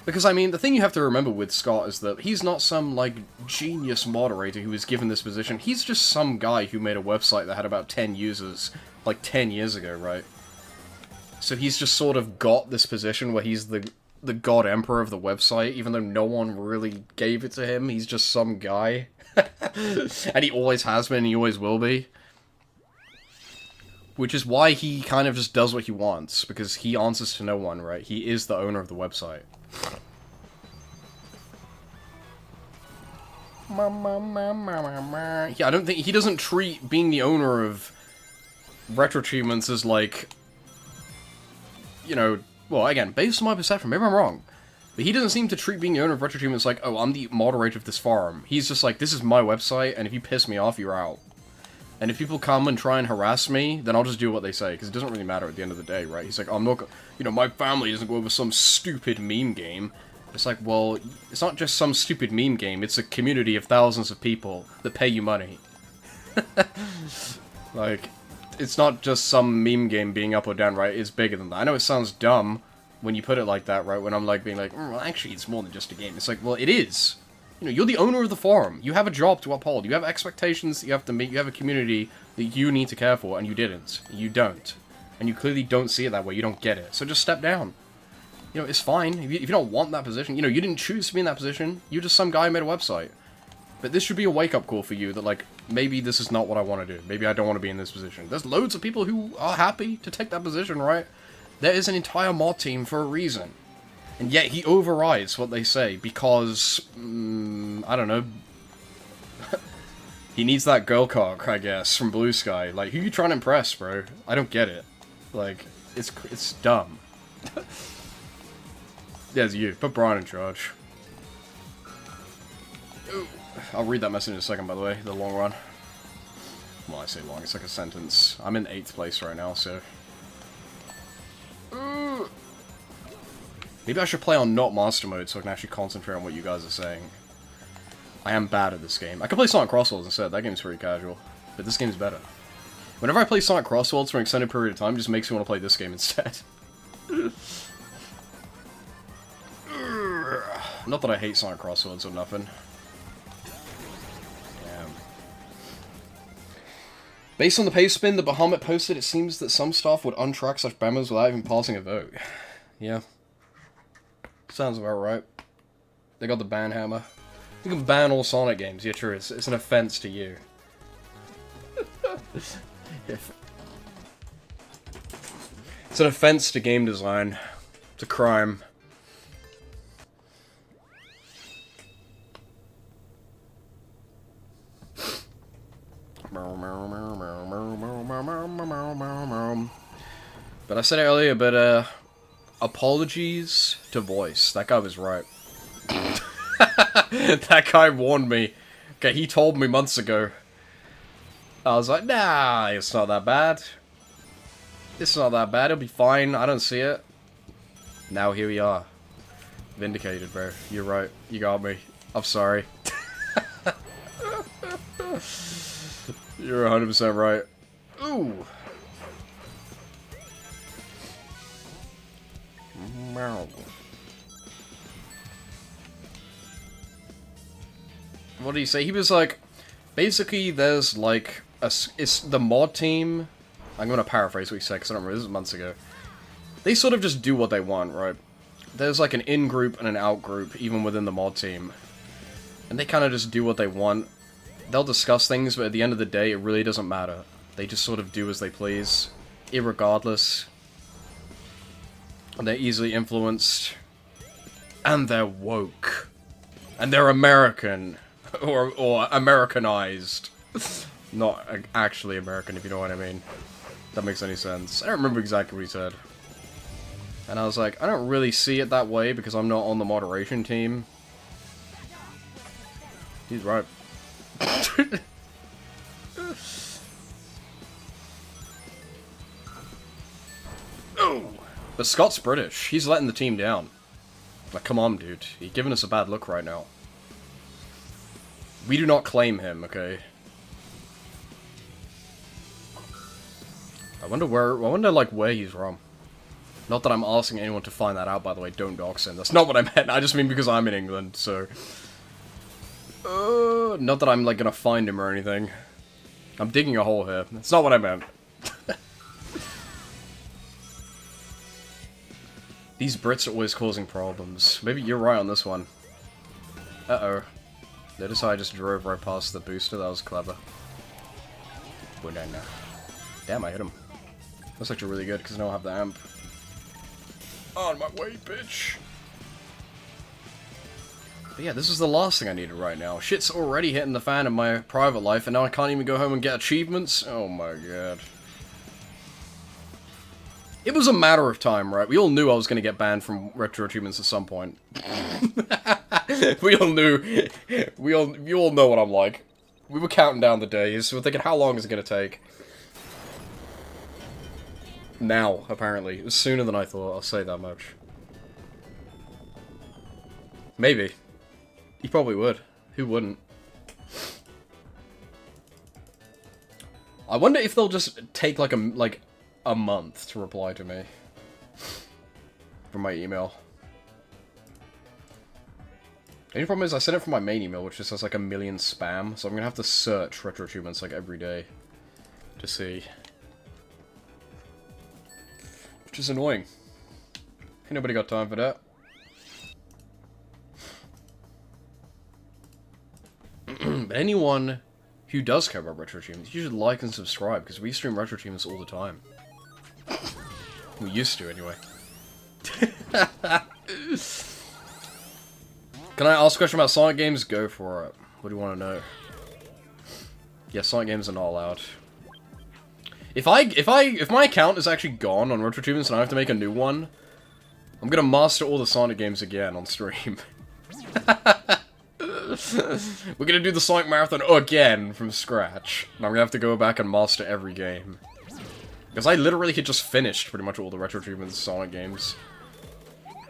Because, I mean, the thing you have to remember with Scott is that he's not some, like, genius moderator who was given this position. He's just some guy who made a website that had about 10 users, like, 10 years ago, right? So he's just sort of got this position where he's the god emperor of the website, even though no one really gave it to him. He's just some guy. And he always has been, and he always will be. Which is why he kind of just does what he wants, because he answers to no one, right? He is the owner of the website. Yeah, I don't think... He doesn't treat being the owner of Retroachievements as, like... You know... Well, again, based on my perception, maybe I'm wrong. But he doesn't seem to treat being the owner of Retroachievements like, oh, I'm the moderator of this forum. He's just like, this is my website, and if you piss me off, you're out. And if people come and try and harass me, then I'll just do what they say, because it doesn't really matter at the end of the day, right? He's like, I'm not you know, my family doesn't go over some stupid meme game. It's like, well, it's not just some stupid meme game, it's a community of thousands of people that pay you money. Like, it's not just some meme game being up or down, right? It's bigger than that. I know it sounds dumb when you put it like that, right? When I'm like, being like, well, actually, it's more than just a game. It's like, well, it is. You know, you're the owner of the forum. You have a job to uphold. You have expectations that you have to meet. You have a community that you need to care for, and you didn't. You don't. And you clearly don't see it that way. You don't get it. So just step down. You know, it's fine. If you don't want that position, you know, you didn't choose to be in that position. You're just some guy who made a website. But this should be a wake-up call for you that, like, maybe this is not what I want to do. Maybe I don't want to be in this position. There's loads of people who are happy to take that position, right? There is an entire mod team for a reason. And yet he overrides what they say because, I don't know, he needs that girl cock, I guess, from Blue Sky. Like, who you trying to impress, bro? I don't get it. Like, it's dumb. There's you. Put Brian in charge. Ooh. I'll read that message in a second, by the way, the long run. Well, I say long, it's like a sentence. I'm in 8th place right now, so... Maybe I should play on not master mode so I can actually concentrate on what you guys are saying. I am bad at this game. I could play Sonic Crossworlds instead, that game's pretty casual. But this game's better. Whenever I play Sonic Crossworlds for an extended period of time, it just makes me want to play this game instead. Not that I hate Sonic Crossworlds or nothing. Damn. Based on the pay spin that Bahamut posted, it seems that some staff would untrack such memos without even passing a vote. Yeah. Sounds about right. They got the ban hammer. You can ban all Sonic games. Yeah, true. It's an offense to you. It's an offense to game design. It's a crime. But I said it earlier, but apologies to Voice. That guy was right. That guy warned me. Okay, he told me months ago. I was like, nah, it's not that bad. It's not that bad, it'll be fine, I don't see it. Now here we are. Vindicated, bro. You're right. You got me. I'm sorry. You're 100% right. Ooh. What did he say? He was like, basically there's like, it's the mod team, I'm gonna paraphrase what he said because I don't remember, this was months ago. They sort of just do what they want, right? There's like an in-group and an out-group, even within the mod team. And they kind of just do what they want. They'll discuss things, but at the end of the day, it really doesn't matter. They just sort of do as they please, irregardless. And they're easily influenced. And they're woke. And they're American. Or Americanized. Not actually American, if you know what I mean. That makes any sense. I don't remember exactly what he said. And I was like, I don't really see it that way because I'm not on the moderation team. He's right. Oh! But Scott's British. He's letting the team down. Like, come on, dude. He's giving us a bad look right now. We do not claim him, okay? I wonder, like, where he's from. Not that I'm asking anyone to find that out, by the way. Don't dox him. That's not what I meant. I just mean because I'm in England, so... not that I'm, like, gonna find him or anything. I'm digging a hole here. That's not what I meant. These Brits are always causing problems. Maybe you're right on this one. Uh-oh. Notice how I just drove right past the booster? That was clever. Damn, I hit him. That's actually really good, because now I have the amp. On my way, bitch! But yeah, this is the last thing I needed right now. Shit's already hitting the fan in my private life, and now I can't even go home and get achievements? Oh my god. It was a matter of time, right? We all knew I was going to get banned from Retroachievements at some point. We all knew. You all know what I'm like. We were counting down the days. We were thinking, how long is it going to take? Now, apparently. It was sooner than I thought, I'll say that much. Maybe. You probably would. Who wouldn't? I wonder if they'll just take like a month to reply to me from my email. The only problem is I sent it from my main email, which just has like a million spam, so I'm gonna have to search Retroachievements like every day to see. Which is annoying. Ain't nobody got time for that. But anyone who does care about Retroachievements, you should like and subscribe, because we stream Retroachievements all the time. We used to, anyway. Can I ask a question about Sonic games? Go for it. What do you want to know? Yeah, Sonic games are not allowed. If my account is actually gone on Retroachievements and I have to make a new one, I'm gonna master all the Sonic games again on stream. We're gonna do the Sonic Marathon again from scratch. And I'm gonna have to go back and master every game. Because I literally had just finished pretty much all the Retroachievements Sonic games.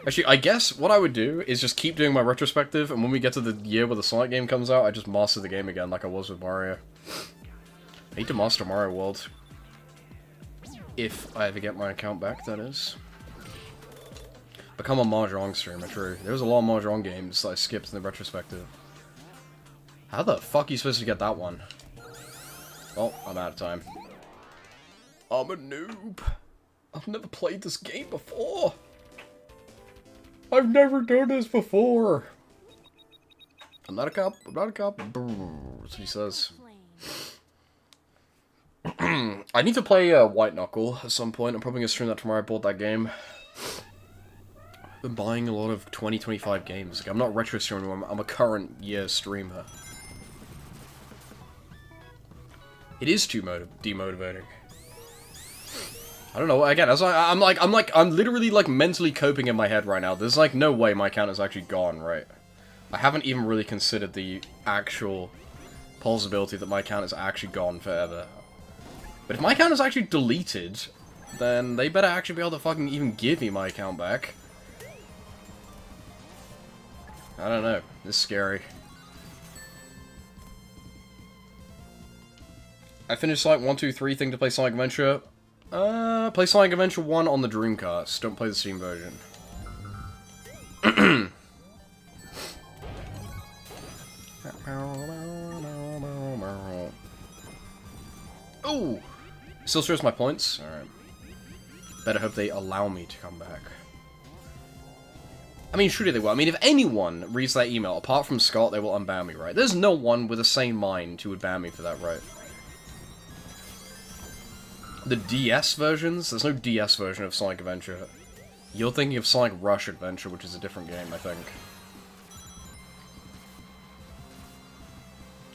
Actually, I guess what I would do is just keep doing my retrospective, and when we get to the year where the Sonic game comes out, I just master the game again like I was with Mario. I need to master Mario World. If I ever get my account back, that is. Become a Mahjong streamer, true. There's a lot of Mahjong games that I skipped in the retrospective. How the fuck are you supposed to get that one? Well, I'm out of time. I'm a noob. I've never played this game before. I've never done this before. I'm not a cop. I'm not a cop. That's what he says. I need to play White Knuckle at some point. I'm probably going to stream that tomorrow. I bought that game. I've been buying a lot of 2025 games. Like, I'm not retro streaming, I'm a current year streamer. It is too demotivating. I don't know, again, I'm literally, like, mentally coping in my head right now. There's, like, no way my account is actually gone, right? I haven't even really considered the actual possibility that my account is actually gone forever. But if my account is actually deleted, then they better actually be able to fucking even give me my account back. I don't know. This is scary. I finished Sonic 1, 2, 3 thing to play Sonic Adventure. Play Sonic Adventure 1 on the Dreamcast. Don't play the Steam version. Oh! Still shows my points? Alright. Better hope they allow me to come back. I mean, surely they will. I mean, if anyone reads that email, apart from Scott, they will unban me, right? There's no one with a sane mind who would ban me for that, right? The DS versions? There's no DS version of Sonic Adventure. You're thinking of Sonic Rush Adventure, which is a different game, I think.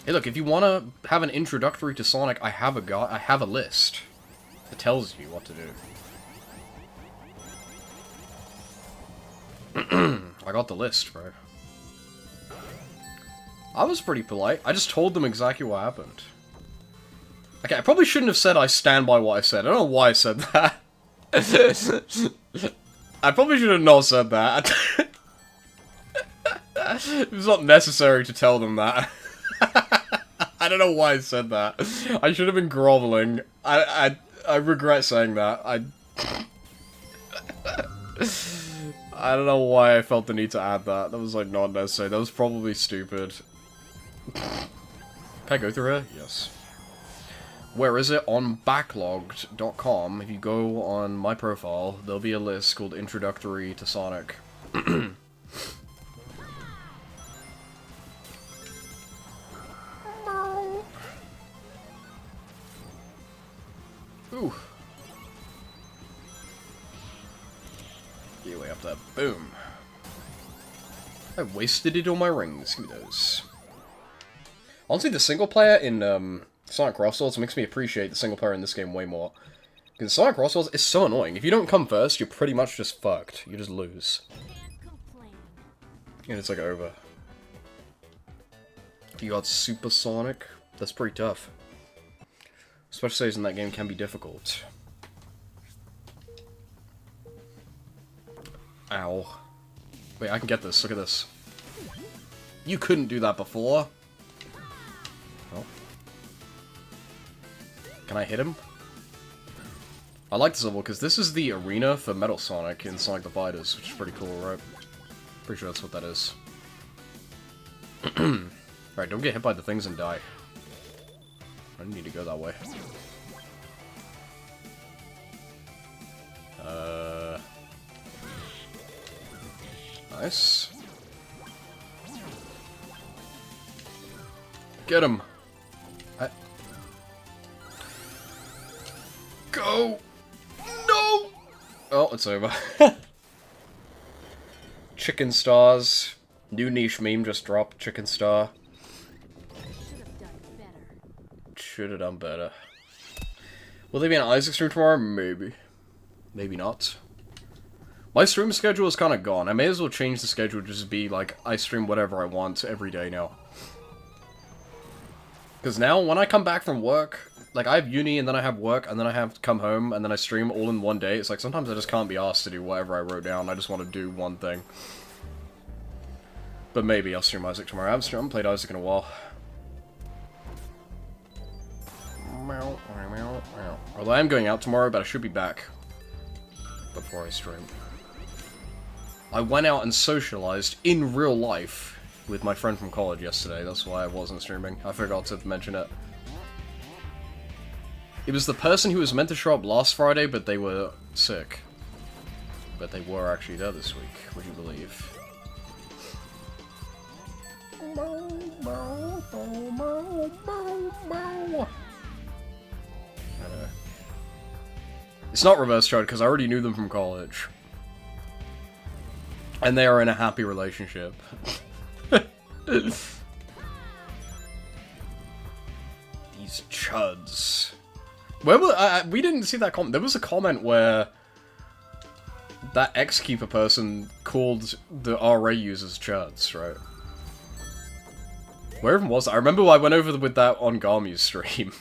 Hey, look, if you want to have an introductory to Sonic, I have a list that tells you what to do. I got the list, bro. I was pretty polite. I just told them exactly what happened. Okay, I probably shouldn't have said I stand by what I said. I don't know why I said that. I probably should have not said that. It was not necessary to tell them that. I don't know why I said that. I should have been groveling. I regret saying that. I don't know why I felt the need to add that. That was, like, not necessary. That was probably stupid. Can I go through here? Yes. Where is it? On backlogged.com. If you go on my profile, there'll be a list called Introductory to Sonic. Ooh. Get your way up there. Boom. I wasted it on my rings. Give me those. Honestly, the single player in Sonic Crossworlds makes me appreciate the single player in this game way more. Because Sonic Crossworlds is so annoying. If you don't come first, you're pretty much just fucked. You just lose. And it's like over. If you got Super Sonic, that's pretty tough. Special saves in that game can be difficult. Ow. Wait, I can get this. Look at this. You couldn't do that before. Oh. Can I hit him? I like this level because this is the arena for Metal Sonic in Sonic the Fighters, which is pretty cool, right? Pretty sure that's what that is. Right, don't get hit by the things and die. I don't need to go that way. Nice. Get him. Go! No! Oh, it's over. Chicken stars. New niche meme just dropped. Chicken star. Should have done better. Will there be an Isaac stream tomorrow? Maybe. Maybe not. My stream schedule is kind of gone. I may as well change the schedule to just be like, I stream whatever I want every day now. Because now, when I come back from work, like, I have uni, and then I have work, and then I have to come home, and then I stream all in one day. It's like, sometimes I just can't be asked to do whatever I wrote down. I just want to do one thing. But maybe I'll stream Isaac tomorrow. I haven't played Isaac in a while. Although I am going out tomorrow, but I should be back before I stream. I went out and socialized in real life with my friend from college yesterday. That's why I wasn't streaming. I forgot to mention it. It was the person who was meant to show up last Friday, but they were sick. But they were actually there this week, would you believe? It's not reverse chart because I already knew them from college. And they are in a happy relationship. These chuds. Where were, we didn't see that comment. There was a comment where that X-Keeper person called the RA users chuds, right? Where even was that? I remember I went over with that on Garmu's stream.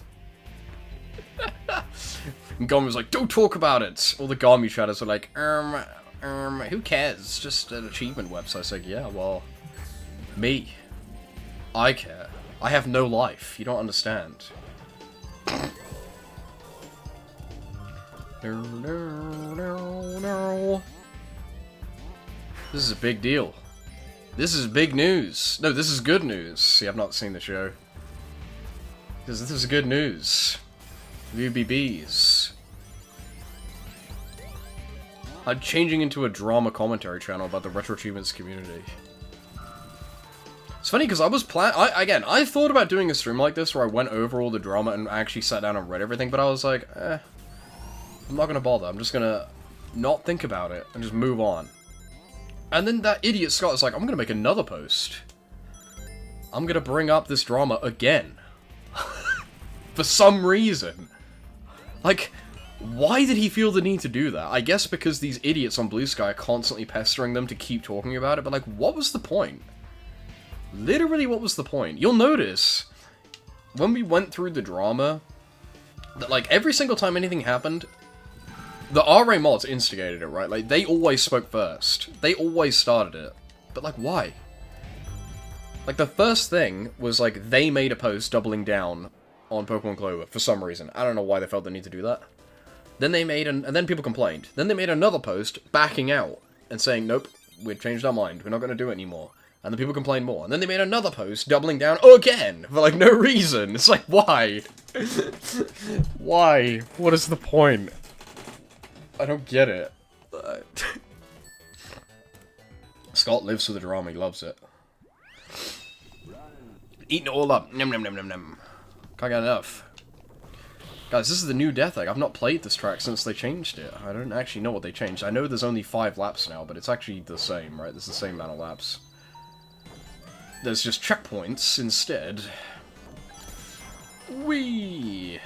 And Garmu was like, don't talk about it! All the Garmu chatters were like, who cares? It's just an achievement website. It's like, yeah, well, me. I care. I have no life. You don't understand. No. This is a big deal. This is big news. No, this is good news. See, I've not seen the show. This is good news. UBBs. I'm changing into a drama commentary channel about the Retroachievements community. It's funny because I was again, I thought about doing a stream like this where I went over all the drama and actually sat down and read everything, but I was like, I'm not gonna bother. I'm just gonna not think about it and just move on. And then that idiot Scott is like, I'm gonna make another post. I'm gonna bring up this drama again. For some reason. Like, Why did he feel the need to do that? I guess because these idiots on Blue Sky are constantly pestering them to keep talking about it, but like, what was the point? Literally, what was the point? You'll notice, when we went through the drama, that like, every single time anything happened, the RA mods instigated it, right? Like, they always spoke first. They always started it. But like, why? Like, the first thing was like, they made a post doubling down on Pokemon Clover, for some reason. I don't know why they felt the need to do that. Then they made and then people complained. Then they made another post backing out and saying, nope, we've changed our mind. We're not going to do it anymore. And then people complained more. And then they made another post doubling down again for like no reason. It's like, why? Why? What is the point? I don't get it. Scott lives for the drama. He loves it. Eating it all up. Nom nom nom nom nom. Can't get enough. Guys, this is the new Death Egg. I've not played this track since they changed it. I don't actually know what they changed. I know there's only 5 laps now, but it's actually the same, right? There's the same amount of laps. There's just checkpoints instead. Whee!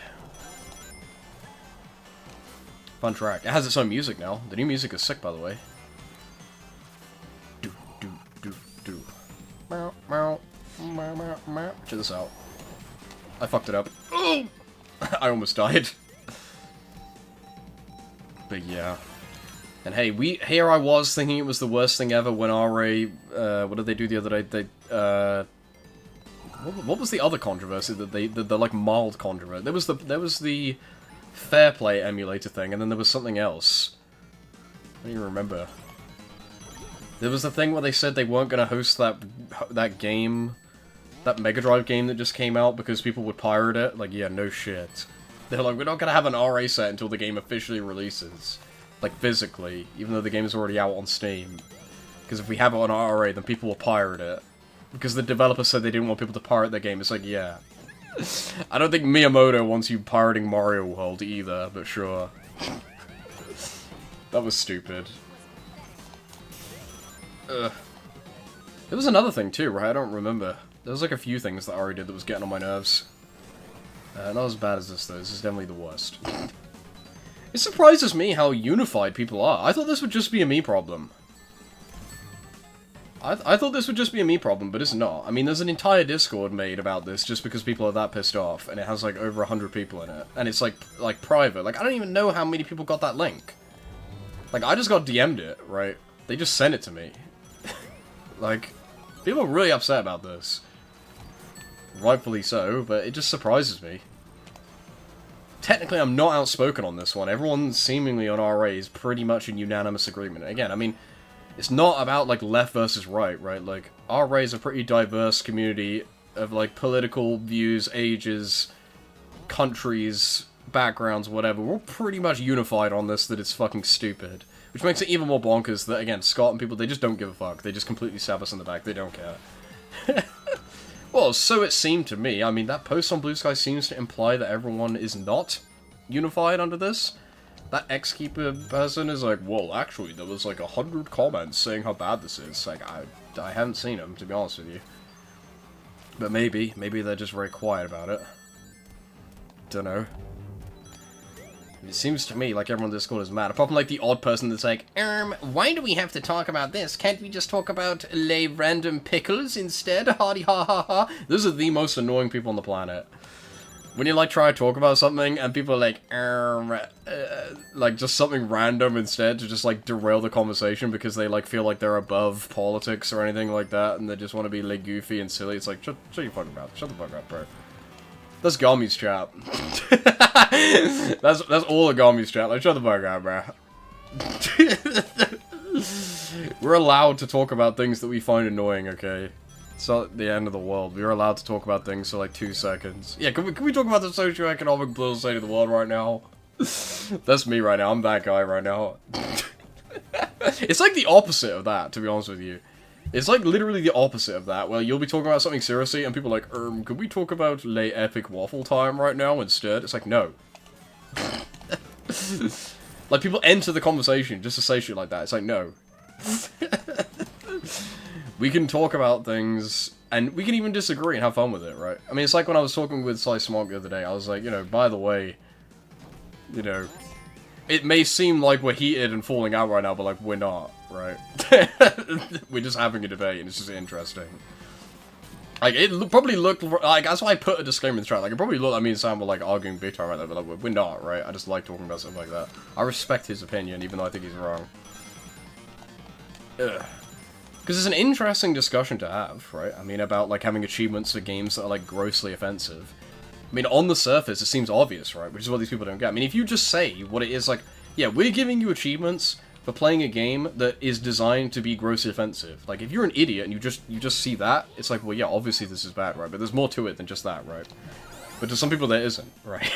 Fun track. It has its own music now. The new music is sick, by the way. Do, do, do, do. Meow, meow, meow, meow, meow. Check this out. I fucked it up. Oh! I almost died. But yeah. And hey, here I was thinking it was the worst thing ever when RA, what did they do the other day? They, what was the other controversy that the like mild controversy? There was the Fair Play emulator thing, and then there was something else. I don't even remember. There was the thing where they said they weren't gonna host that game, that Mega Drive game that just came out because people would pirate it. Like, yeah, no shit. They're like, we're not gonna have an RA set until the game officially releases. Like, physically, even though the game is already out on Steam. Because if we have it on RA, then people will pirate it. Because the developer said they didn't want people to pirate their game. It's like, yeah. I don't think Miyamoto wants you pirating Mario World either, but sure. That was stupid. Ugh. There was another thing too, right? I don't remember. There was like a few things that Ari did that was getting on my nerves. Not as bad as this though, this is definitely the worst. It surprises me how unified people are. I thought this would just be a me problem. I thought this would just be a me problem, but it's not. I mean, there's an entire Discord made about this just because people are that pissed off, and it has like over 100 people in it. And it's like private. Like, I don't even know how many people got that link. Like, I just got DM'd it, right? They just sent it to me. Like, people are really upset about this. Rightfully so, but it just surprises me. Technically, I'm not outspoken on this one. Everyone seemingly on RA is pretty much in unanimous agreement. Again, I mean, it's not about, like, left versus right, right? Like, RA is a pretty diverse community of, like, political views, ages, countries, backgrounds, whatever. We're pretty much unified on this that it's fucking stupid. Which makes it even more bonkers that, again, Scott and people, they just don't give a fuck. They just completely stab us in the back. They don't care. Well, so it seemed to me. I mean, that post on Blue Sky seems to imply that everyone is not unified under this. That X-Keeper person is like, well, actually, there was like 100 comments saying how bad this is. Like, I haven't seen them, to be honest with you. But maybe they're just very quiet about it. Dunno. It seems to me like everyone in Discord is mad, apart from like the odd person that's like, why do we have to talk about this? Can't we just talk about les random pickles instead? Hardy ha ha ha. Those are the most annoying people on the planet. When you like try to talk about something and people are like just something random instead to just like derail the conversation because they like feel like they're above politics or anything like that and they just want to be like goofy and silly. It's like, shut your fucking mouth. Shut the fuck up, bro. That's Gami's chat. that's all of Gami's chat. Like, shut the fuck up, bro. We're allowed to talk about things that we find annoying, okay? It's not the end of the world. We're allowed to talk about things for like 2 seconds. Yeah, can we talk about the socioeconomic political state of the world right now? That's me right now. I'm that guy right now. It's like the opposite of that, to be honest with you. It's like literally the opposite of that, where you'll be talking about something seriously and people are like, could we talk about late epic waffle time right now instead? It's like, no. Like, people enter the conversation just to say shit like that. It's like, no. We can talk about things, and we can even disagree and have fun with it, right? I mean, it's like when I was talking with Slice Smog the other day, I was like, you know, by the way, you know, it may seem like we're heated and falling out right now, but, like, we're not, right? We're just having a debate, and it's just interesting. Like, it probably looked, like, that's why I put a disclaimer in the chat. Like, it probably looked like me and Sam were, like, arguing big time right there, but, like, we're not, right? I just like talking about stuff like that. I respect his opinion, even though I think he's wrong. Ugh. Because it's an interesting discussion to have, right? I mean, about, like, having achievements for games that are, like, grossly offensive. I mean, on the surface, it seems obvious, right? Which is what these people don't get. I mean, if you just say what it is, like, yeah, we're giving you achievements for playing a game that is designed to be grossly offensive. Like, if you're an idiot and you just see that, it's like, well, yeah, obviously this is bad, right? But there's more to it than just that, right? But to some people, there isn't, right?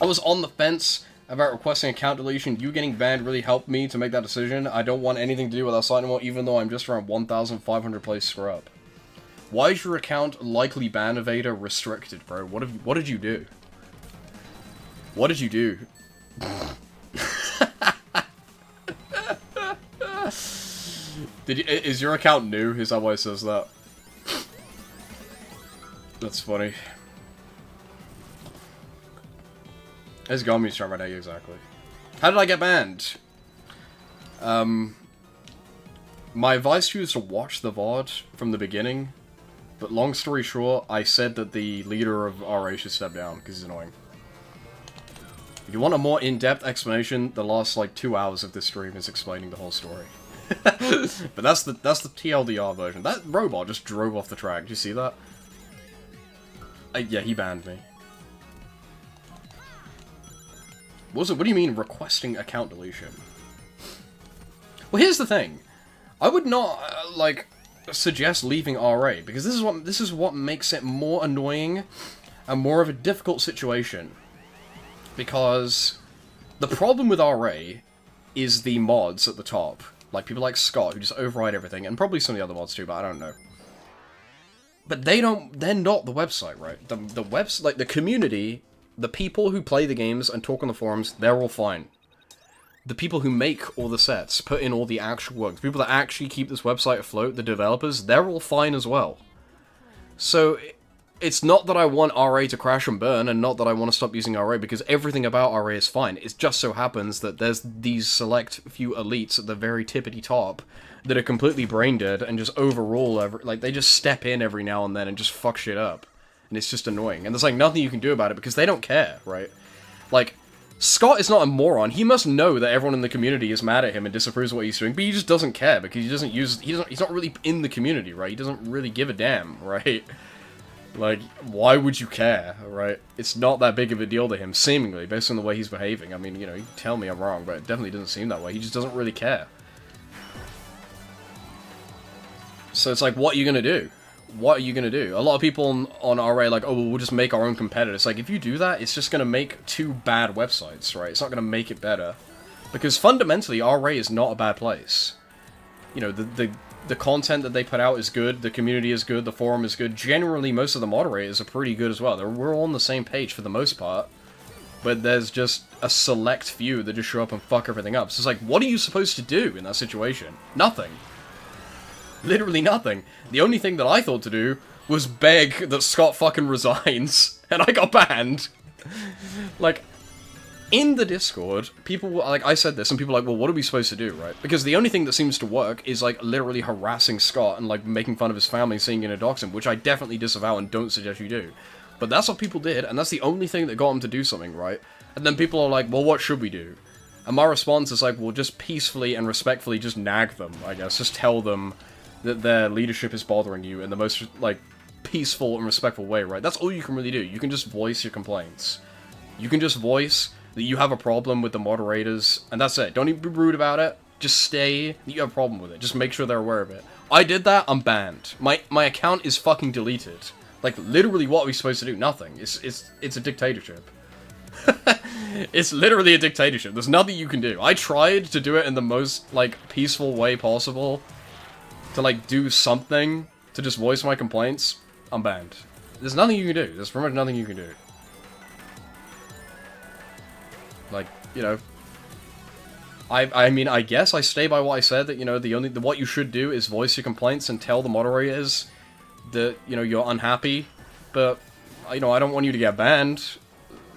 I was on the fence about requesting account deletion. You getting banned really helped me to make that decision. I don't want anything to do with that site anymore, even though I'm just around 1,500 plays scrub. Why is your account likely ban evader restricted, bro? What did you do? What did you do? Is your account new? Is that why it says that? That's funny. It's Gomi's trying right now, exactly. How did I get banned? My advice to you is to watch the VOD from the beginning. But long story short, I said that the leader of RA should step down, because he's annoying. If you want a more in-depth explanation, the last, like, 2 hours of this stream is explaining the whole story. But that's the TLDR version. That robot just drove off the track. Did you see that? Yeah, he banned me. What do you mean, requesting account deletion? Well, here's the thing. I would not, like, suggest leaving RA, because this is what makes it more annoying and more of a difficult situation. Because the problem with RA is the mods at the top. Like, people like Scott, who just override everything, and probably some of the other mods too, but I don't know. But they're not the website, right? The website, like, the community, the people who play the games and talk on the forums, they're all fine. The people who make all the sets, put in all the actual work, the people that actually keep this website afloat, the developers, they're all fine as well. So, it's not that I want RA to crash and burn, and not that I want to stop using RA, because everything about RA is fine. It just so happens that there's these select few elites at the very tippity top that are completely brain dead and just overrule like, they just step in every now and then and just fuck shit up. And it's just annoying. And there's, like, nothing you can do about it, because they don't care, right? Like, Scott is not a moron. He must know that everyone in the community is mad at him and disapproves of what he's doing, but he just doesn't care, because he's not really in the community, right? He doesn't really give a damn, right? Like, why would you care, right? It's not that big of a deal to him, seemingly, based on the way he's behaving. I mean, you know, you can tell me I'm wrong, but it definitely doesn't seem that way. He just doesn't really care. So it's like, what are you gonna do? What are you gonna do? A lot of people on RA are like, oh, well, we'll just make our own competitor. It's like, if you do that, it's just gonna make two bad websites, right? It's not gonna make it better. Because fundamentally, RA is not a bad place. You know, the content that they put out is good, the community is good, the forum is good. Generally, most of the moderators are pretty good as well. We're all on the same page for the most part. But there's just a select few that just show up and fuck everything up. So it's like, what are you supposed to do in that situation? Nothing. Literally nothing. The only thing that I thought to do was beg that Scott fucking resigns, and I got banned. Like, in the Discord, people, like, I said this, and people were like, well, what are we supposed to do, right? Because the only thing that seems to work is, like, literally harassing Scott and, like, making fun of his family, saying you're gonna dox him, which I definitely disavow and don't suggest you do. But that's what people did, and that's the only thing that got them to do something, right? And then people are like, well, what should we do? And my response is like, well, just peacefully and respectfully just nag them, I guess. Just tell them that their leadership is bothering you in the most, like, peaceful and respectful way, right? That's all you can really do. You can just voice your complaints. You can just voice that you have a problem with the moderators, and that's it. Don't even be rude about it. Just say that you have a problem with it. Just make sure they're aware of it. I did that, I'm banned. My account is fucking deleted. Like, literally, what are we supposed to do? Nothing. It's a dictatorship. It's literally a dictatorship. There's nothing you can do. I tried to do it in the most, like, peaceful way possible. To, like, do something. To just voice my complaints. I'm banned. There's nothing you can do. There's pretty much nothing you can do. Like, you know. I mean, I guess I stay by what I said. That, you know, what you should do is voice your complaints and tell the moderators that, you know, you're unhappy. But, you know, I don't want you to get banned.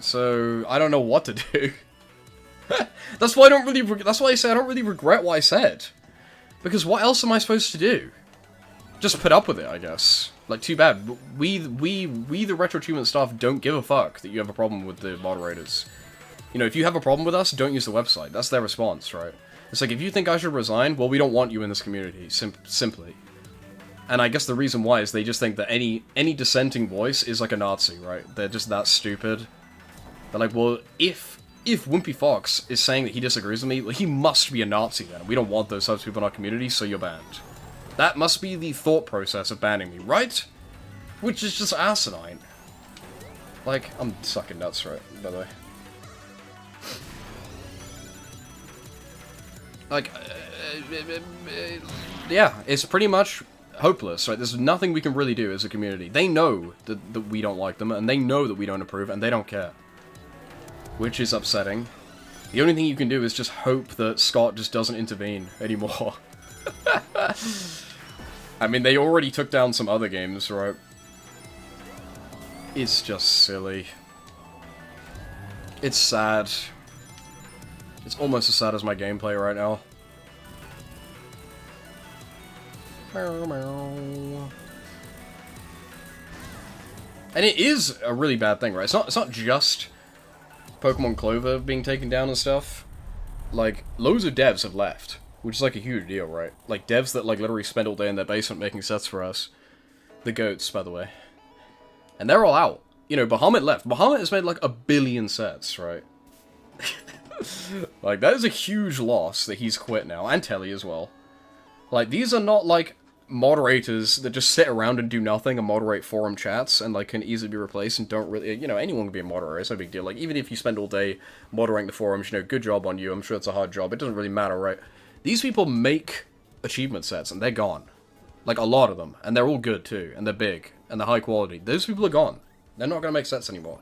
So, I don't know what to do. That's why I don't really. That's why I say I don't really regret what I said. Because what else am I supposed to do? Just put up with it, I guess. Like, too bad. We the Retroachievement staff don't give a fuck that you have a problem with the moderators. You know, if you have a problem with us, don't use the website. That's their response, right? It's like, if you think I should resign, well, we don't want you in this community, simply. And I guess the reason why is they just think that any dissenting voice is like a Nazi, right? They're just that stupid. They're like, well, if Wimpy Fox is saying that he disagrees with me, well, he must be a Nazi then. We don't want those types of people in our community, so you're banned. That must be the thought process of banning me, right? Which is just asinine. Like, I'm sucking nuts, right, by the way. Like, yeah, it's pretty much hopeless, right? There's nothing we can really do as a community. They know that we don't like them, and they know that we don't approve, and they don't care. Which is upsetting. The only thing you can do is just hope that Scott just doesn't intervene anymore. I mean, they already took down some other games, right? It's just silly. It's sad. It's almost as sad as my gameplay right now. And it is a really bad thing, right? It's not just Pokemon Clover being taken down and stuff. Like, loads of devs have left, which is like a huge deal, right? Like, devs that like literally spend all day in their basement making sets for us. The goats, by the way. And they're all out. You know, Bahamut left. Bahamut has made like 1 billion sets, right? Like, that is a huge loss that he's quit now, and Telly as well. Like, these are not like moderators that just sit around and do nothing and moderate forum chats and like can easily be replaced and don't really, you know, anyone can be a moderator, it's no big deal. Like, even if you spend all day moderating the forums, you know, good job on you, I'm sure it's a hard job, it doesn't really matter, right? These people make achievement sets and they're gone. Like, a lot of them, and they're all good too, and they're big, and they're high quality. Those people are gone. They're not gonna make sets anymore.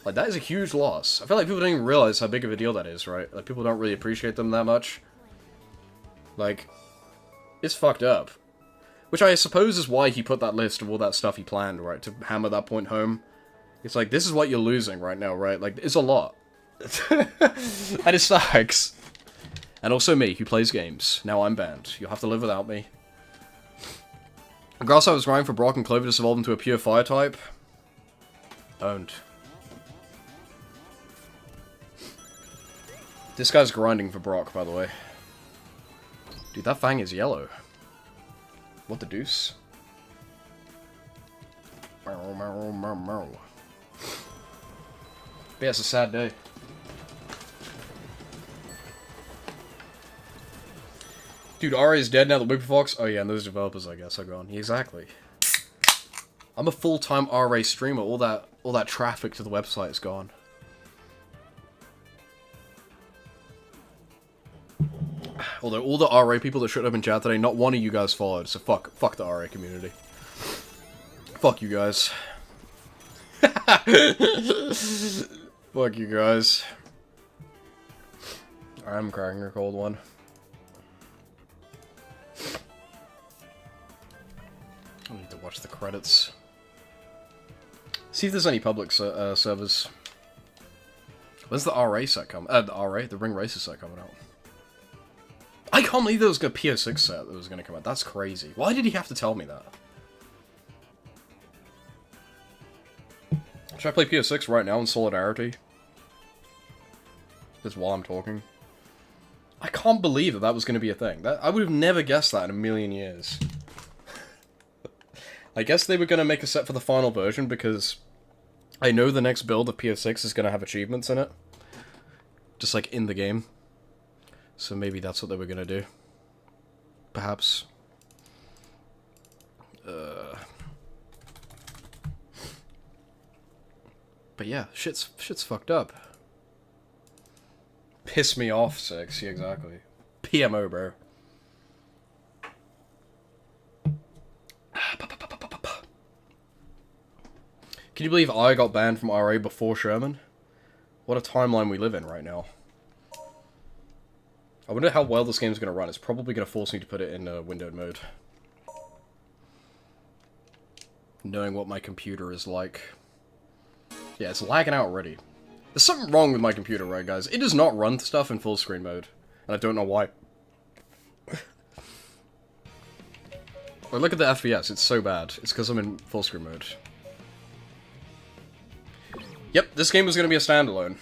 Like, that is a huge loss. I feel like people don't even realize how big of a deal that is, right? Like, people don't really appreciate them that much. Like, it's fucked up. Which I suppose is why he put that list of all that stuff he planned, right? To hammer that point home. It's like, this is what you're losing right now, right? Like, it's a lot. And it sucks. And also me, who plays games. Now I'm banned. You'll have to live without me. Grass I was grinding for Brock and Clover just evolved into a pure fire type. Owned. This guy's grinding for Brock, by the way. Dude, that fang is yellow. What the deuce? But yeah, it's a sad day. Dude, RA is dead now, the Wimpy Fox? Oh yeah, and those developers, I guess, are gone. Exactly. I'm a full-time RA streamer. All that traffic to the website is gone. Although all the RA people that showed up in chat today, not one of you guys followed, so fuck the RA community. Fuck you guys. Fuck you guys. I'm cracking a cold one. I need to watch the credits. See if there's any public servers. When's the RA set coming? The Ring Racer set coming out? I can't believe there was a PO6 set that was going to come out. That's crazy. Why did he have to tell me that? Should I play PO6 right now in solidarity? Just while I'm talking. I can't believe that was going to be a thing. I would have never guessed that in a million years. I guess they were going to make a set for the final version because I know the next build of PO6 is going to have achievements in it. Just like in the game. So maybe that's what they were gonna do. Perhaps. But yeah, shit's fucked up. Piss me off, 6. Yeah, exactly. PMO, bro. Can you believe I got banned from RA before Sherman? What a timeline we live in right now. I wonder how well this game's going to run. It's probably going to force me to put it in windowed mode. Knowing what my computer is like. Yeah, it's lagging out already. There's something wrong with my computer, right, guys? It does not run stuff in full screen mode. And I don't know why. Like, look at the FPS, it's so bad. It's because I'm in full screen mode. Yep, this game was going to be a standalone.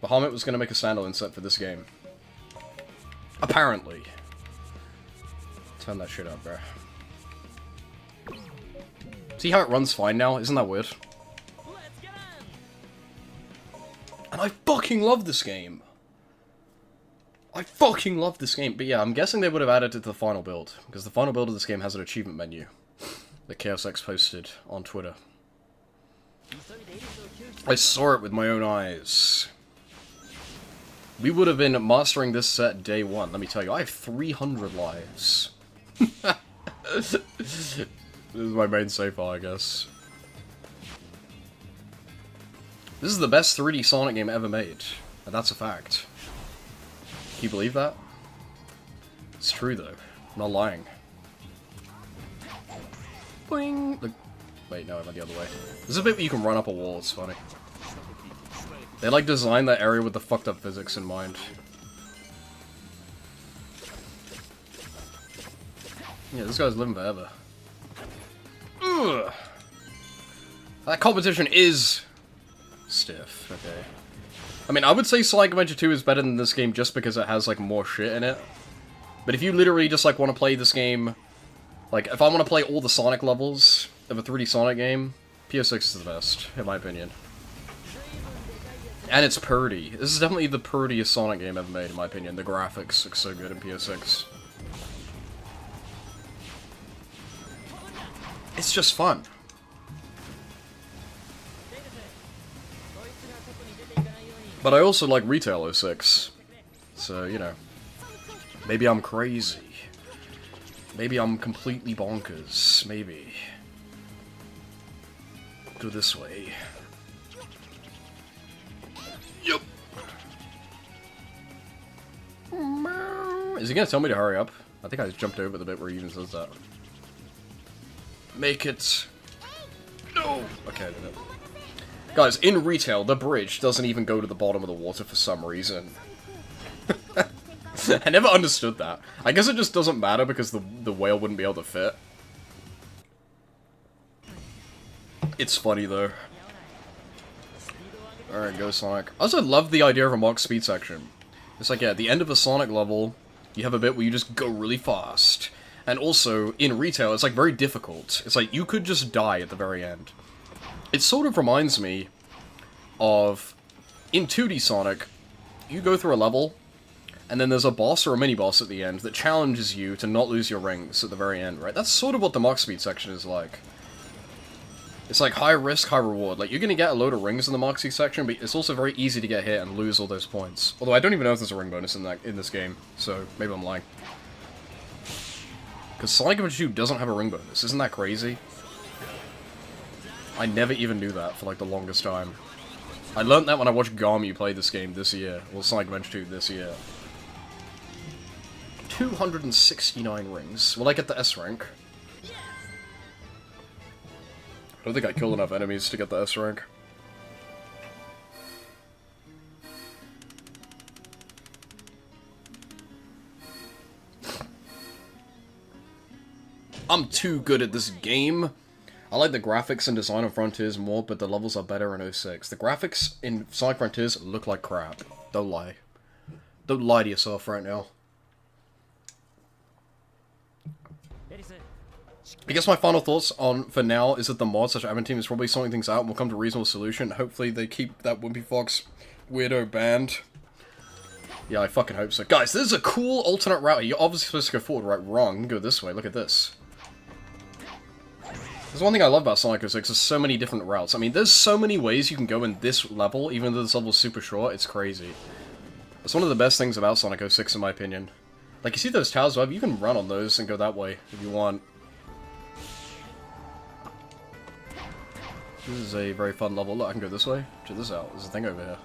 Bahamut was going to make a standalone set for this game. Apparently. Turn that shit up, bro. See how it runs fine now? Isn't that weird? And I fucking love this game! I fucking love this game. But yeah, I'm guessing they would have added it to the final build. Because the final build of this game has an achievement menu. That Chaos X posted on Twitter. I saw it with my own eyes. We would have been mastering this set day one. Let me tell you, I have 300 lives. This is my main save file, I guess. This is the best 3D Sonic game ever made. And that's a fact. Can you believe that? It's true, though. I'm not lying. Boing! Look. Wait, no, I went the other way. There's a bit where you can run up a wall, it's funny. They, like, designed that area with the fucked up physics in mind. Yeah, this guy's living forever. Ugh. That competition is stiff, okay. I mean, I would say Sonic Adventure 2 is better than this game just because it has, like, more shit in it. But if you literally just, like, want to play this game... Like, if I want to play all the Sonic levels of a 3D Sonic game, PS6 is the best, in my opinion. And it's purdy. This is definitely the purdiest Sonic game ever made, in my opinion. The graphics look so good in PS6. It's just fun. But I also like Retail 06. So, you know. Maybe I'm crazy. Maybe I'm completely bonkers. Maybe. Go this way. Yup. Is he gonna tell me to hurry up? I think I just jumped over the bit where he even says that. Make it. No! Okay, I did it. Guys, in Retail, the bridge doesn't even go to the bottom of the water for some reason. I never understood that. I guess it just doesn't matter because the whale wouldn't be able to fit. It's funny, though. Alright, go Sonic. I also love the idea of a mock speed section. It's like, yeah, at the end of a Sonic level, you have a bit where you just go really fast. And also, in Retail, it's like very difficult. It's like, you could just die at the very end. It sort of reminds me of, in 2D Sonic, you go through a level, and then there's a boss or a mini-boss at the end that challenges you to not lose your rings at the very end, right? That's sort of what the Mach Speed section is like. It's like high risk, high reward. Like, you're gonna get a load of rings in the Mach Speed section, but it's also very easy to get hit and lose all those points. Although I don't even know if there's a ring bonus in this game, so maybe I'm lying. Because Sonic Adventure 2 doesn't have a ring bonus, isn't that crazy? I never even knew that for like the longest time. I learned that when I watched Garmy play this game this year. Well, Sonic Adventure 2 this year. 269 rings. Will I get the S rank? I don't think I killed enough enemies to get the S rank. I'm too good at this game. I like the graphics and design of Frontiers more, but the levels are better in 06. The graphics in Sonic Frontiers look like crap. Don't lie. Don't lie to yourself right now. I guess my final thoughts on, for now, is that the mod such admin team is probably sorting things out and will come to a reasonable solution. Hopefully they keep that Wimpy Fox weirdo banned. Yeah, I fucking hope so. Guys, this is a cool alternate route. You're obviously supposed to go forward, right? Wrong. Go this way. Look at this. There's one thing I love about Sonic 06, there's so many different routes. I mean, there's so many ways you can go in this level, even though this level is super short, it's crazy. It's one of the best things about Sonic 06, in my opinion. Like, you see those towers above? You can run on those and go that way, if you want. This is a very fun level. Look, I can go this way. Check this out. There's a thing over here.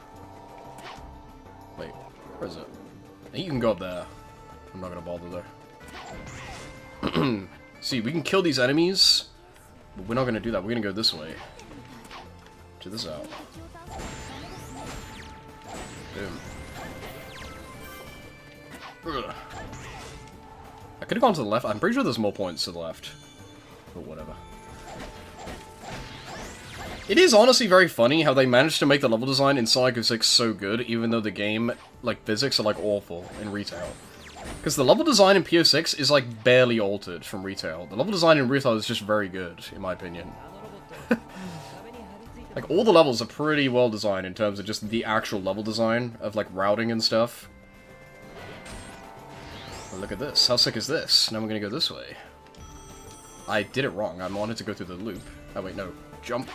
Wait, where is it? I think you can go up there. I'm not gonna bother though. See, we can kill these enemies, but we're not gonna do that. We're gonna go this way. Check this out. Boom. Ugh. I could have gone to the left. I'm pretty sure there's more points to the left. But whatever. It is honestly very funny how they managed to make the level design in Sonic 06 so good, even though the game, like, physics are, like, awful in retail. Because the level design in PO6 is, like, barely altered from retail. The level design in retail is just very good, in my opinion. Like, all the levels are pretty well designed in terms of just the actual level design of, like, routing and stuff. But look at this. How sick is this? Now we're gonna go this way. I did it wrong. I wanted to go through the loop. Oh, wait, no. Jump.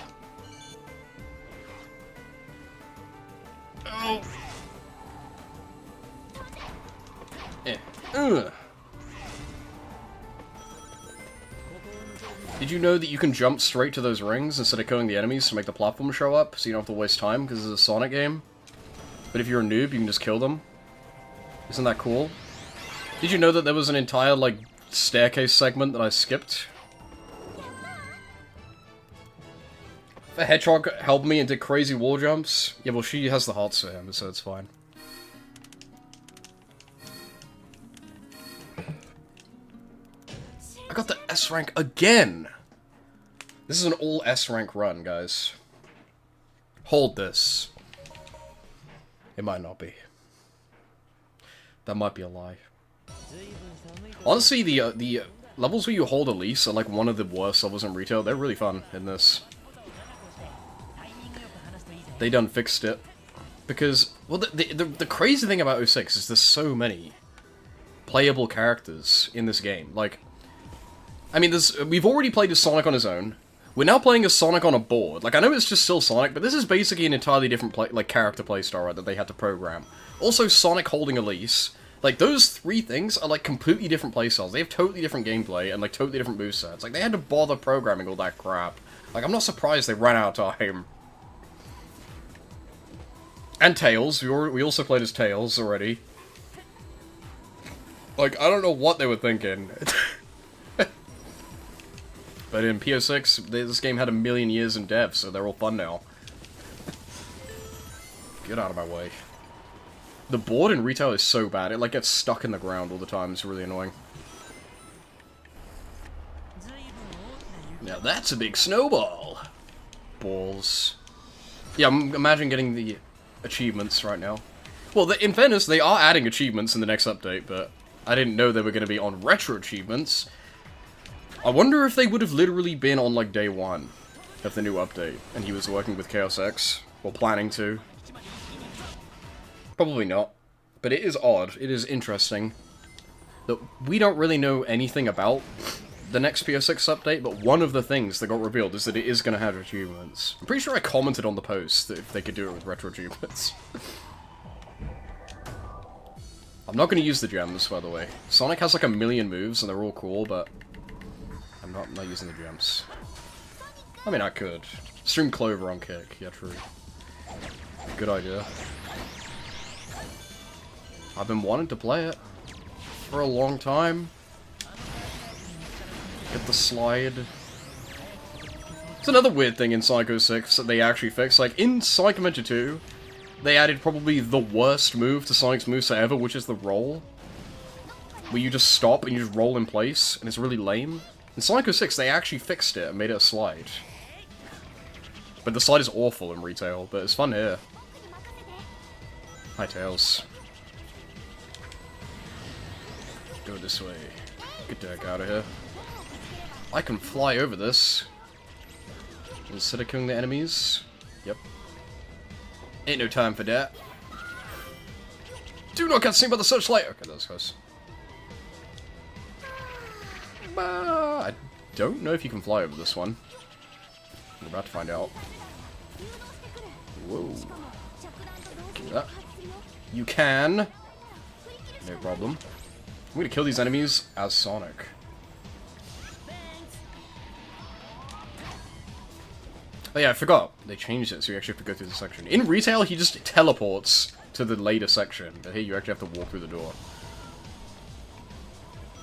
Oh! Eh. Ugh. Did you know that you can jump straight to those rings instead of killing the enemies to make the platform show up, so you don't have to waste time because it's a Sonic game? But if you're a noob, you can just kill them. Isn't that cool? Did you know that there was an entire, like, staircase segment that I skipped? The hedgehog helped me and did crazy wall jumps. Yeah, well, she has the hearts for him, so it's fine. I got the S rank again! This is an all S rank run, guys. Hold this. It might not be. That might be a lie. Honestly, the levels where you hold Elise are like one of the worst levels in retail. They're really fun in this. They done fixed it. Because, well, the crazy thing about 06 is there's so many playable characters in this game. Like, I mean, we've already played as Sonic on his own. We're now playing as Sonic on a board. Like, I know it's just still Sonic, but this is basically an entirely different character playstyle, right, that they had to program. Also, Sonic holding Elise. Like, those three things are, like, completely different playstyles. They have totally different gameplay and, like, totally different movesets. Like, they had to bother programming all that crap. Like, I'm not surprised they ran out of time. And Tails. We also played as Tails already. Like, I don't know what they were thinking. But in PO6, this game had 1,000,000 years in dev, so they're all fun now. Get out of my way. The board in retail is so bad, it like gets stuck in the ground all the time, it's really annoying. Now that's a big snowball! Balls. Yeah, I'm imagining getting the achievements right now. Well, in fairness, they are adding achievements in the next update, but I didn't know they were going to be on Retroachievements. I wonder if they would have literally been on, like, day one of the new update, and he was working with Chaos X, or planning to. Probably not. But it is odd, it is interesting, that we don't really know anything about the next PS6 update, but one of the things that got revealed is that it is going to have achievements. I'm pretty sure I commented on the post that if they could do it with retro achievements. I'm not going to use the gems, by the way. Sonic has like 1,000,000 moves, and they're all cool, but I'm not using the gems. I mean, I could. Stream Clover on Kick, yeah, true. Good idea. I've been wanting to play it for a long time. Get the slide. It's another weird thing in Sonic 06 that they actually fixed. Like, in Sonic Adventure 2, they added probably the worst move to Sonic's moveset ever, which is the roll. Where you just stop and you just roll in place, and it's really lame. In Sonic 06, they actually fixed it and made it a slide. But the slide is awful in retail, but it's fun here. Hi, Tails. Go this way. Get the heck out of here. I can fly over this. Instead of killing the enemies. Yep. Ain't no time for that. Do not get seen by the searchlight! Okay, that was close. I don't know if you can fly over this one. We're about to find out. Whoa. Give that. You can. No problem. I'm gonna kill these enemies as Sonic. Oh yeah, I forgot. They changed it, so you actually have to go through the section. In retail, he just teleports to the later section, but here you actually have to walk through the door.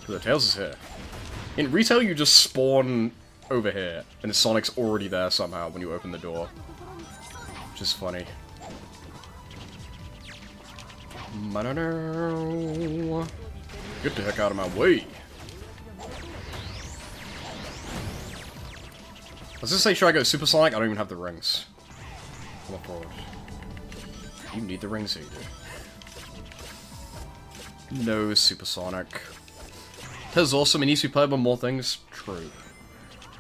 So the Tails is here. In retail, you just spawn over here, and Sonic's already there somehow when you open the door. Which is funny. Get the heck out of my way. Let's just say, should I go Supersonic? I don't even have the rings. Come on forward. You need the rings, you do. No Supersonic. Tez awesome and he's superb on more things. True.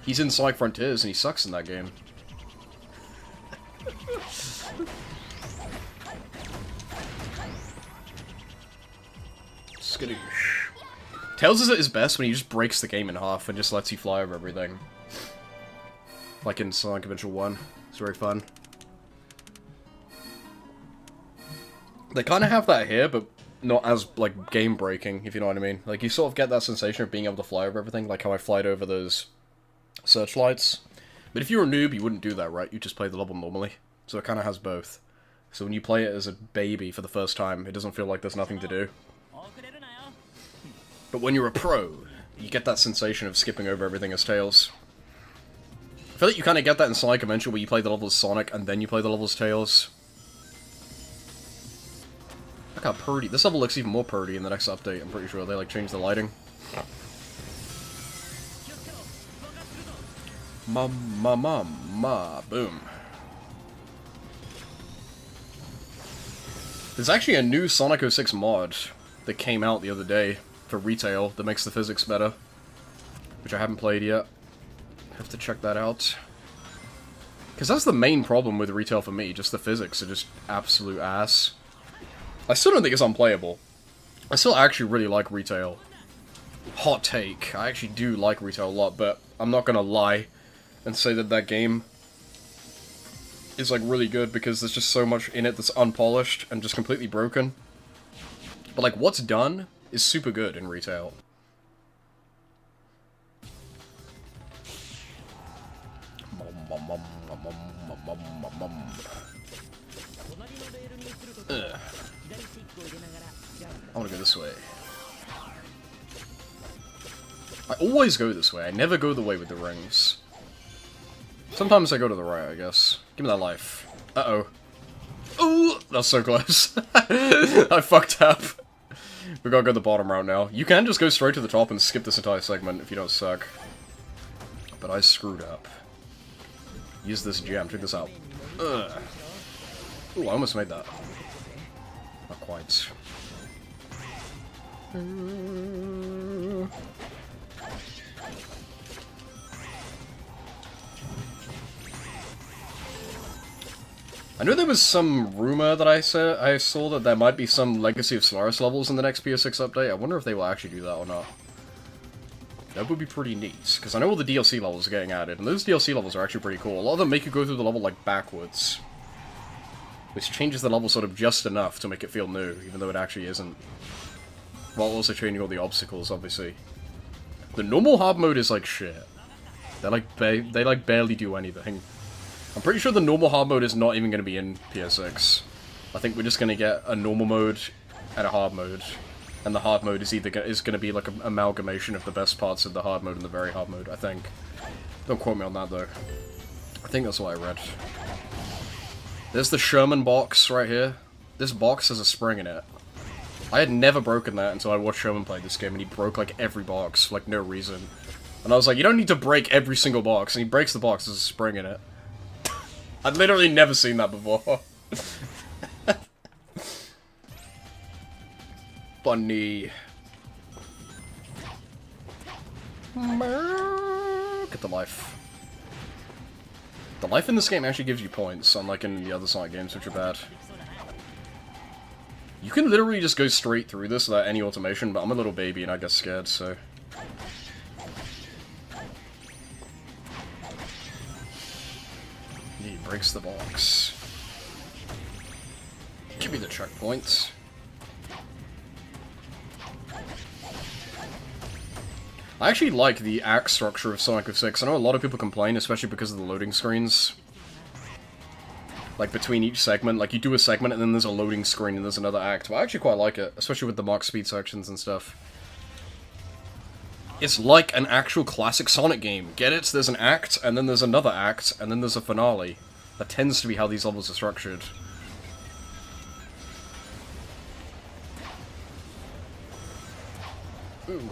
He's in Sonic Frontiers and he sucks in that game. Skadoosh. Tails is at his best when he just breaks the game in half and just lets you fly over everything. Like in Sonic Adventure 1. It's very fun. They kind of have that here, but not as, like, game-breaking, if you know what I mean. Like, you sort of get that sensation of being able to fly over everything, like how I flied over those searchlights. But if you're a noob, you wouldn't do that, right? You just play the level normally. So it kind of has both. So when you play it as a baby for the first time, it doesn't feel like there's nothing to do. But when you're a pro, you get that sensation of skipping over everything as Tails. I feel like you kind of get that in Sonic Adventure, where you play the level as Sonic, and then you play the level as Tails. Look how purty. This level looks even more purty in the next update, I'm pretty sure. They, like, changed the lighting. Boom. There's actually a new Sonic 06 mod that came out the other day for retail that makes the physics better, which I haven't played yet. Have to check that out. Because that's the main problem with retail for me, just the physics are just absolute ass. I still don't think it's unplayable. I still actually really like retail. Hot take. I actually do like retail a lot, but I'm not gonna lie and say that that game is, like, really good, because there's just so much in it that's unpolished and just completely broken. But, like, what's done is super good in retail. Ugh. I want to go this way. I always go this way. I never go the way with the rings. Sometimes I go to the right, I guess. Give me that life. Uh-oh. Ooh! That's so close. I fucked up. We gotta go the bottom route now. You can just go straight to the top and skip this entire segment if you don't suck. But I screwed up. Use this gem. Check this out. Ugh. Ooh, I almost made that. Not quite. I know there was some rumor that I saw that there might be some Legacy of Solaris levels in the next PS6 update. I wonder if they will actually do that or not. That would be pretty neat, because I know all the DLC levels are getting added, and those DLC levels are actually pretty cool. A lot of them make you go through the level, like, backwards. Which changes the level sort of just enough to make it feel new, even though it actually isn't. While also changing all the obstacles, obviously. The normal hard mode is like shit. They like barely do anything. I'm pretty sure the normal hard mode is not even going to be in PS6. I think we're just going to get a normal mode and a hard mode. And the hard mode is either going to be like an amalgamation of the best parts of the hard mode and the very hard mode, I think. Don't quote me on that, though. I think that's what I read. There's the Sherman box right here. This box has a spring in it. I had never broken that until I watched Sherman play this game, and he broke, like, every box for, like, no reason. And I was like, you don't need to break every single box. And he breaks the box, there's a spring in it. I'd literally never seen that before. Bunny. Get the life. The life in this game actually gives you points, unlike in the other Sonic games, which are bad. You can literally just go straight through this without any automation, but I'm a little baby and I get scared, so... He breaks the box. Give me the checkpoint. I actually like the act structure of Sonic 06. I know a lot of people complain, especially because of the loading screens. Like, between each segment. Like, you do a segment and then there's a loading screen and there's another act. But I actually quite like it, especially with the Mach Speed sections and stuff. It's like an actual classic Sonic game. Get it? There's an act, and then there's another act, and then there's a finale. That tends to be how these levels are structured. Ooh.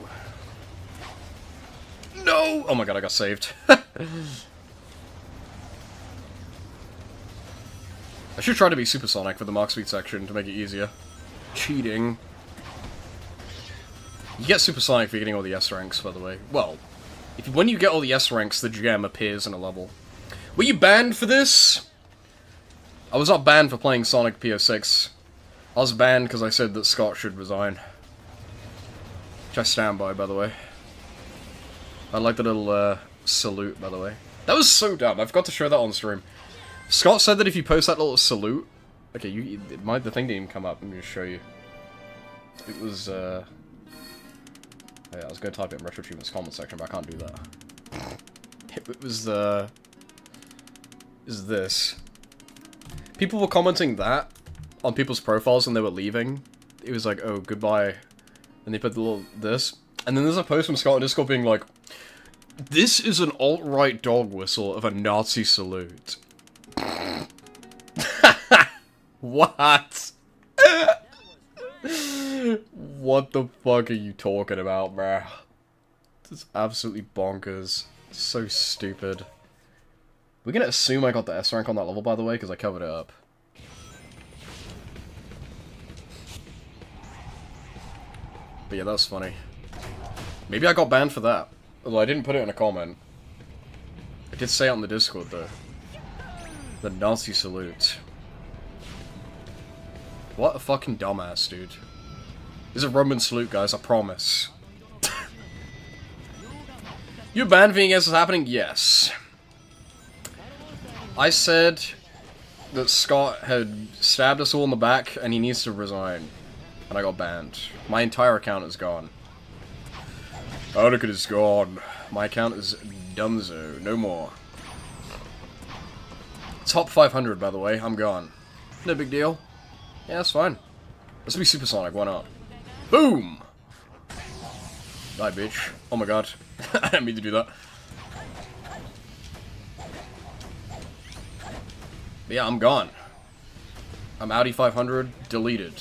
No! Oh my god, I got saved. I should try to be supersonic for the Mach Speed section to make it easier. Cheating. You get supersonic for getting all the S ranks, by the way. Well, when you get all the S ranks, the gem appears in a level. Were you banned for this? I was not banned for playing Sonic PS6. I was banned because I said that Scott should resign. Which I stand by the way. I like the little salute, by the way. That was so dumb. I forgot to show that on stream. Scott said that if you post that little salute... Okay, the thing didn't even come up. Let me just show you. It was, yeah, I was going to type it in Retroachievements comment section, but I can't do that. It was, is this. People were commenting that on people's profiles when they were leaving. It was like, oh, goodbye. And they put the little this. And then there's a post from Scott on Discord being like, this is an alt-right dog whistle of a Nazi salute. What? What the fuck are you talking about, bruh? This is absolutely bonkers. So stupid. We're gonna assume I got the S rank on that level, by the way, because I covered it up. But yeah, that's funny. Maybe I got banned for that. Although I didn't put it in a comment. I did say it on the Discord, though. The Nazi salute. What a fucking dumbass, dude. This is a Roman salute, guys, I promise. You banned being as is happening? Yes. I said that Scott had stabbed us all in the back and he needs to resign. And I got banned. My entire account is gone. Anakin is gone. My account is donezo. No more. Top 500, by the way. I'm gone. No big deal. Yeah, that's fine. Let's be supersonic. Why not? Boom! Die, bitch. Oh my god. I didn't mean to do that. But yeah, I'm gone. I'm Audi 500. Deleted.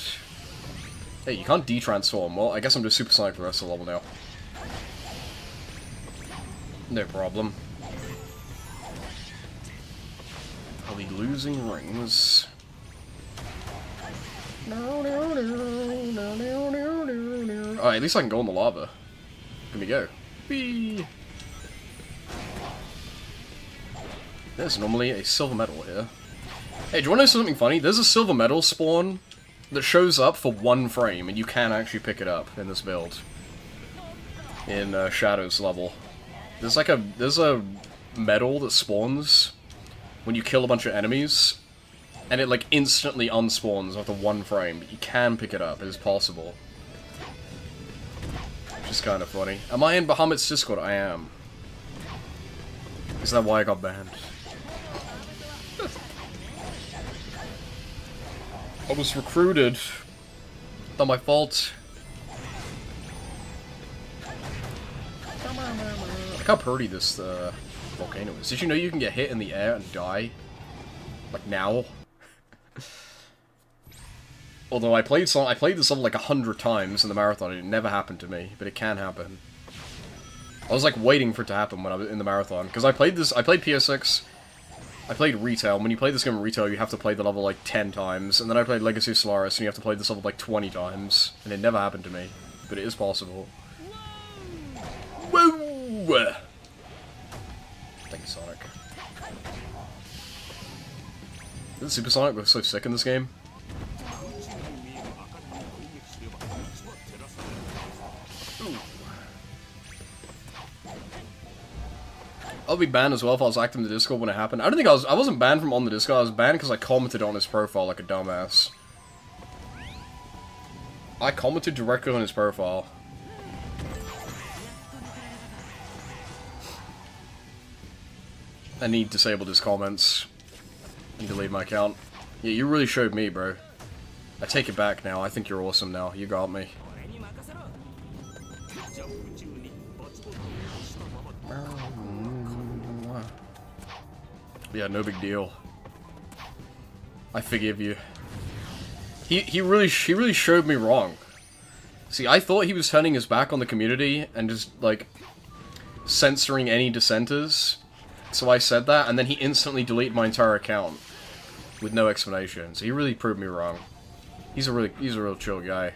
Hey, you can't de-transform. Well, I guess I'm just supersonic for the rest of the level now. No problem. Are we losing rings? Oh, at least I can go in the lava. Let me go. Whee! There's normally a silver medal here. Hey, do you want to know something funny? There's a silver medal spawn that shows up for 1 frame, and you can actually pick it up in this build. In Shadow's level. There's a medal that spawns when you kill a bunch of enemies, and it like instantly unspawns after 1 frame, but you can pick it up, it is possible. Which is kind of funny. Am I in Bahamut's Discord? I am. Is that why I got banned? I was recruited. Not my fault. Look how pretty this volcano is. Did you know you can get hit in the air and die? Like now? Although I played this level like 100 times in the marathon and it never happened to me, but it can happen. I was like waiting for it to happen when I was in the marathon, because I played PS6, I played Retail. When you play this game in Retail, you have to play the level like 10 times, and then I played Legacy of Solaris, and you have to play this level like 20 times, and it never happened to me, but it is possible. Whoa! Thank you, Sonic. Didn't Super Sonic look so sick in this game? Ooh. I'll be banned as well if I was active in the Discord when it happened. I don't think I wasn't banned from on the Discord, I was banned because I commented on his profile like a dumbass. I commented directly on his profile. And he disabled his comments. And deleted my account. Yeah, you really showed me, bro. I take it back now. I think you're awesome now. You got me. Yeah, no big deal. I forgive you. He really showed me wrong. See, I thought he was turning his back on the community and just, like, censoring any dissenters. So I said that, and then he instantly deleted my entire account. With no explanation. So he really proved me wrong. He's a real chill guy.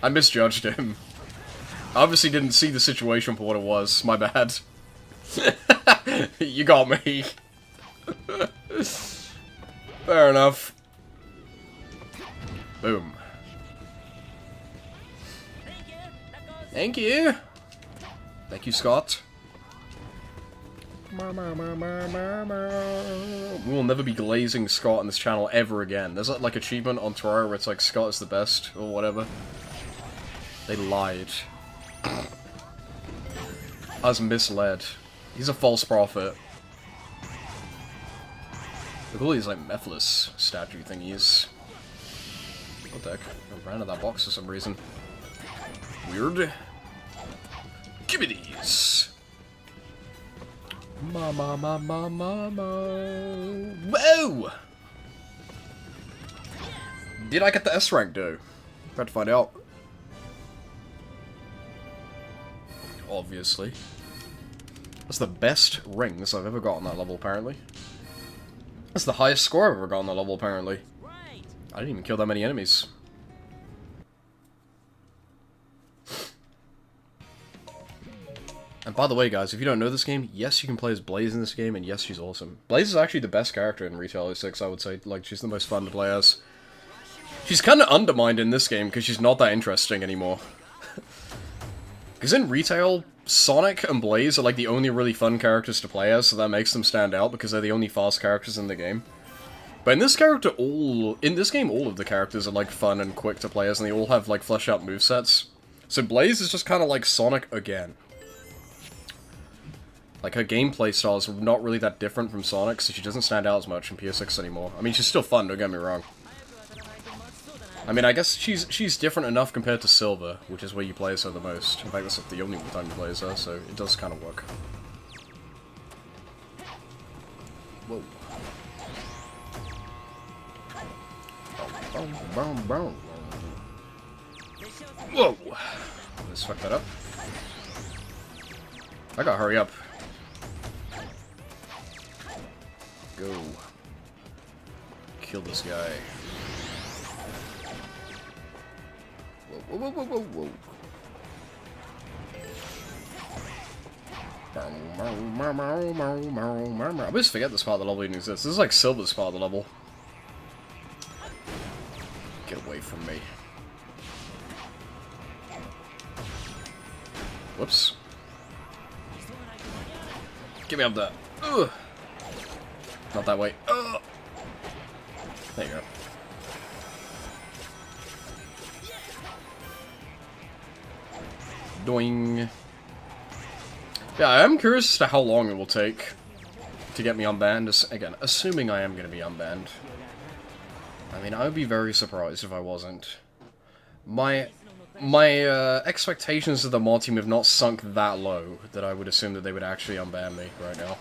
I misjudged him. I obviously didn't see the situation for what it was. My bad. You got me. Fair enough. Boom. Thank you. Thank you, Scott. We will never be glazing Scott on this channel ever again. There's that, like, achievement on Terraria where it's like, Scott is the best, or whatever. They lied. I was misled. He's a false prophet. Look at all these, like, Mephiles statue thingies. What the heck? I ran out of that box for some reason. Weird. Give me these! Mama. Whoa! Did I get the S rank though? Tried to find out. Obviously. That's the best rings I've ever got on that level, apparently. That's the highest score I've ever got on that level, apparently. I didn't even kill that many enemies. And by the way, guys, if you don't know this game, yes, you can play as Blaze in this game, and yes, she's awesome. Blaze is actually the best character in Retail 06, I would say. Like, she's the most fun to play as. She's kind of undermined in this game, because she's not that interesting anymore. Because in Retail, Sonic and Blaze are, like, the only really fun characters to play as, so that makes them stand out, because they're the only fast characters in the game. But in this game, all of the characters are, like, fun and quick to play as, and they all have, like, fleshed out movesets. So Blaze is just kind of like Sonic again. Like, her gameplay style is not really that different from Sonic, so she doesn't stand out as much in PS6 anymore. I mean, she's still fun, don't get me wrong. I mean, I guess she's different enough compared to Silver, which is where you play as her the most. In fact, that's the only time you play as her, so it does kind of work. Whoa. Whoa! Let's fuck that up. I gotta hurry up. Go. Kill this guy. Whoa. I always forget this part of the level even exists. This is like Silver's part of the level. Get away from me. Whoops. Get me up there. Ugh. Not that way. Ugh. There you go. Doing. Yeah, I am curious as to how long it will take to get me unbanned. Again, assuming I am going to be unbanned. I mean, I would be very surprised if I wasn't. My expectations of the mod team have not sunk that low that I would assume that they would actually unban me right now.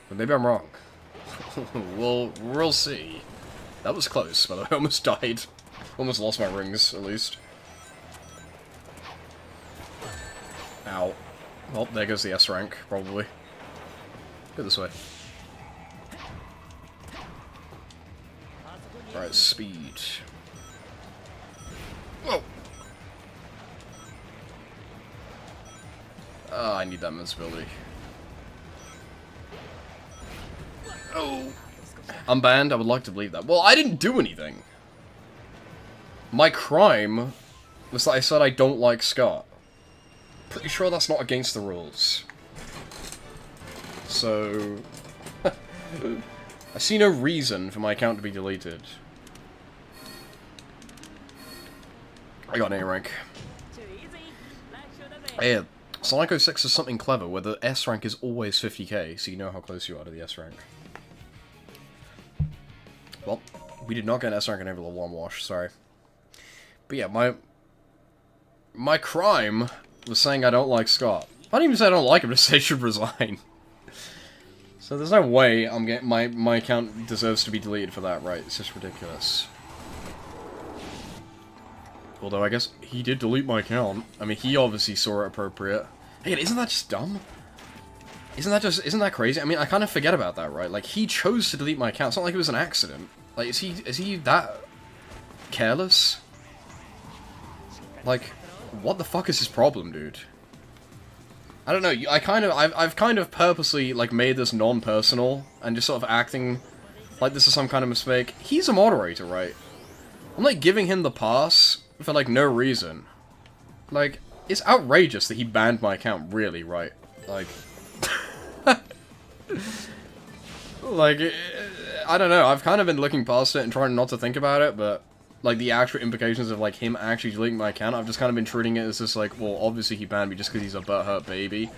But maybe I'm wrong. We'll see. That was close, by the way. I almost died. Almost lost my rings, at least. Ow. Well, there goes the S rank, probably. Go this way. Alright, speed. Whoa! I need that invincibility. Oh! I'm banned? I would like to believe that. Well, I didn't do anything! My crime was that I said I don't like Scott. Pretty sure that's not against the rules. So... I see no reason for my account to be deleted. I got an A rank. Yeah, Sonic 06 is something clever where the S rank is always 50k, so you know how close you are to the S rank. Well, we did not get an S rank in over level 1 wash, sorry. But yeah, my crime was saying I don't like Scott. I didn't even say I don't like him, just say he should resign. So there's no way I'm getting my account deserves to be deleted for that, right? It's just ridiculous. Although, I guess he did delete my account. I mean, he obviously saw it appropriate. Hey, isn't that just dumb? Isn't that crazy? I mean, I kind of forget about that, right? Like, he chose to delete my account. It's not like it was an accident. Like, is he that careless? Like, what the fuck is his problem, dude? I don't know. I've kind of purposely, like, made this non-personal and just sort of acting like this is some kind of mistake. He's a moderator, right? I'm, like, giving him the pass for, like, no reason. Like, it's outrageous that he banned my account, really, right? Like... like, I don't know, I've kind of been looking past it and trying not to think about it, but, like, the actual implications of, like, him actually deleting my account, I've just kind of been treating it as just, like, well, obviously he banned me just because he's a butthurt baby.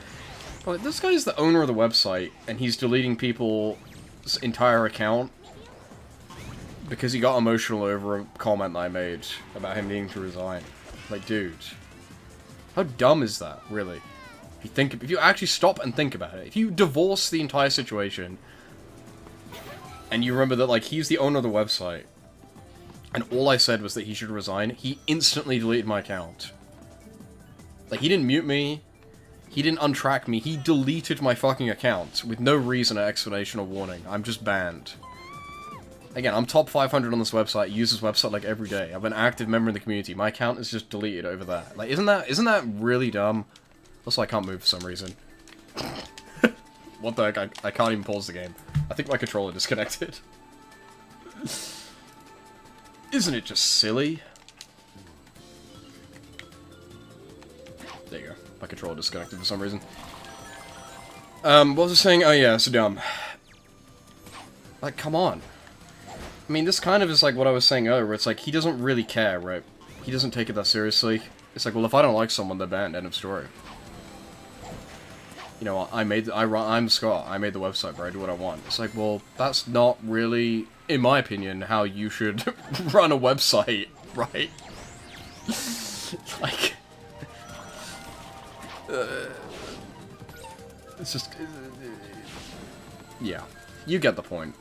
But, like, this guy's the owner of the website, and he's deleting people's entire account because he got emotional over a comment that I made about him needing to resign. Like, dude, how dumb is that, really? If you actually stop and think about it, if you divorce the entire situation, and you remember that, like, he's the owner of the website, and all I said was that he should resign, he instantly deleted my account. Like, he didn't mute me, he didn't untrack me, he deleted my fucking account, with no reason or explanation or warning. I'm just banned. Again, I'm top 500 on this website, use this website, like, every day. I'm an active member in the community, my account is just deleted over that. Like, isn't that really dumb? Also, I can't move for some reason. What the heck? I can't even pause the game. I think my controller disconnected. Isn't it just silly? There you go. My controller disconnected for some reason. What was I saying? Oh yeah, so dumb. Like, come on. I mean, this kind of is like what I was saying earlier, where it's like, he doesn't really care, right? He doesn't take it that seriously. It's like, well, if I don't like someone, they're banned, end of story. You know, I'm Scott, I made the website, but I do what I want. It's like, well, that's not really, in my opinion, how you should run a website, right? Like, it's just, yeah, you get the point.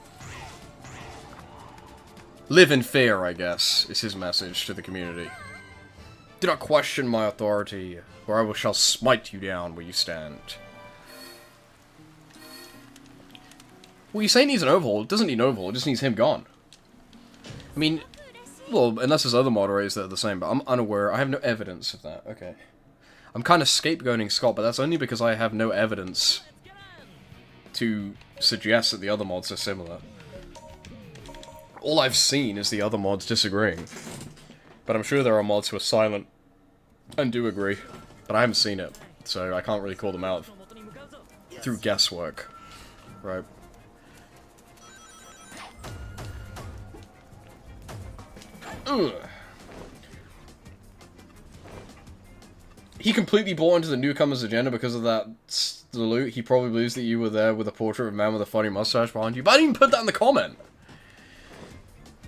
Live in fear, I guess, is his message to the community. Do not question my authority, or I shall smite you down where you stand. Well, you say it needs an overhaul. It doesn't need an overhaul, it just needs him gone. I mean, well, unless there's other moderators that are the same, but I'm unaware. I have no evidence of that. Okay. I'm kind of scapegoating Scott, but that's only because I have no evidence to suggest that the other mods are similar. All I've seen is the other mods disagreeing. But I'm sure there are mods who are silent and do agree. But I haven't seen it, so I can't really call them out through guesswork. Right. Ugh. He completely bought into the newcomer's agenda because of that salute. He probably believes that you were there with a portrait of a man with a funny mustache behind you. But I didn't even put that in the comment.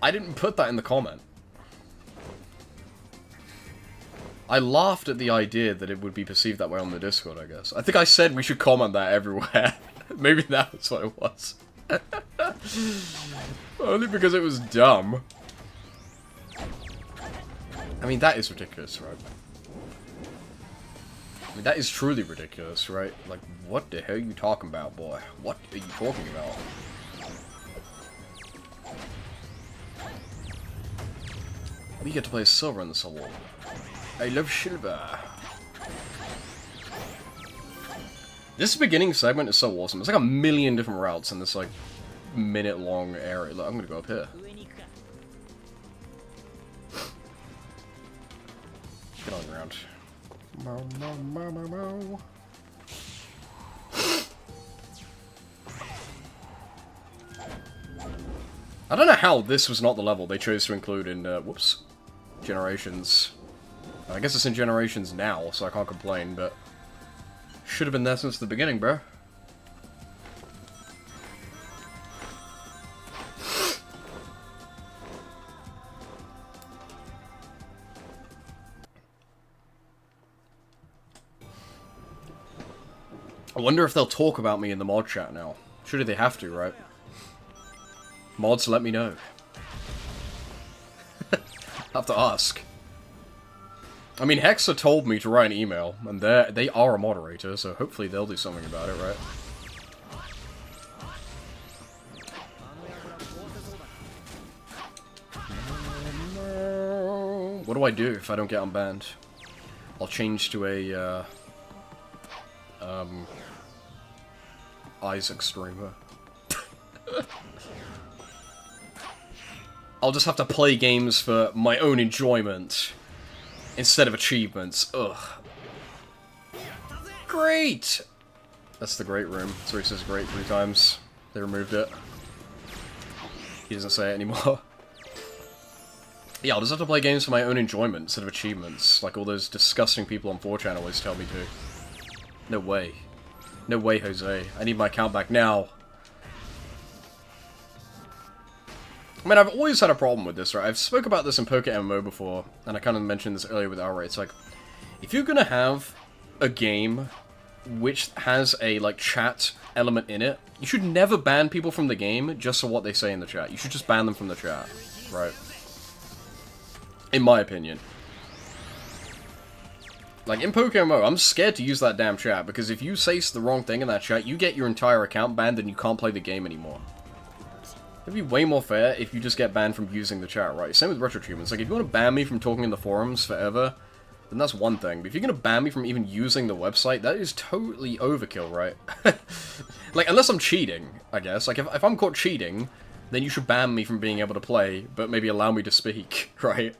I didn't put that in the comment. I laughed at the idea that it would be perceived that way on the Discord, I guess. I think I said we should comment that everywhere. Maybe that's what it was. Only because it was dumb. I mean, that is ridiculous, right? I mean, that is truly ridiculous, right? Like, what the hell are you talking about, boy? What are you talking about? We get to play silver in this award. I love silver. This beginning segment is so awesome. It's like a million different routes in this, like, minute-long area. Look, I'm gonna go up here. Get on the ground. I don't know how this was not the level they chose to include in, whoops, Generations. I guess it's in Generations now, so I can't complain, but should have been there since the beginning, bro. I wonder if they'll talk about me in the mod chat now. Surely they have to, right? Mods, let me know. Have to ask. I mean, Hexa told me to write an email, and they are a moderator, so hopefully they'll do something about it, right? What do I do if I don't get unbanned? I'll change to a, Isaac streamer. I'll just have to play games for my own enjoyment instead of achievements. Ugh. Great! That's the great room. So he says great 3 times. They removed it. He doesn't say it anymore. Yeah, I'll just have to play games for my own enjoyment instead of achievements, like all those disgusting people on 4chan always tell me to. No way. No way, Jose. I need my account back now. I mean, I've always had a problem with this, right? I've spoke about this in Poker MMO before, and I kind of mentioned this earlier with Outright. It's like, if you're gonna have a game which has a, like, chat element in it, you should never ban people from the game just for what they say in the chat. You should just ban them from the chat, right? In my opinion. Like, in Poker MMO, I'm scared to use that damn chat, because if you say the wrong thing in that chat, you get your entire account banned and you can't play the game anymore. It'd be way more fair if you just get banned from using the chat, right? Same with Retroachievements. Like, if you want to ban me from talking in the forums forever, then that's one thing. But if you're going to ban me from even using the website, that is totally overkill, right? Like, unless I'm cheating, I guess. Like, if I'm caught cheating, then you should ban me from being able to play, but maybe allow me to speak, right?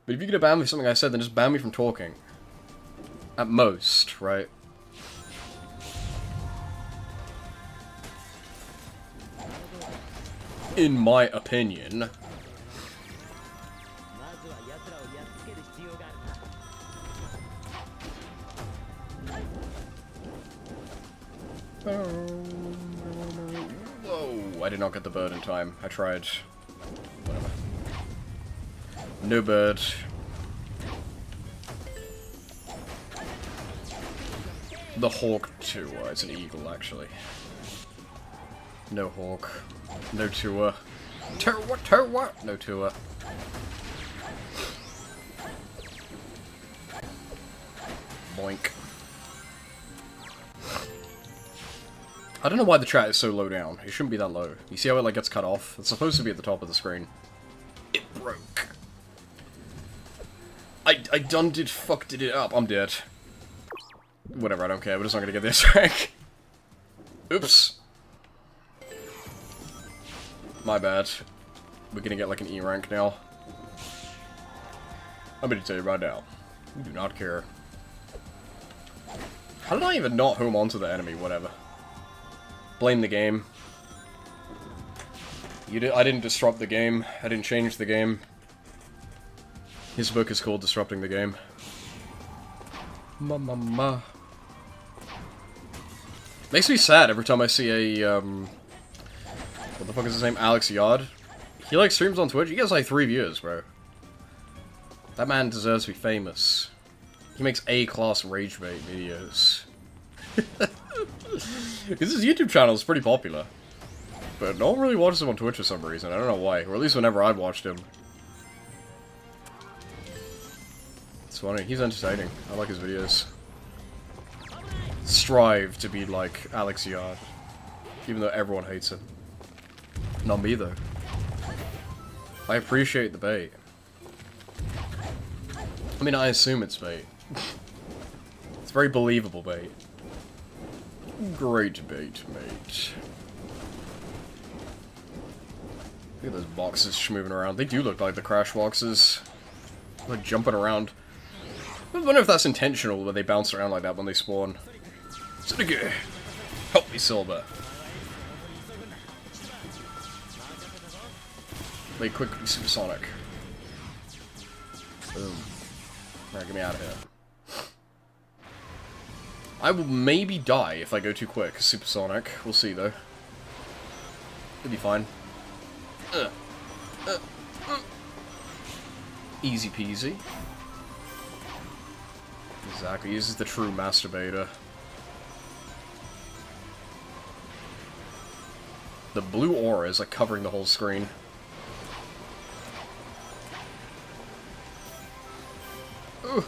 But if you're going to ban me for something I said, then just ban me from talking. At most, right? In my opinion. Whoa, I did not get the bird in time. I tried. Whatever. No bird. The hawk too. It's an eagle, actually. No hawk. No Tua. Tua! No Tua. Boink. I don't know why the chat is so low down. It shouldn't be that low. You see how it, like, gets cut off? It's supposed to be at the top of the screen. It broke. I fucked it up. I'm dead. Whatever, I don't care. We're just not gonna get this rank. Oops. My bad. We're gonna get like an E rank now. I'm gonna tell you right now. We do not care. How did I even not home onto the enemy? Whatever. Blame the game. I didn't disrupt the game. I didn't change the game. His book is called Disrupting the Game. Ma. Makes me sad every time I see a, what the fuck is his name? Alex Yard. He, like, streams on Twitch. He gets, like, 3 views, bro. That man deserves to be famous. He makes A-class rage bait videos. Because his YouTube channel is pretty popular. But no one really watches him on Twitch for some reason. I don't know why. Or at least whenever I've watched him. It's funny. He's entertaining. I like his videos. Strive to be like Alex Yard. Even though everyone hates him. Not me, though. I appreciate the bait. I mean, I assume it's bait. It's very believable bait. Great bait, mate. Look at those boxes moving around. They do look like the crash boxes. Like, jumping around. I wonder if that's intentional, that they bounce around like that when they spawn. Sudoku! Help me, Silver. They quickly supersonic. Boom. Alright, get me out of here. I will maybe die if I go too quick. Supersonic. We'll see, though. It'll be fine. Easy peasy. Exactly. This is the true masturbator. The blue aura is like covering the whole screen. Ooh.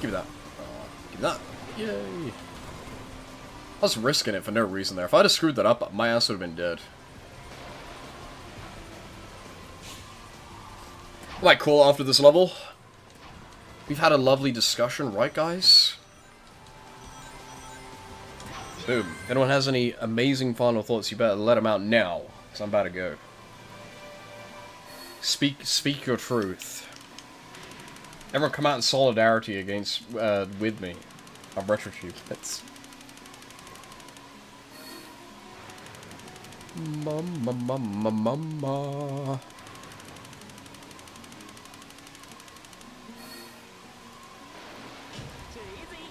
Give me that. Give me that. Yay. I was risking it for no reason there. If I'd have screwed that up, my ass would have been dead. Alright, cool, after this level. We've had a lovely discussion, right, guys? Boom. If anyone has any amazing final thoughts, you better let them out now, because I'm about to go. Speak your truth. Everyone come out in solidarity against, with me. On Retroachievements. Mama.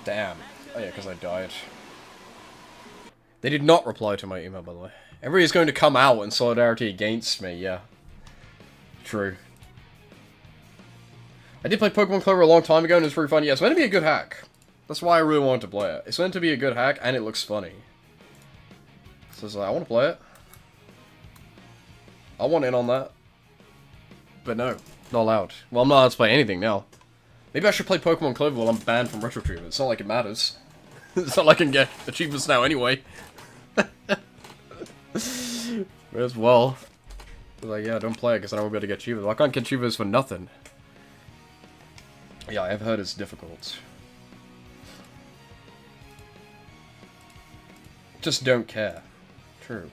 Damn. Oh yeah, because I died. They did not reply to my email, by the way. Everybody's going to come out in solidarity against me, yeah. True. I did play Pokemon Clover a long time ago and it was pretty fun. Yeah, it's meant to be a good hack. That's why I really wanted to play it. It's meant to be a good hack and it looks funny. So it's like, I want to play it. I want in on that. But no, not allowed. Well, I'm not allowed to play anything now. Maybe I should play Pokemon Clover while I'm banned from Retroachievements. It's not like it matters. It's not like I can get achievements now anyway. May as well. Like, yeah, don't play it because I don't want to be able to get achievements. I can't get achievements for nothing. Yeah, I've heard it's difficult. Just don't care. True.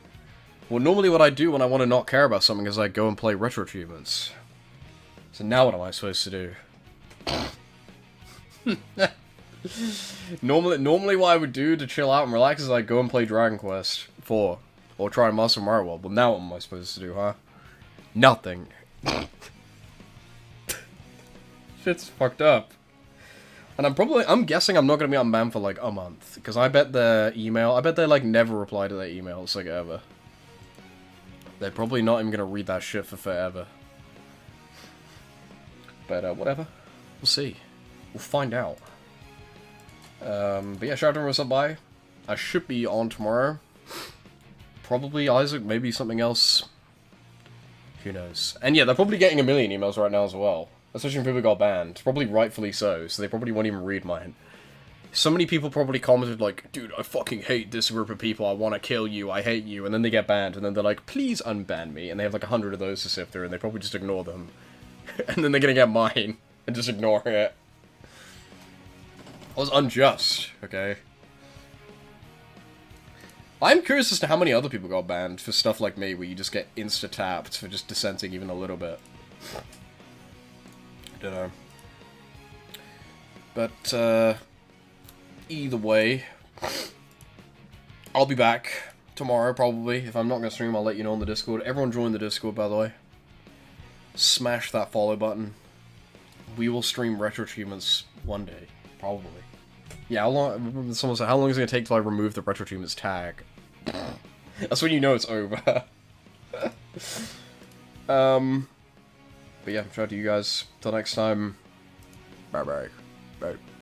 Well, normally what I do when I want to not care about something is I go and play Retroachievements. So now what am I supposed to do? Normally what I would do to chill out and relax is I go and play Dragon Quest 4 or try Master Mario World. Well, now what am I supposed to do, huh? Nothing. Shit's fucked up. And I'm guessing I'm not gonna be unbanned for like a month because I bet they like never reply to their emails like ever. They're probably not even gonna read that shit for forever. But whatever. We'll see. We'll find out. But yeah, shout out to everyone who by. I should be on tomorrow. Probably Isaac, maybe something else. Who knows? And yeah, they're probably getting a million emails right now as well. Especially when people got banned. Probably rightfully so they probably won't even read mine. So many people probably commented like, dude, I fucking hate this group of people, I want to kill you, I hate you, and then they get banned, and then they're like, please unban me, and they have like 100 of those to sift through, and they probably just ignore them. And then they're gonna get mine, and just ignore it. I was unjust, okay? I'm curious as to how many other people got banned for stuff like me, where you just get insta-tapped for just dissenting even a little bit. I don't know. But, either way, I'll be back tomorrow, probably. If I'm not going to stream, I'll let you know on the Discord. Everyone join the Discord, by the way. Smash that follow button. We will stream Retroachievements one day, probably. Yeah, how long? Someone said, how long is it going to take till I remove the Retroachievements tag? That's when you know it's over. But yeah, shout out to you guys. Till next time. Bye-bye. Bye.